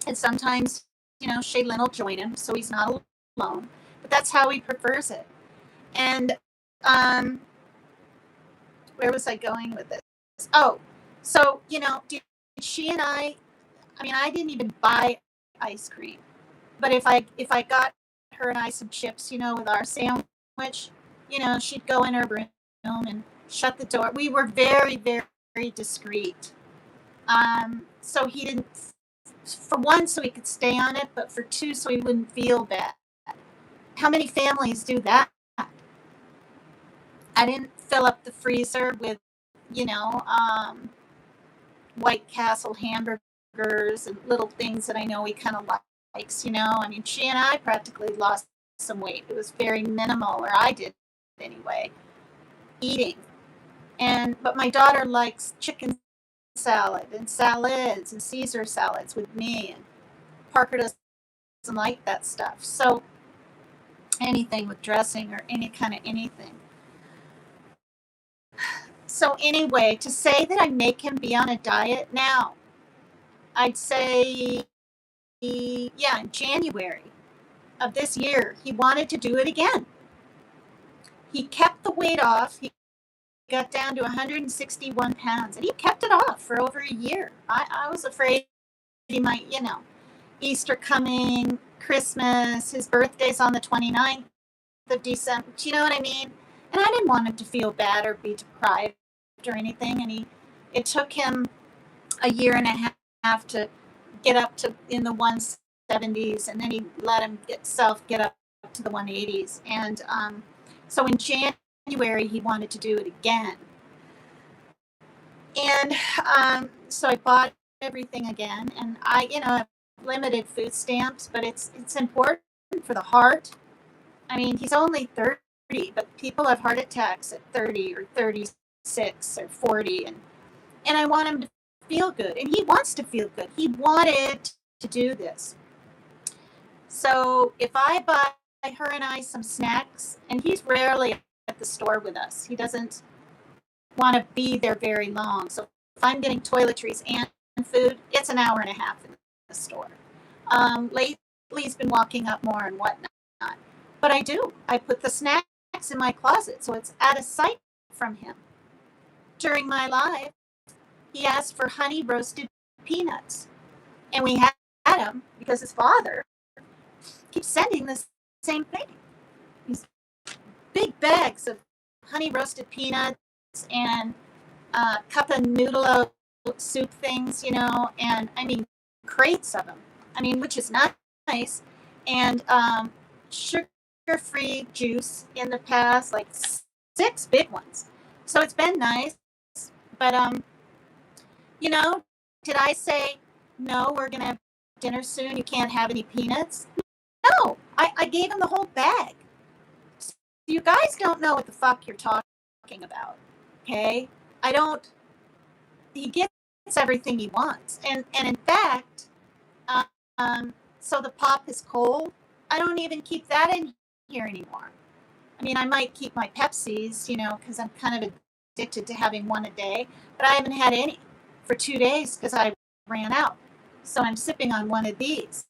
and sometimes, Shaylin will join him, so he's not alone. But that's how he prefers it. And where was I going with this? Oh, so did she and I didn't even buy ice cream, but if I got her and I some chips, with our sandwich, she'd go in her room and shut the door. We were very, very discreet. So he didn't, for one, so he could stay on it, but for two, so he wouldn't feel bad. How many families do that? I didn't fill up the freezer with, White Castle hamburgers and little things that I know he kind of likes, she and I practically lost some weight. It was very minimal, or I did anyway, eating. But my daughter likes chicken salad and salads and Caesar salads with me, and Parker doesn't like that stuff. So anything with dressing or any kind of anything. So anyway, to say that I make him be on a diet now, I'd say, in January of this year, he wanted to do it again. He kept the weight off. He got down to 161 pounds, and he kept it off for over a year. I was afraid he might, Easter coming, Christmas, his birthday's on the 29th of December. Do you know what I mean? And I didn't want him to feel bad or be deprived or anything. And it took him a year and a half to get up to in the 170s, and then he let himself get up to the 180s. And so in January, he wanted to do it again. And so I bought everything again, and I have limited food stamps, but it's important for the heart. I mean, he's only 30, but people have heart attacks at 30 or 36 or 40, and I want him to feel good, and he wants to feel good. He wanted to do this. So if I buy her and I some snacks, and he's rarely at the store with us. He doesn't want to be there very long. So if I'm getting toiletries and food, it's an hour and a half in the store. Lately, he's been walking up more and whatnot. But I do. I put the snacks in my closet, so it's out of sight from him. During my life, he asked for honey roasted peanuts. And we had them because his father keeps sending the same thing. These big bags of honey roasted peanuts and cup of noodle soup things, and I mean crates of them. I mean, which is nice. And sugar-free juice in the past, like 6 big ones. So it's been nice. But did I say no? We're gonna have dinner soon. You can't have any peanuts. No, I gave him the whole bag. So you guys don't know what the fuck you're talking about, okay? He gets everything he wants. And in fact, so the pop is cold. I don't even keep that in here anymore. I mean, I might keep my Pepsis, because I'm kind of addicted to having one a day, but I haven't had any for 2 days because I ran out. So I'm sipping on one of these.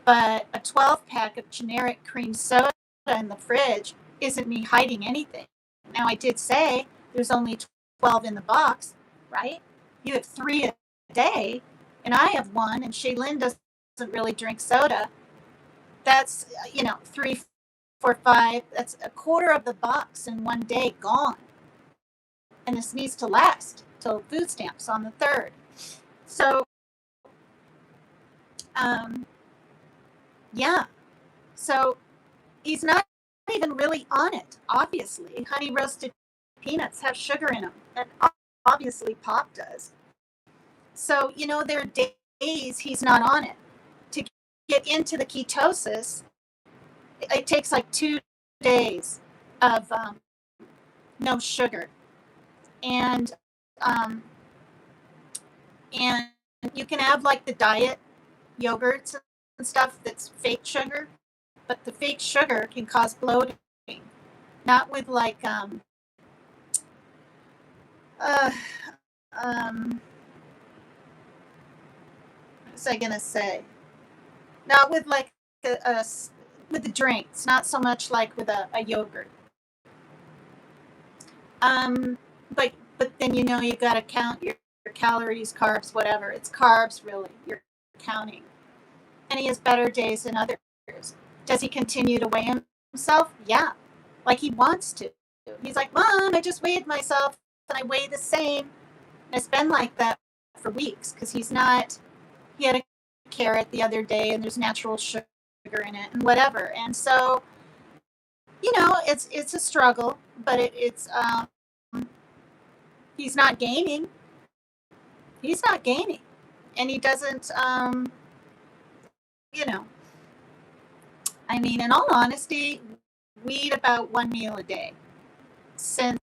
But a 12-pack of generic cream soda in the fridge isn't me hiding anything. Now, I did say there's only 12 in the box, right? You have 3 a day, and I have 1, and Shaylin doesn't really drink soda. That's, 3, 4, 5. That's a quarter of the box in one day gone. And this needs to last supplemental food stamps on the 3rd. So, yeah. So he's not even really on it, obviously. Honey roasted peanuts have sugar in them, and obviously Pop does. So, there are days he's not on it. To get into the ketosis, it takes like 2 days of no sugar. And and you can have like the diet yogurts and stuff that's fake sugar, but the fake sugar can cause bloating. Not with like what was I gonna say? Not with like with the drinks, not so much like with a yogurt. But then you gotta count your calories, carbs, whatever. It's carbs really. You're counting. And he has better days than others. Does he continue to weigh himself? Yeah. Like he wants to. He's like, Mom, I just weighed myself and I weigh the same. And it's been like that for weeks because he had a carrot the other day and there's natural sugar in it and whatever. And so, it's a struggle, but it's he's not gaining. He's not gaining. And he doesn't, I mean, in all honesty, we eat about 1 meal a day. Since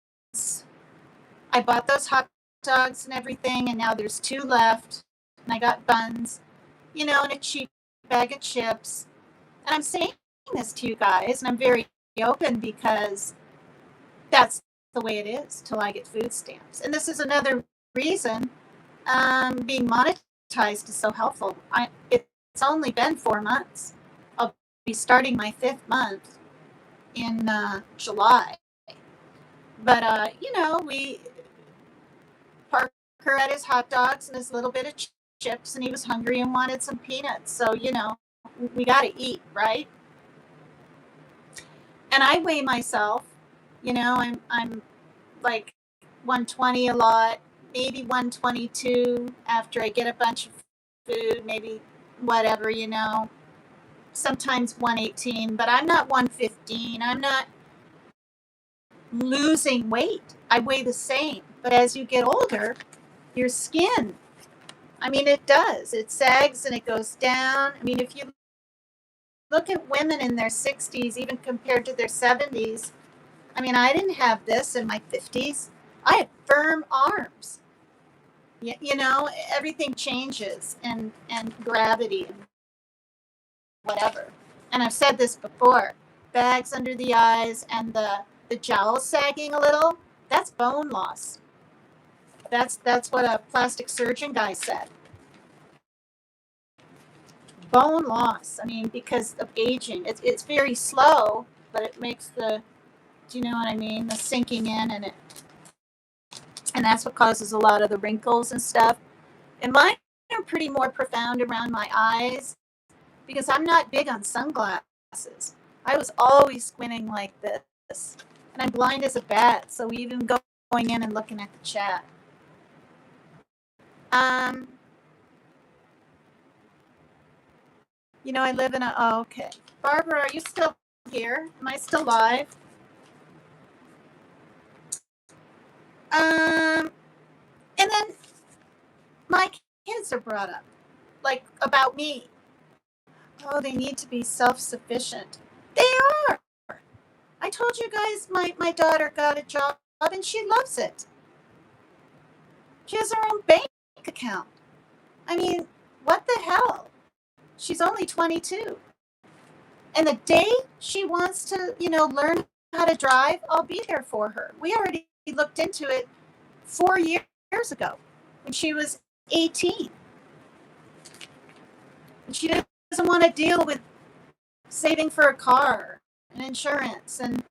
I bought those hot dogs and everything, and now there's 2 left, and I got buns, and a cheap bag of chips. And I'm saying this to you guys, and I'm very open because that's the way it is till I get food stamps. And this is another reason being monetized is so helpful. It's only been 4 months. I'll be starting my 5th month in July. But, we Parker had his hot dogs and his little bit of chips, and he was hungry and wanted some peanuts. So, we got to eat, right? And I weigh myself, I'm like 120 a lot, maybe 122 after I get a bunch of food, maybe whatever, sometimes 118, but I'm not 115. I'm not losing weight. I weigh the same. But as you get older, your skin, I mean, it does. It sags and it goes down. I mean, if you look at women in their 60s, even compared to their 70s, I mean, I didn't have this in my 50s. I had firm arms. Everything changes and gravity and whatever. And I've said this before, bags under the eyes and the jowls sagging a little, that's bone loss. That's what a plastic surgeon guy said. Bone loss. I mean, because of aging. It's very slow, but it makes do you know what I mean? The sinking in and that's what causes a lot of the wrinkles and stuff. And mine are pretty more profound around my eyes because I'm not big on sunglasses. I was always squinting like this. And I'm blind as a bat, so even going in and looking at the chat. I live in okay. Barbara, are you still here? Am I still live? And then my kids are brought up, like about me. Oh, they need to be self-sufficient. They are. I told you guys my daughter got a job and she loves it. She has her own bank account. I mean, what the hell? She's only 22. And the day she wants to, learn how to drive, I'll be there for her. We already looked into it 4 years ago when she was 18. And she doesn't want to deal with saving for a car and insurance. And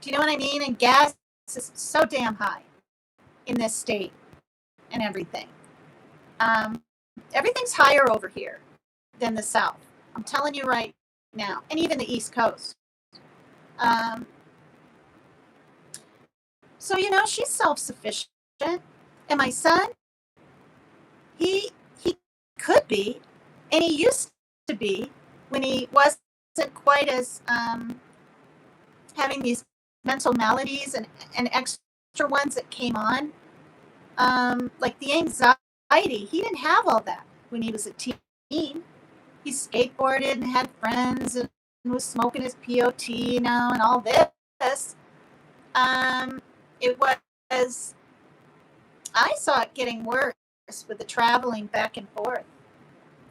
do you know what I mean? And gas is so damn high in this state and everything. Everything's higher over here than the South. I'm telling you right now. And even the East Coast. So, she's self-sufficient. And my son, he could be, and he used to be when he wasn't quite as having these mental maladies and extra ones that came on, like the anxiety. He didn't have all that when he was a teen. He skateboarded and had friends and was smoking his POT, and all this. It was, I saw it getting worse with the traveling back and forth,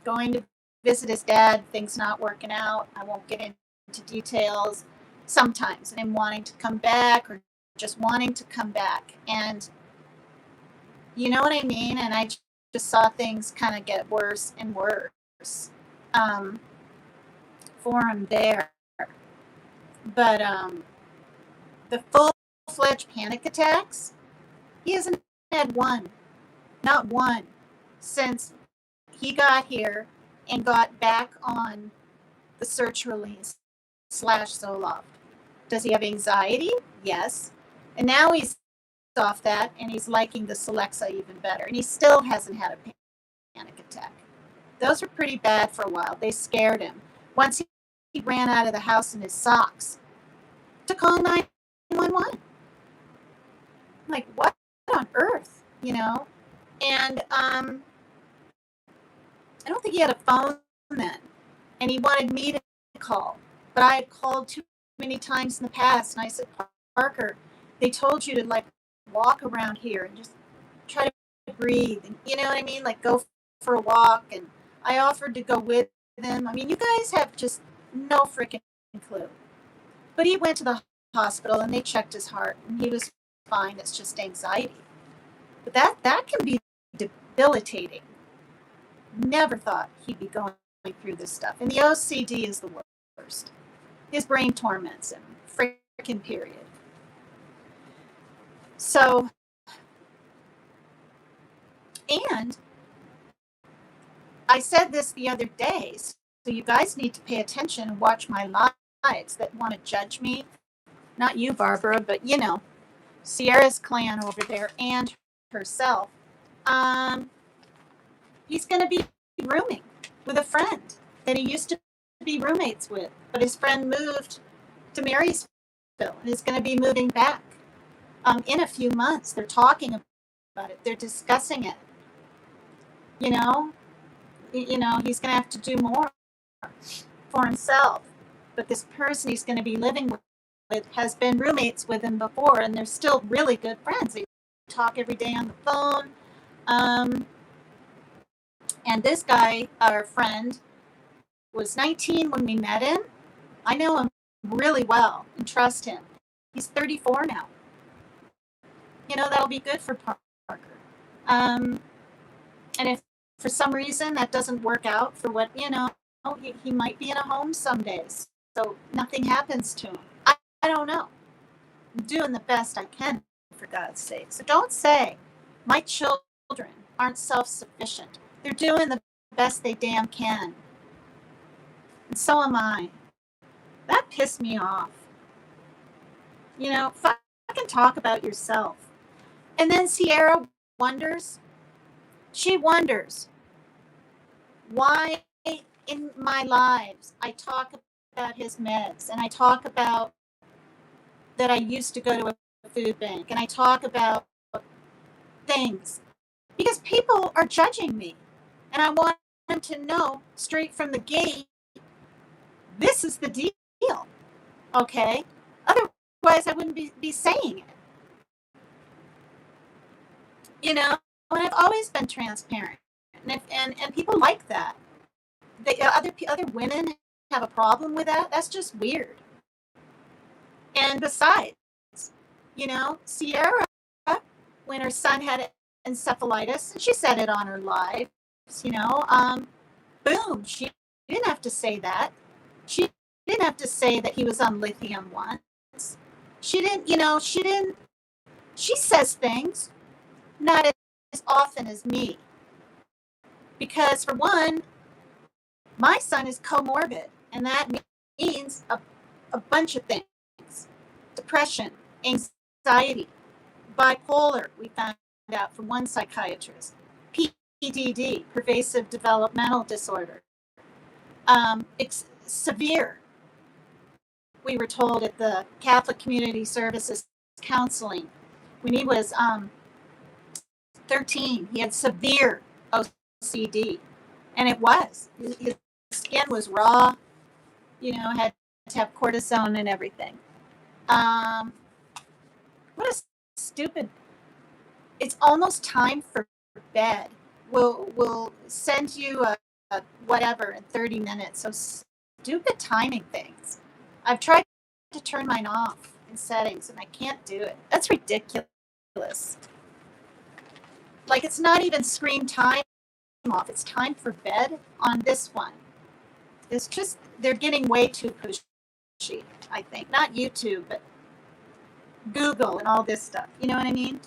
going to visit his dad, things not working out. I won't get into details sometimes, and him wanting to come back or just wanting to come back. And you know what I mean? And I just saw things kind of get worse and worse for him there. But the full-fledged panic attacks, he hasn't had one, not one, since he got here and got back on the search release / Zoloft. Does he have anxiety? Yes. And now he's off that and he's liking the Celexa even better. And he still hasn't had a panic attack. Those were pretty bad for a while. They scared him. Once he ran out of the house in his socks to call 911. Like, what on earth, you know? And I don't think he had a phone then. And he wanted me to call. But I had called too many times in the past. And I said, Parker, they told you to, like, walk around here and just try to breathe. And, you know what I mean? Like, go for a walk. And I offered to go with him. I mean, you guys have just no freaking clue. But he went to the hospital and they checked his heart. And he was fine. It's just anxiety. But that can be debilitating. Never thought he'd be going through this stuff. And the OCD is the worst. His brain torments him. Freaking period. So, and I said this the other day, so you guys need to pay attention and watch my lives that want to judge me. Not you, Barbara, but you know, Sierra's clan over there and herself. He's going to be rooming with a friend that he used to be roommates with, but his friend moved to Marysville and is going to be moving back in a few months. They're talking about it. They're discussing it. You know, he's going to have to do more for himself. But this person he's going to be living with has been roommates with him before, and they're still really good friends. They talk every day on the phone. And this guy, our friend, was 19 when we met him. I know him really well and trust him. He's 34 now. You know, that'll be good for Parker. And if for some reason that doesn't work out for what, you know, he might be in a home some days. So nothing happens to him. I don't know. I'm doing the best I can, for God's sake. So don't say my children aren't self-sufficient. They're doing the best they damn can. And so am I. That pissed me off. You know, fucking talk about yourself. And then Sierra wonders, she wonders why in my lives I talk about his meds and I talk about that I used to go to a food bank and I talk about things because people are judging me. And I want them to know straight from the gate, this is the deal, okay? Otherwise, I wouldn't be saying it. You know, and I've always been transparent, and people like that. Other women have a problem with that. That's just weird. And besides, you know, Sierra, when her son had encephalitis, and she said it on her live, you know, boom, she didn't have to say that. She didn't have to say that he was on lithium once. She didn't, you know, she says things, not as often as me. Because for one, my son is comorbid, and that means a bunch of things. Depression, anxiety, bipolar, we found out from one psychiatrist. PDD, pervasive developmental disorder. It's severe. We were told at the Catholic Community Services Counseling when he was 13, he had severe OCD, and it was. His skin was raw, had to have cortisone and everything. What a stupid. It's almost time for bed. We'll send you a whatever in 30 minutes. So stupid timing things. I've tried to turn mine off in settings and I can't do it. That's ridiculous. Like it's not even screen time off. It's time for bed on this one. It's just they're getting way too pushy, I think. Not YouTube, but Google and all this stuff. You know what I mean?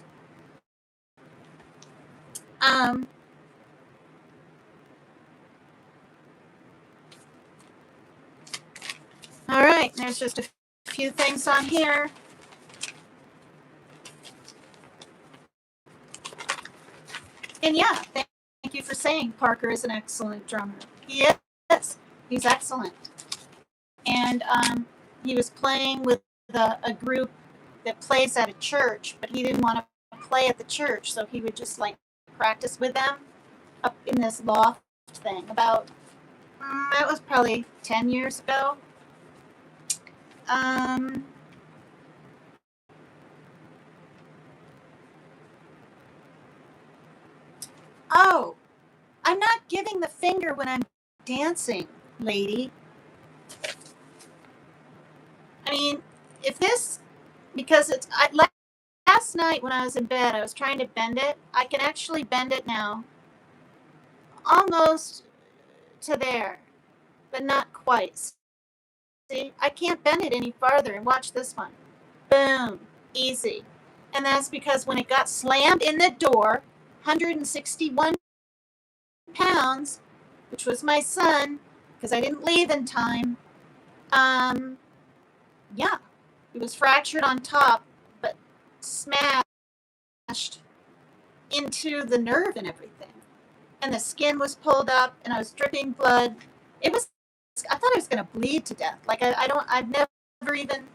All right, there's just a few things on here. And yeah, thank you for saying Parker is an excellent drummer. He is. He's excellent. And he was playing with a group that plays at a church, but he didn't want to play at the church, so he would just like practice with them up in this loft thing. About that was probably 10 years ago. Oh, I'm not giving the finger when I'm dancing, lady. I mean, if this, because last night when I was in bed, I was trying to bend it. I can actually bend it now, almost to there, but not quite. See, I can't bend it any farther. And watch this one. Boom, easy. And that's because when it got slammed in the door, 161 pounds, which was my son, because I didn't leave in time. Yeah, it was fractured on top, but smashed into the nerve and everything. And the skin was pulled up, and I was dripping blood. I thought I was going to bleed to death. Like I've never even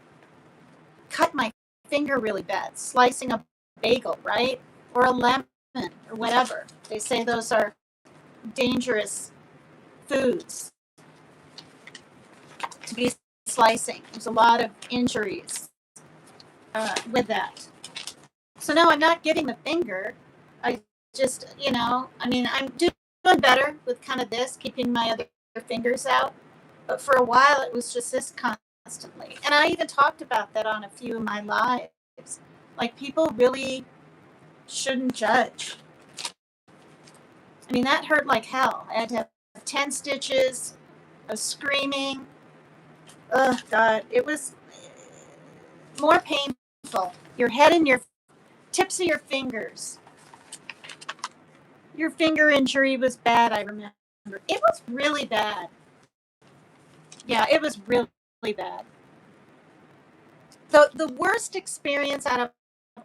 cut my finger really bad, slicing a bagel, right? Or a lemon or whatever. They say those are dangerous foods to be slicing. There's a lot of injuries with that. So no, I'm not giving the finger. I just, I'm doing better with kind of this, keeping my other fingers out. But for a while, it was just this constantly. And I even talked about that on a few of my lives. Like, people really shouldn't judge. I mean, that hurt like hell. I had to have 10 stitches. I was screaming. Oh, God. It was more painful. Your head and your tips of your fingers. Your finger injury was bad, I remember. It was really bad. Yeah, it was really, really bad. The worst experience out of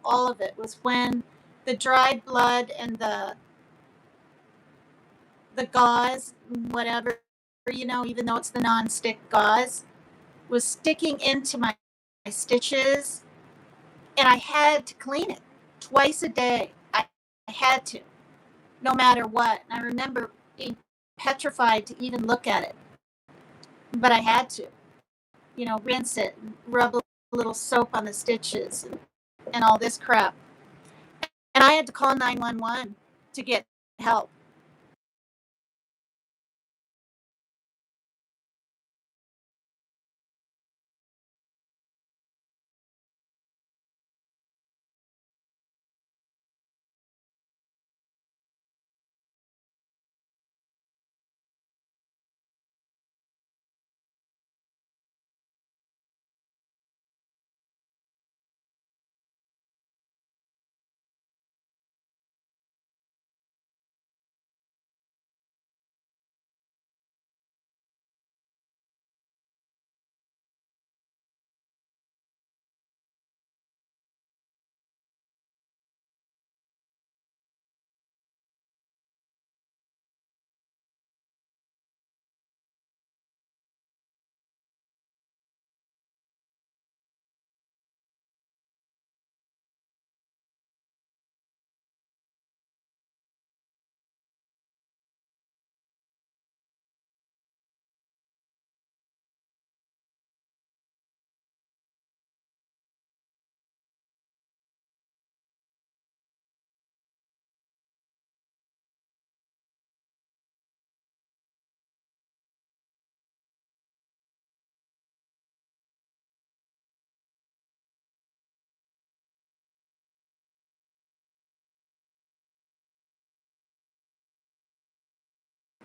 all of it was when the dried blood and the gauze, whatever, even though it's the non-stick gauze, was sticking into my stitches, and I had to clean it twice a day. I had to, no matter what. And I remember being petrified to even look at it, but I had to, rinse it, rub a little soap on the stitches, and all this crap. And I had to call 911 to get help.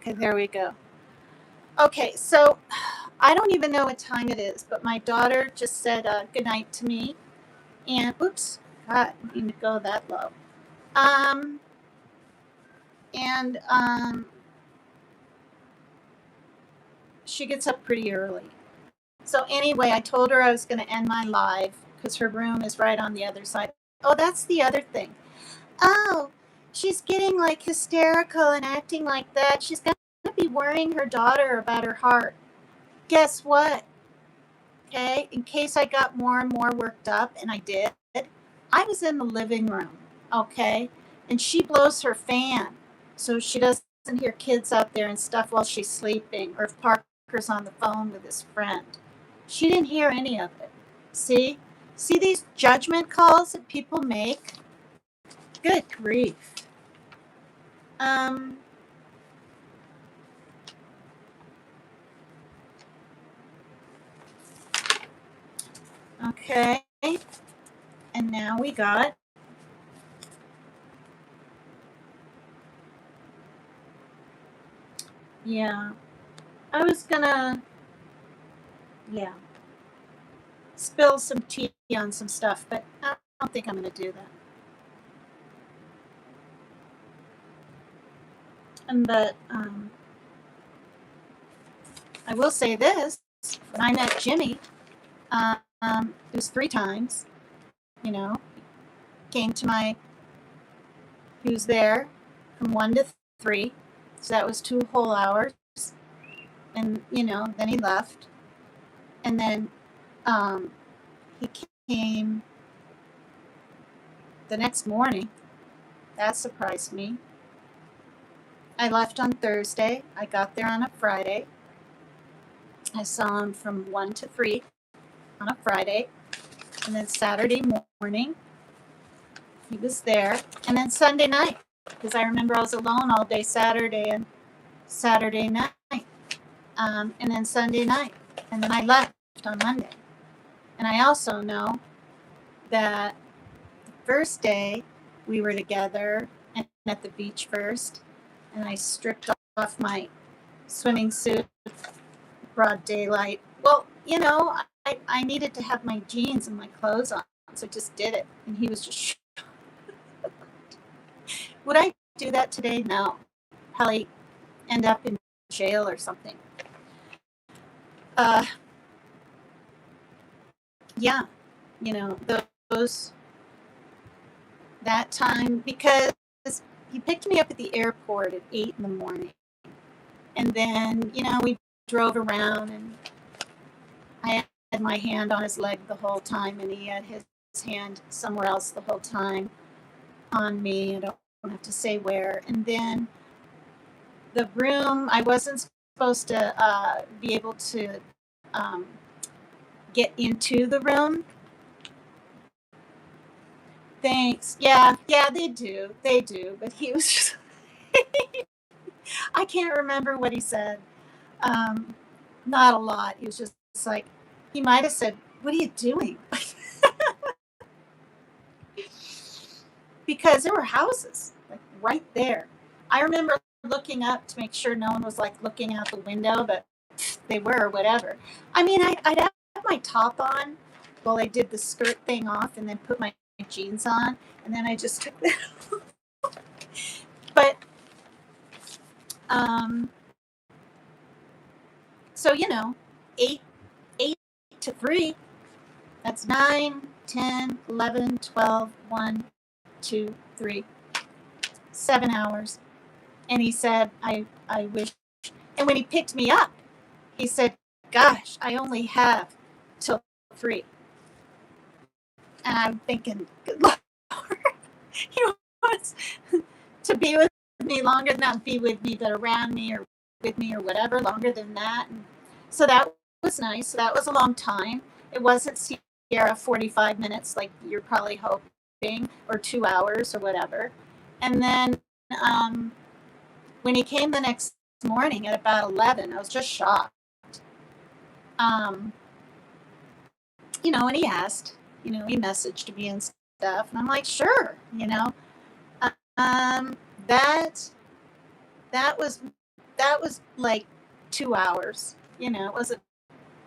Okay, there we go. Okay, so I don't even know what time it is, but my daughter just said good night to me. And oops, God, I didn't go that low. Um, and she gets up pretty early. So anyway, I told her I was going to end my live because her room is right on the other side. Oh, that's the other thing. Oh, she's getting like hysterical and acting like that. She's going to be worrying her daughter about her heart. Guess what? Okay, in case I got more and more worked up, and I did, I was in the living room, okay, and she blows her fan so she doesn't hear kids out there and stuff while she's sleeping, or if Parker's on the phone with his friend. She didn't hear any of it. See? See these judgment calls that people make? Good grief. Okay, and now we got yeah. I was gonna spill some tea on some stuff, but I don't think I'm gonna do that. But I will say this: when I met Jimmy, it was 3 times. You know, came to my. He was there from 1 to 3, so that was 2 whole hours. And then he left, and then he came the next morning. That surprised me. I left on Thursday. I got there on a Friday. I saw him from 1 to 3 on a Friday. And then Saturday morning, he was there. And then Sunday night, because I remember I was alone all day Saturday and Saturday night. And then Sunday night. And then I left on Monday. And I also know that the first day we were together and at the beach first, and I stripped off my swimming suit, broad daylight. Well, I needed to have my jeans and my clothes on, so I just did it. And he was just would I do that today? No. Probably end up in jail or something. Yeah, those that time, because he picked me up at the airport at 8 in the morning. And then, we drove around, and I had my hand on his leg the whole time, and he had his hand somewhere else the whole time on me. I don't have to say where. And then the room, I wasn't supposed to be able to get into the room. Thanks. Yeah, they do. They do. But he was just, I can't remember what he said. Not a lot. He was just like, he might have said, "What are you doing?" Because there were houses like right there. I remember looking up to make sure no one was like looking out the window, but they were, or whatever. I mean, I'd have my top on while I did the skirt thing off, and then put my jeans on, and then I just took that off. But so 8 to 3, that's 9, 10, 11, 12, 1, 2, 3, 7 hours. And he said, I wish. And when he picked me up, he said, "Gosh, I only have till 3. And I'm thinking, good Lord, he wants to be with me longer, not be with me, but around me or with me or whatever, longer than that. And so that was nice. So that was a long time. It wasn't Sierra 45 minutes like you're probably hoping, or 2 hours or whatever. And then when he came the next morning at about 11, I was just shocked. And he asked, he messaged me and stuff, and I'm like, sure. That was that was like 2 hours. It wasn't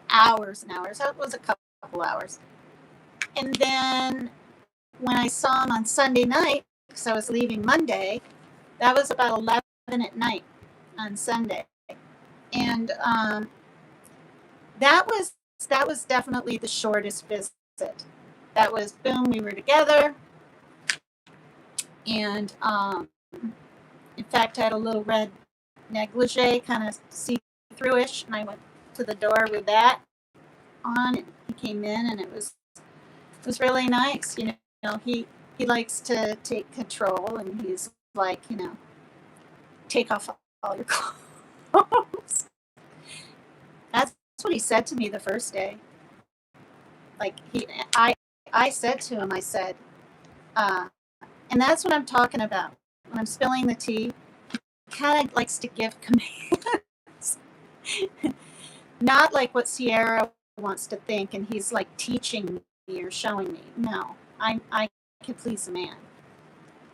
hours and hours. It was a couple hours. And then when I saw him on Sunday night, because I was leaving Monday, that was about 11 at night on Sunday. And that was definitely the shortest visit. That was boom, we were together. And in fact, I had a little red negligee, kind of see-through-ish, and I went to the door with that on, and he came in, and it was really nice. He likes to take control, and he's like, take off all your clothes. That's what he said to me the first day. Like I said to him, I said, and that's what I'm talking about. When I'm spilling the tea, he kind of likes to give commands. Not like what Sierra wants to think, and he's like teaching me or showing me. No, I can please a man.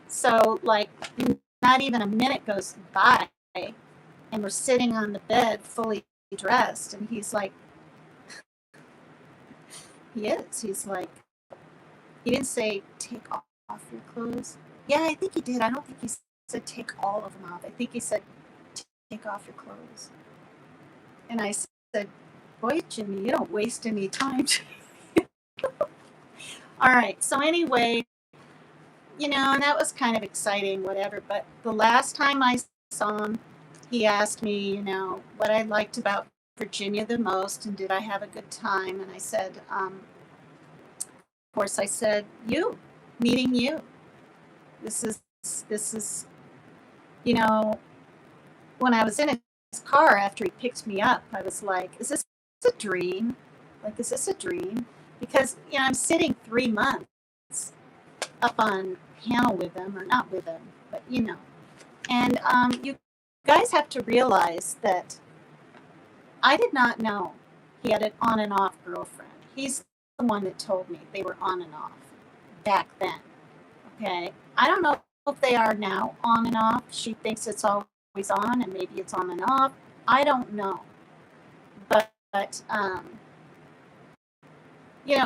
So, like, not even a minute goes by, and we're sitting on the bed fully dressed, and he's like, he's like, he didn't say take off your clothes. Yeah, I think he did. I don't think he said take all of them off. I think he said take off your clothes. And I said, boy, Jimmy, you don't waste any time. All right. So anyway, and that was kind of exciting, whatever. But the last time I saw him, he asked me, what I liked about Virginia the most, and did I have a good time? And I said, of course, I said, meeting you. This is, when I was in his car after he picked me up, I was like, is this a dream? Like, is this a dream? Because, I'm sitting 3 months up on panel with him, or not with him, but, And you guys have to realize that I did not know he had an on and off girlfriend. He's the one that told me they were on and off back then. Okay? I don't know if they are now on and off. She thinks it's always on, and maybe it's on and off. I don't know. But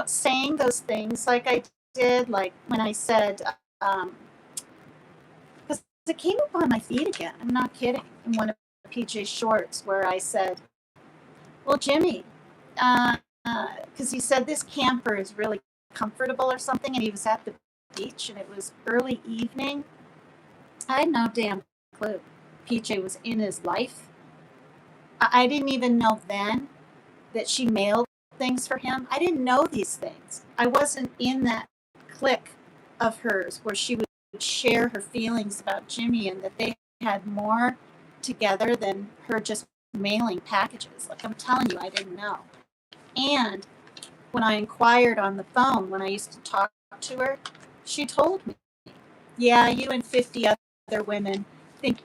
saying those things like I did, like when I said, because it came up on my feed again, I'm not kidding, in one of PJ's shorts, where I said, well, Jimmy, because he said this camper is really comfortable or something, and he was at the beach, and it was early evening. I had no damn clue PJ was in his life. I didn't even know then that she mailed things for him. I didn't know these things. I wasn't in that clique of hers where she would share her feelings about Jimmy, and that they had more together than her just mailing packages. Like, I'm telling you, I didn't know. And when I inquired on the phone, when I used to talk to her, she told me, yeah, you and 50 other women think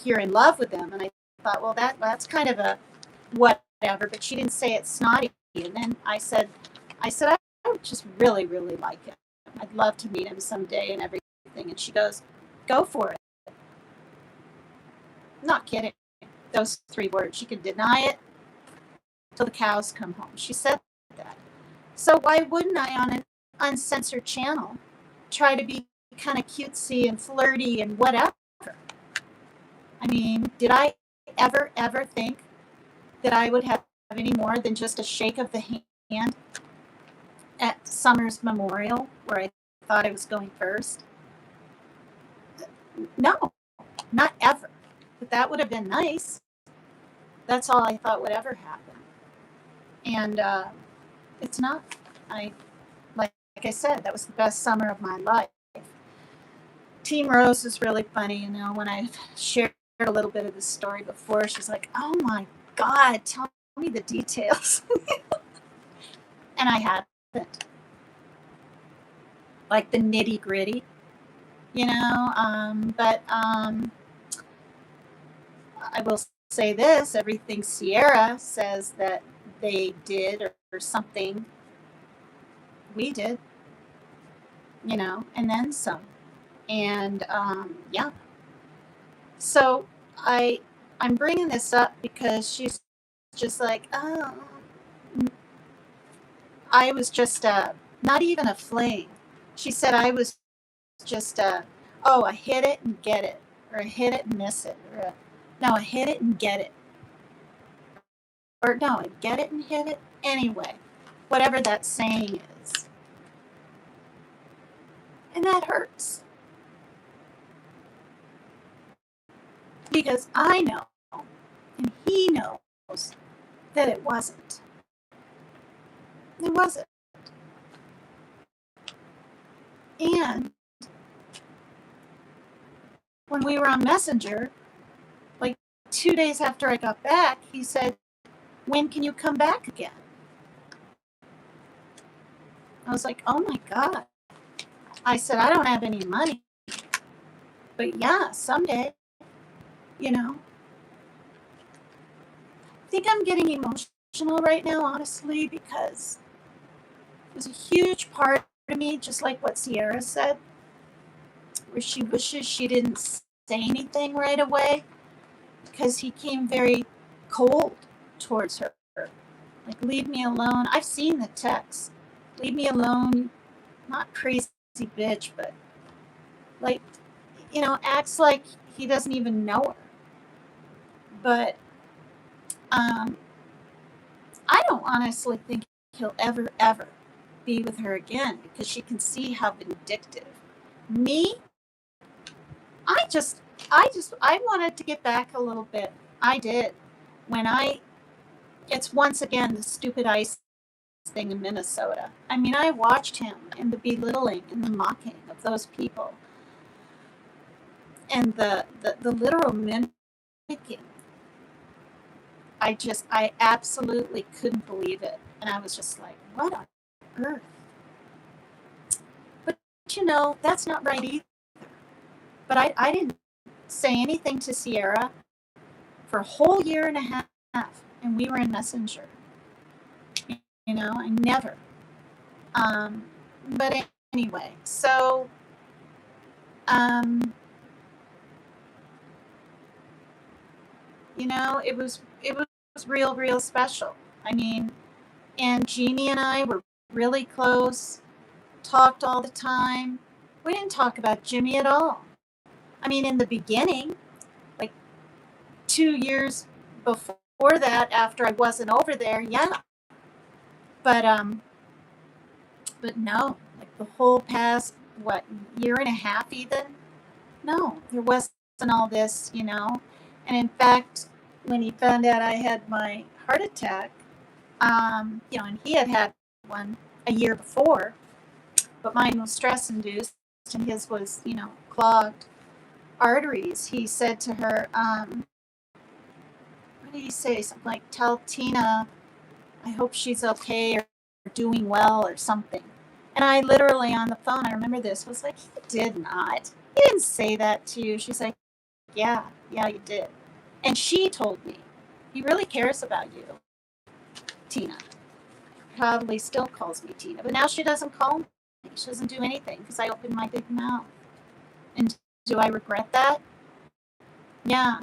you're in love with them. And I thought, well, that's kind of a whatever, but she didn't say it snotty. And then I said, I would just really, really like him. I'd love to meet him someday and everything. And she goes, go for it. Not kidding. Those 3 words. She could deny it till the cows come home. She said that. So why wouldn't I, on an uncensored channel, try to be kind of cutesy and flirty and whatever? I mean, did I ever think that I would have any more than just a shake of the hand at Summer's Memorial, where I thought I was going first? No, not ever. But that would have been nice. That's all I thought would ever happen. And it's not. Like I said, that was the best summer of my life. Team Rose is really funny, when I shared a little bit of the story before, she's like, oh my God, tell me the details. And I haven't. Like the nitty gritty, but I will say this, everything Sierra says that they did or something, we did, and then some. And yeah. So I I'm bringing this up because she's just like, oh, I was just not even a fling. She said I was just oh, I hit it and get it, or I hit it and miss it, or no, I hit it and get it, or no, I get it and hit it. Anyway, whatever that saying is, and that hurts because I know, and he knows that it wasn't. It wasn't. And when we were on Messenger, like 2 days after I got back, he said, when can you come back again? I was like, oh my God. I said, I don't have any money. But yeah, someday, you know. I think I'm getting emotional right now, honestly, because there's a huge part of me, just like what Sierra said, where she wishes she didn't say anything right away because he came very cold towards her. Like, leave me alone. I've seen the text. Leave me alone. Not crazy bitch, but like, you know, acts like he doesn't even know her. But I don't honestly think he'll ever be with her again because she can see how vindictive. Me, I wanted to get back a little bit. I did. It's once again the stupid ice thing in Minnesota. I mean, I watched him and the belittling and the mocking of those people and the literal mimicking. I absolutely couldn't believe it. And I was just like, what on earth? But, you know, that's not right either. But I didn't say anything to Sierra for a whole year and a half. And we were in Messenger. You know, I never. But anyway, so you know, it was real special. I mean, and Jeannie and I were really close, talked all the time. We didn't talk about Jimmy at all. I mean, in the beginning, like 2 years before that, after I wasn't over there, yeah. But no, like the whole past year and a half even, no, there wasn't all this, you know. And in fact, when he found out I had my heart attack, you know, and he had one a year before, but mine was stress induced and his was, you know, clogged arteries. He said to her, what did he say? Something like, tell Tina I hope she's okay or doing well or something. And I literally on the phone, I remember this, was like, he did not. He didn't say that to you. She's like, yeah, you did. And she told me, he really cares about you, Tina. Probably still calls me Tina, but now she doesn't call me. She doesn't do anything because I opened my big mouth. And do I regret that? Yeah.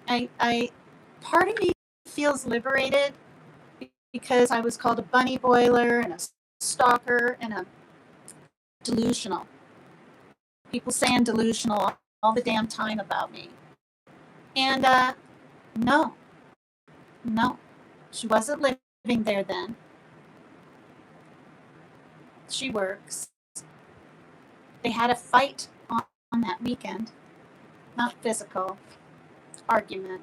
I part of me feels liberated because I was called a bunny boiler and a stalker and a delusional. People saying delusional all the damn time about me. And no, she wasn't living there then. She works. They had a fight on that weekend, not physical argument.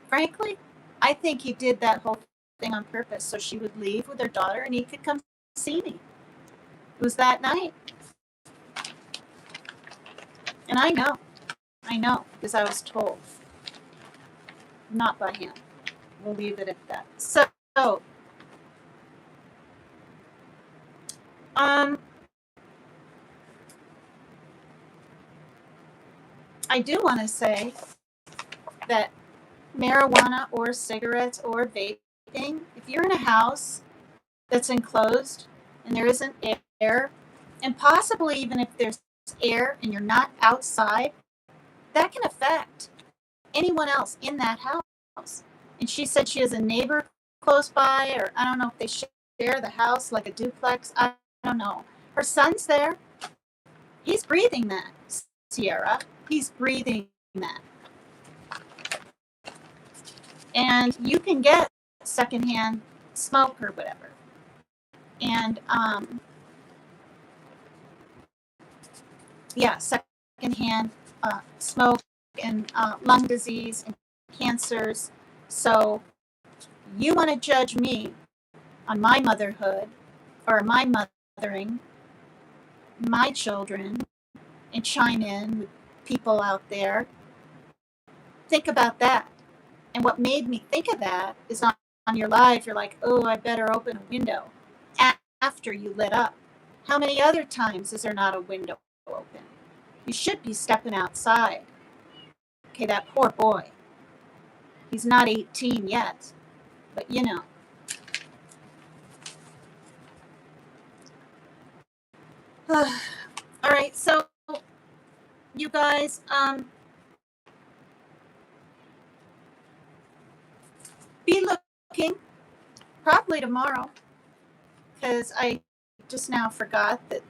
Frankly, I think he did that whole thing on purpose so she would leave with her daughter and he could come see me. It was that night. And I know, because I was told. Not by him. We'll leave it at that. So, I do want to say that marijuana or cigarettes or vaping, if you're in a house that's enclosed and there isn't air, and possibly even if there's air and you're not outside, that can affect anyone else in that house. And she said she has a neighbor close by, or I don't know if they share the house like a duplex. I don't know. Her son's there. He's breathing that, Sierra. He's breathing that. And you can get secondhand smoke or whatever. And yeah, secondhand smoke and lung disease and cancers. So you want to judge me on my motherhood or my mothering, my children, and chime in with people out there. Think about that. And what made me think of that is on your live, you're like, oh, I better open a window after you lit up. How many other times is there not a window open? You should be stepping outside. Okay, that poor boy. He's not 18 yet, but you know. All right, so you guys, be looking probably tomorrow, because I just now forgot that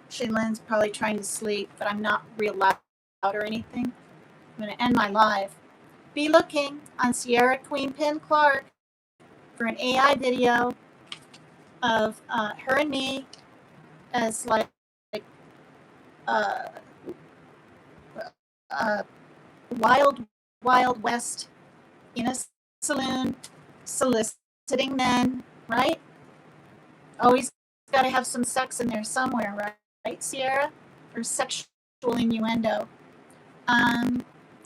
Shaylin's probably trying to sleep, but I'm not real loud or anything. I'm going to end my live. Be looking on Sierra Queen Pin Clark for an AI video of her and me as like wild west in a saloon soliciting men, right? Always got to have some sex in there somewhere, right, Sierra? Or sexual innuendo.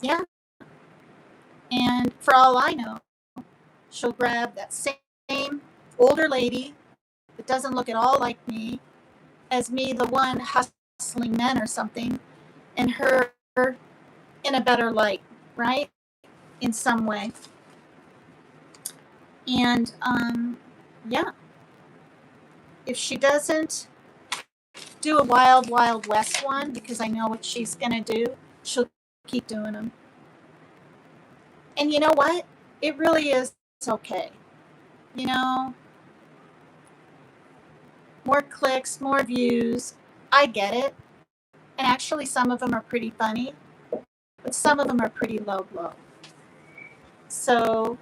Yeah. And for all I know, she'll grab that same older lady that doesn't look at all like me as me, the one hustling men or something, and her in a better light, right? In some way. And yeah. If she doesn't do a wild west one, because I know what she's gonna do, she'll keep doing them. And you know what? It really is okay. You know, more clicks, more views. I get it. And actually, some of them are pretty funny, but some of them are pretty low blow. So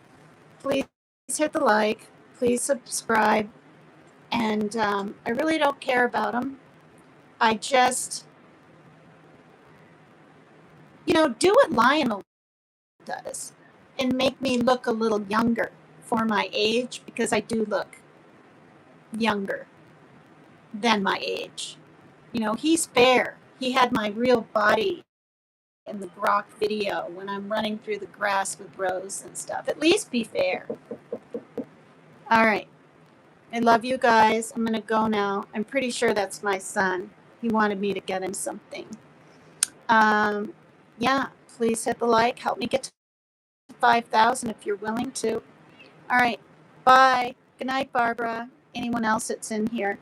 please hit the like, please subscribe. And I really don't care about them. I just, do what Lionel does and make me look a little younger for my age, because I do look younger than my age. He's fair. He had my real body in the Grok video when I'm running through the grass with Rose and stuff. At least be fair. All right. I love you guys. I'm going to go now. I'm pretty sure that's my son. He wanted me to get him something. Yeah, please hit the like. Help me get to 5,000 if you're willing to. All right. Bye. Good night, Barbara. Anyone else that's in here.